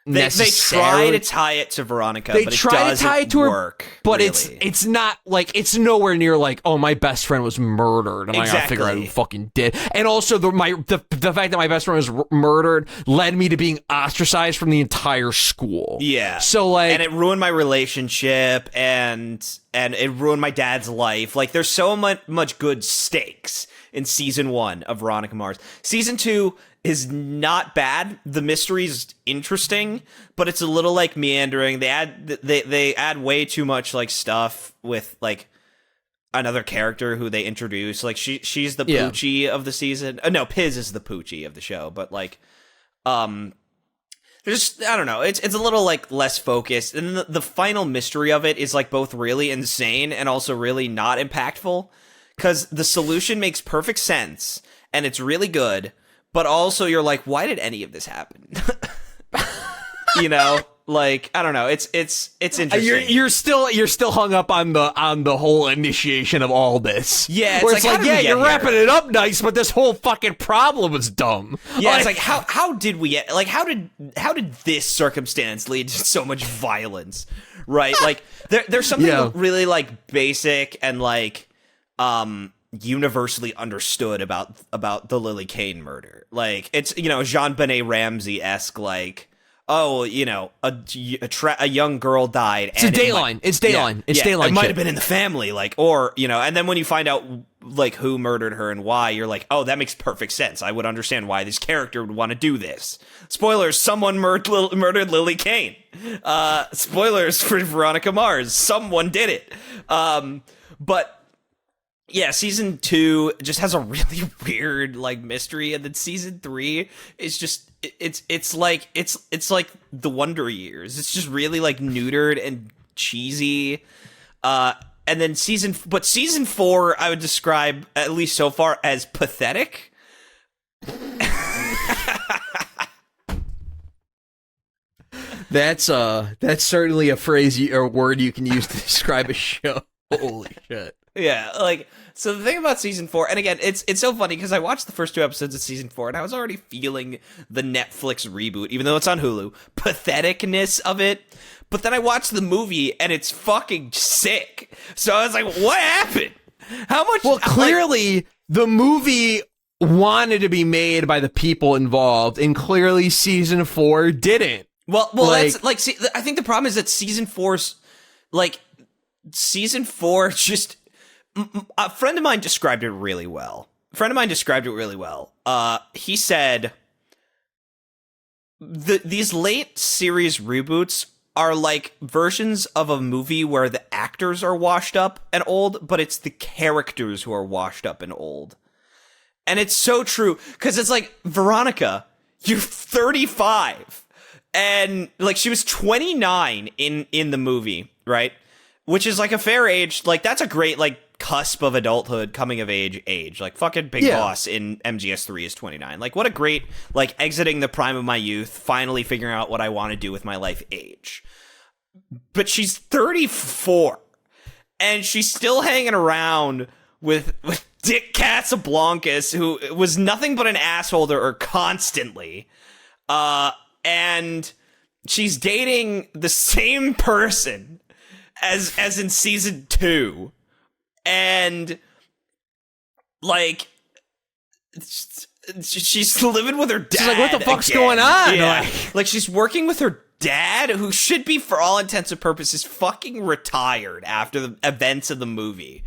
They try to tie it to Veronica, but it doesn't work. But really. it's not like, it's nowhere near like, oh, my best friend was murdered and I gotta figure out who fucking did. And also the fact that my best friend was murdered led me to being ostracized from the entire school. Yeah. So like, and it ruined my relationship and it ruined my dad's life. Like, there's so much good stakes in season 1 of Veronica Mars. Season 2 is not bad. The mystery is interesting, but it's a little like meandering. They add way too much like stuff with like another character who they introduce. Like, she's the Poochie of the season. No, Piz is the Poochie of the show, but like there's, I don't know, it's a little like less focused. And the final mystery of it is like both really insane and also really not impactful, because the solution makes perfect sense and it's really good. But also, you're like, why did any of this happen? You know, like, I don't know. It's interesting. You're still hung up on the whole initiation of all this. Yeah, where it's like yeah, you're wrapping it up nice, but this whole fucking problem was dumb. Yeah, it's like, how did we get, like, how did this circumstance lead to so much violence? Right? Like, there's something really like basic and like universally understood about the Lily Kane murder. Like, it's, you know, Jean-Benet Ramsey-esque, like, oh, a young girl died. It's Dateline. It's Dateline. It's Dateline. It might have been in the family, and then when you find out who murdered her and why, you're like, oh, that makes perfect sense. I would understand why this character would want to do this. Spoilers: someone murdered Lily Kane. Spoilers for Veronica Mars: someone did it. But yeah, season 2 just has a really weird mystery, and then season 3 is just it's like the Wonder Years. It's just really neutered and cheesy. And then season 4 I would describe, at least so far, as pathetic. That's certainly a phrase or word you can use to describe a show. Holy shit. Yeah, so the thing about season 4, and again, it's so funny because I watched the first 2 episodes of season 4 and I was already feeling the Netflix reboot, even though it's on Hulu, patheticness of it. But then I watched the movie and it's fucking sick. So I was like, what happened? How much? Well, clearly the movie wanted to be made by the people involved, and clearly season 4 didn't. Well, that's I think the problem is that season 4's just. A friend of mine described it really well. He said these late series reboots are like versions of a movie where the actors are washed up and old, but it's the characters who are washed up and old. And it's so true, because it's like, Veronica, you're 35, and she was 29 in the movie, right? Which is a fair age. That's a great cusp of adulthood, coming of age. Fucking Big Boss in MGS3 is 29. What a great exiting the prime of my youth, finally figuring out what I want to do with my life age. But she's 34, and she's still hanging around with Dick Casablancas, who was nothing but an asshole to her constantly. And she's dating the same person as in season 2. And she's living with her dad. She's like, what the fuck's going on? Yeah. She's working with her dad, who should be, for all intents and purposes, fucking retired after the events of the movie.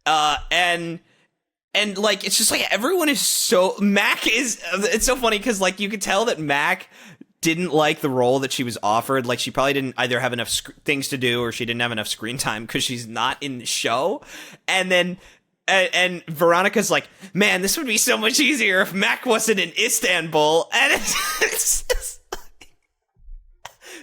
And it's just everyone is so, it's so funny because you could tell that Mac didn't like the role that she was offered. She probably didn't either have enough things to do, or she didn't have enough screen time because she's not in the show. And then and Veronica's like, man, this would be so much easier if Mac wasn't in Istanbul. And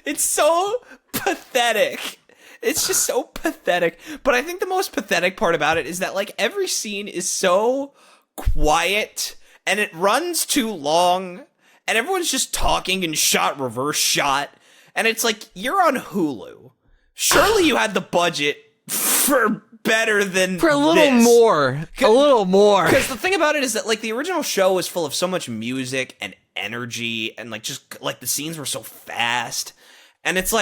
it's so pathetic. It's just so pathetic. But I think the most pathetic part about it is that every scene is so quiet, and it runs too long, and everyone's just talking and reverse shot. And it's you're on Hulu. Surely you had the budget for better than for a little more. A little more. Because the thing about it is that the original show was full of so much music and energy, and just the scenes were so fast. And it's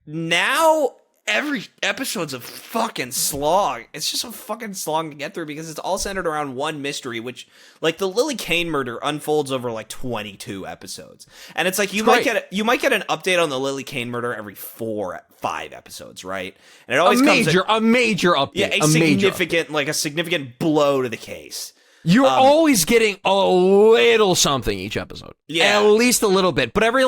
now every episode's a fucking slog. It's just a fucking slog to get through, because it's all centered around one mystery, which the Lily Kane murder unfolds over 22 episodes. And it's you might get an update on the Lily Kane murder every 4-5 episodes, right? And it always a major update. Yeah, a significant blow to the case. You're always getting a little something each episode. Yeah. At least a little bit. But every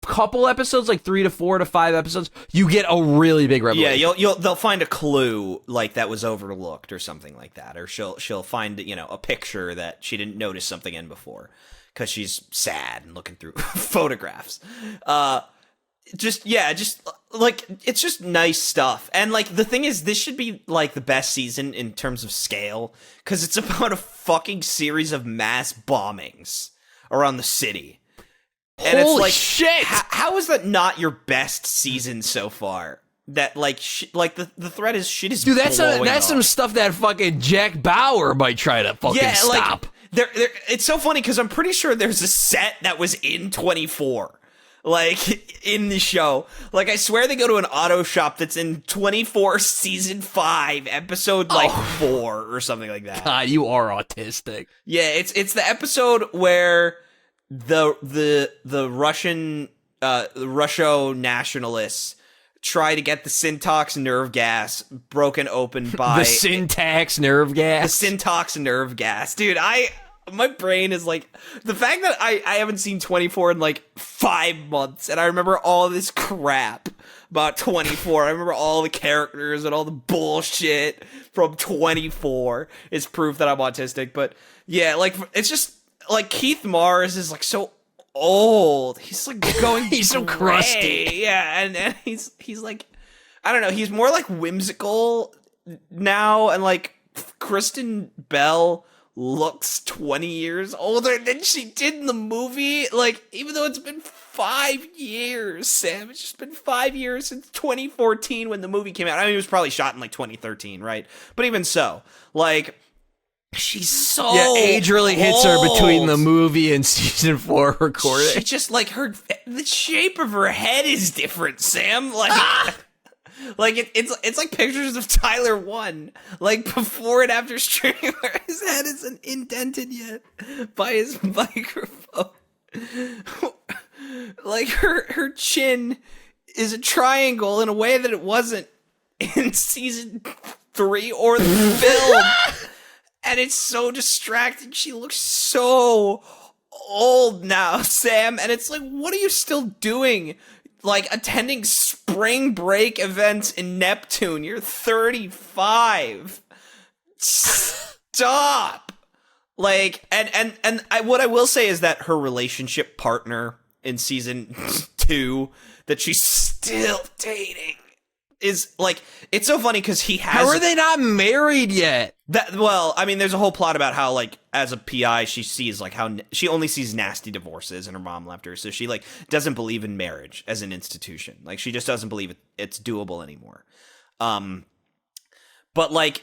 couple episodes, 3 to 4 to 5 episodes, you get a really big revelation. Yeah, they'll find a clue that was overlooked or something like that, or she'll find a picture that she didn't notice something in before because she's sad and looking through photographs. It's just nice stuff. And the thing is, this should be the best season in terms of scale, because it's about a fucking series of mass bombings around the city. And Holy it's shit! How is that not your best season so far? That the threat is shit is dude. That's blowing some up. stuff that fucking Jack Bauer might try to fucking stop. It's so funny because I'm pretty sure there's a set that was in 24, in the show. I swear they go to an auto shop that's in 24 season 5 episode 4 or something like that. God, you are autistic. Yeah, it's the episode where the Russian Russo nationalists try to get the syntax nerve gas broken open by The syntax nerve gas. the syntax nerve gas. Dude, my brain is like, the fact that I haven't seen 24 in like 5 months, and I remember all this crap about 24. I remember all the characters and all the bullshit from 24 is proof that I'm autistic. But yeah, like, it's just like Keith Mars is like so old. He's like going He's so gray. crusty. Yeah, and he's like, I don't know, he's more like whimsical now, and like Kristen Bell looks 20 years older than she did in the movie. Like, even though it's been 5 years, Sam, it's just been 5 years since 2014 when the movie came out. I mean, it was probably shot in like 2013, right? But even so, like, she's so age really hits her between the old. movie and season 4 recording. She just, like, the shape of her head is different, Sam. Like, like it's like pictures of Tyler 1, like before and after streaming, where his head isn't indented yet by his microphone. Like, her chin is a triangle in a way that it wasn't in season 3 or the film. And it's so distracting. She looks so old now, Sam. And it's like, what are you still doing? Like, attending spring break events in Neptune. You're 35. Stop. Like, and what I will say is that her relationship partner in season 2 that she's still dating is like, it's so funny because he has. How are they not married yet? Well, I mean, there's a whole plot about how, like, as a PI, she sees, like, how she only sees nasty divorces and her mom left her. So she, like, doesn't believe in marriage as an institution. Like, she just doesn't believe it's doable anymore. But, like,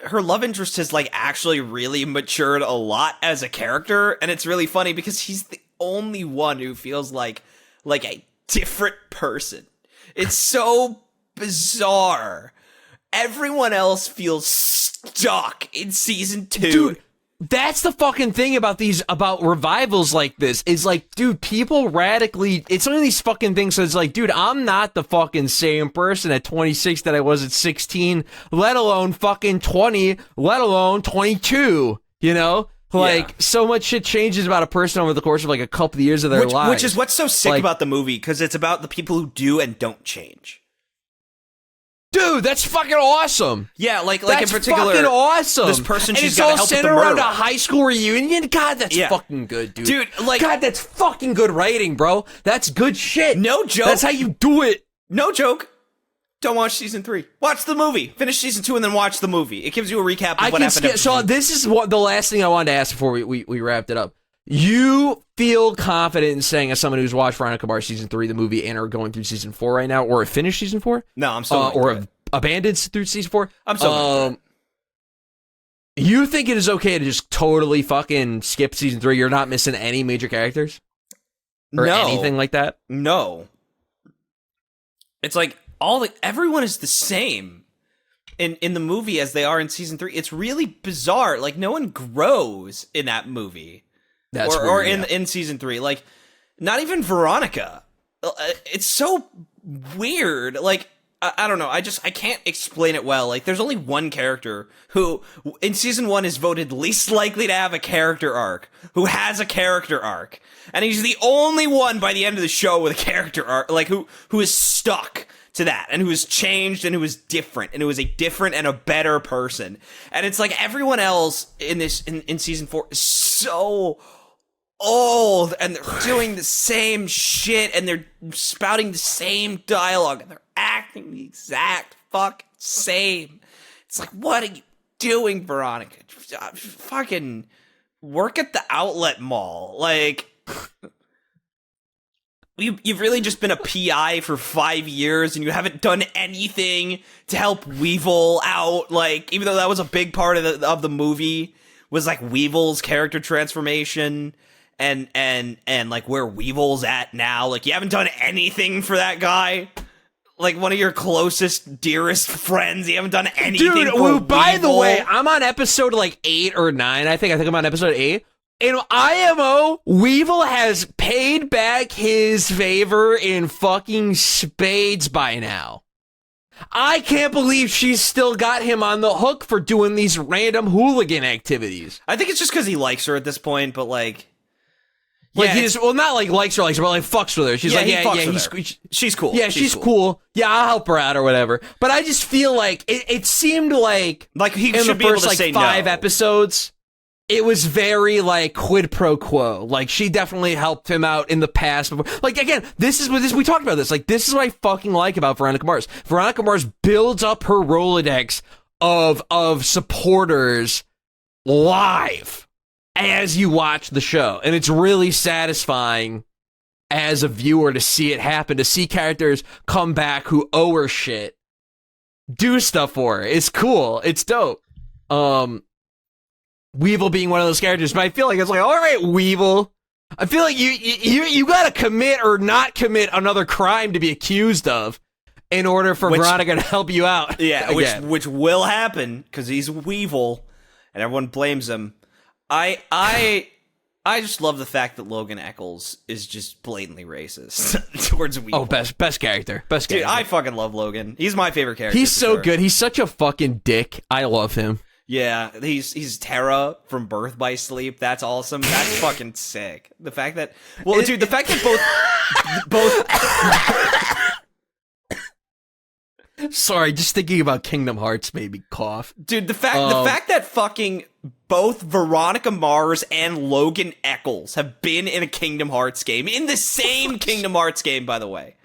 her love interest has, like, actually really matured a lot as a character. And it's really funny because he's the only one who feels like a different person. It's so bizarre. Everyone else feels stuck in season 2. Dude, that's the fucking thing about revivals like this, is like, dude, people radically, it's one of these fucking things that's like, dude, I'm not the fucking same person at 26 that I was at 16, let alone fucking 20, let alone 22, you know? Like, so much shit changes about a person over the course of, like, a couple of years of their lives. Which is what's so sick Like, about the movie, because it's about the people who do and don't change. dude, that's fucking awesome. Yeah, like That's in particular, fucking awesome. this person, and she's it's got to all help with the centered around murder. a high school reunion. God, that's Yeah. fucking good, dude. Dude, like, God, that's fucking good writing, bro. That's good shit. No joke. That's how you do it. No joke. Don't watch season 3. Watch the movie. Finish season 2 and then watch the movie. It gives you a recap of what happened. So this is what the last thing I wanted to ask before we wrapped it up. You feel confident in saying, as someone who's watched Veronica Mars season 3, the movie, and are going through season 4 right now, or have finished season 4? No, I'm still or have abandoned through season 4? I'm still You think it is okay to just totally fucking skip season 3? You're not missing any major characters? Or anything like that? No. It's like everyone is the same in the movie as they are in season 3. It's really bizarre. Like, no one grows in that movie. That's or weird, yeah. in season 3. Like, not even Veronica. It's so weird. Like, I don't know. I can't explain it well. Like, there's only one character who, in season 1, is voted least likely to have a character arc, who has a character arc. And he's the only one by the end of the show with a character arc, like, who is stuck to that, and who has changed, and who is different, and who is a different and a better person. And it's like everyone else in season 4 is so old, and they're doing the same shit, and they're spouting the same dialogue, and they're acting the exact fuck same. It's like, what are you doing, Veronica? Fucking work at the outlet mall. Like, you've really just been a PI for 5 years, and you haven't done anything to help Weevil out. Like, even though that was a big part of the movie, was like Weevil's character transformation. And like where Weevil's at now. Like, you haven't done anything for that guy. Like, one of your closest, dearest friends. You haven't done anything for Dude, by the Weevil. way, I'm on episode like 8 or 9. I think I'm on episode 8. In IMO, Weevil has paid back his favor in fucking spades by now. I can't believe she's still got him on the hook for doing these random hooligan activities. I think it's just because he likes her at this point, but like he just, well, not like likes her, but like fucks with her. She's like, she's cool. Yeah, she's cool. Yeah, I'll help her out or whatever. But I just feel like it seemed like he in should the first like 5 no. episodes, it was very like quid pro quo. Like she definitely helped him out in the past. Before. Like again, this is what we talked about this. Like this is what I fucking like about Veronica Mars. Veronica Mars builds up her Rolodex of supporters live as you watch the show, and it's really satisfying as a viewer to see it happen, to see characters come back who owe her shit, do stuff for her. It's cool. It's dope. Weevil being one of those characters, but I feel like it's like, all right, Weevil, I feel like you gotta commit or not commit another crime to be accused of in order for Veronica to help you out. Yeah, which will happen because he's Weevil and everyone blames him. I just love the fact that Logan Echolls is just blatantly racist towards Weevil. Oh, best character. Dude, I fucking love Logan. He's my favorite character. He's so good. He's such a fucking dick. I love him. Yeah, he's Terra from Birth by Sleep. That's awesome. That's fucking sick. The fact that the fact that both Sorry, just thinking about Kingdom Hearts made me cough. Dude, the fact that fucking both Veronica Mars and Logan Echolls have been in a Kingdom Hearts game, in the same Kingdom Hearts game, by the way.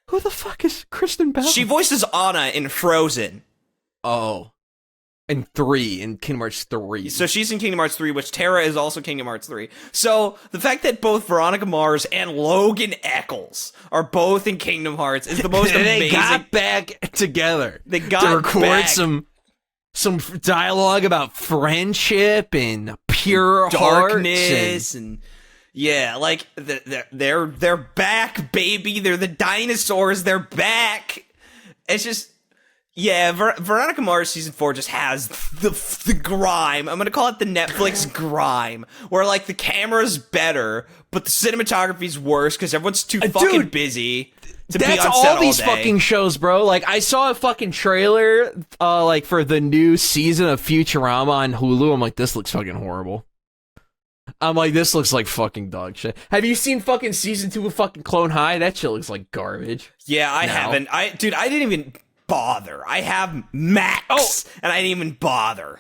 Who the fuck is Kristen Bell? She voices Anna in Frozen. Oh. And 3, in Kingdom Hearts 3. So she's in Kingdom Hearts 3, which Terra is also Kingdom Hearts 3. So the fact that both Veronica Mars and Logan Echolls are both in Kingdom Hearts is the most amazing. They got back together. They got to record back. some dialogue about friendship and pure darkness hearts and yeah, like they're back, baby. They're the dinosaurs. They're back. It's just. Yeah, Veronica Mars season 4 just has the grime. I'm gonna call it the Netflix grime, where like the camera's better, but the cinematography's worse because everyone's too fucking busy to be on set all these day. Fucking shows, bro. Like I saw a fucking trailer, like for the new season of Futurama on Hulu. I'm like, this looks fucking horrible. I'm like, this looks like fucking dog shit. Have you seen fucking season 2 of fucking Clone High? That shit looks like garbage. Yeah, I haven't. I didn't even bother. I have Max, and I didn't even bother.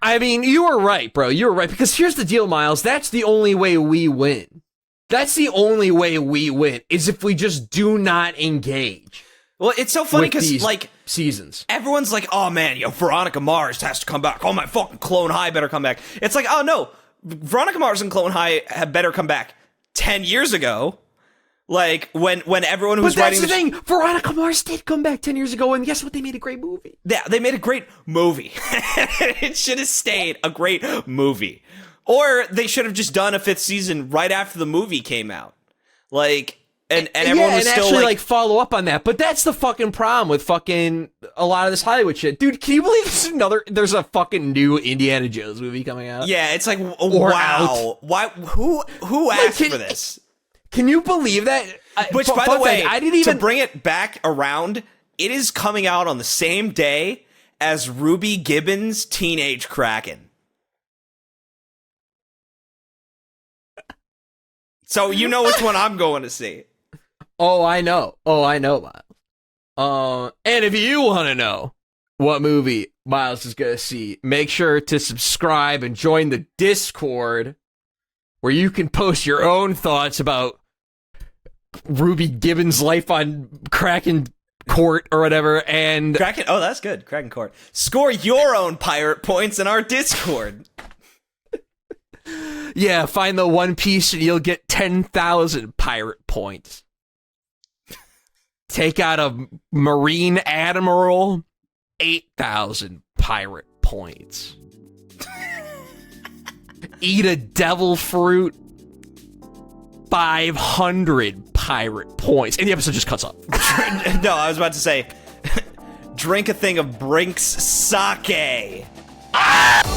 I mean, you were right, bro. You were right, because here's the deal, Myles. That's the only way we win. That's the only way we win, is if we just do not engage. Well, it's so funny because, like, seasons. Everyone's like, oh, man, Veronica Mars has to come back. Oh, my fucking Clone High better come back. It's like, oh, no. Veronica Mars and Clone High had better come back 10 years ago. Like, when everyone who was writing... But that's the thing! Veronica Mars did come back 10 years ago, and guess what? They made a great movie. Yeah, they made a great movie. It should have stayed a great movie. Or they should have just done a 5th season right after the movie came out. Like, and everyone was still actually, like, follow up on that. But that's the fucking problem with fucking a lot of this Hollywood shit. Dude, can you believe there's a fucking new Indiana Jones movie coming out? Yeah, it's like, wow. Why? Who asked for this? Can you believe that? Which, by the way, I didn't even to bring it back around, it is coming out on the same day as Ruby Gibbons' Teenage Kraken. So you know which one I'm going to see. Oh, I know, Myles. And if you want to know what movie Myles is going to see, make sure to subscribe and join the Discord, where you can post your own thoughts about Ruby Gibbons' life on Kraken Court or whatever, and... Kraken, oh, that's good. Kraken Court. Score your own pirate points in our Discord. Yeah, find the One Piece and you'll get 10,000 pirate points. Take out a Marine Admiral, 8,000 pirate points. Eat a devil fruit, 500 pirate points. And the episode just cuts off. No, I was about to say, drink a thing of Brink's sake. Ah!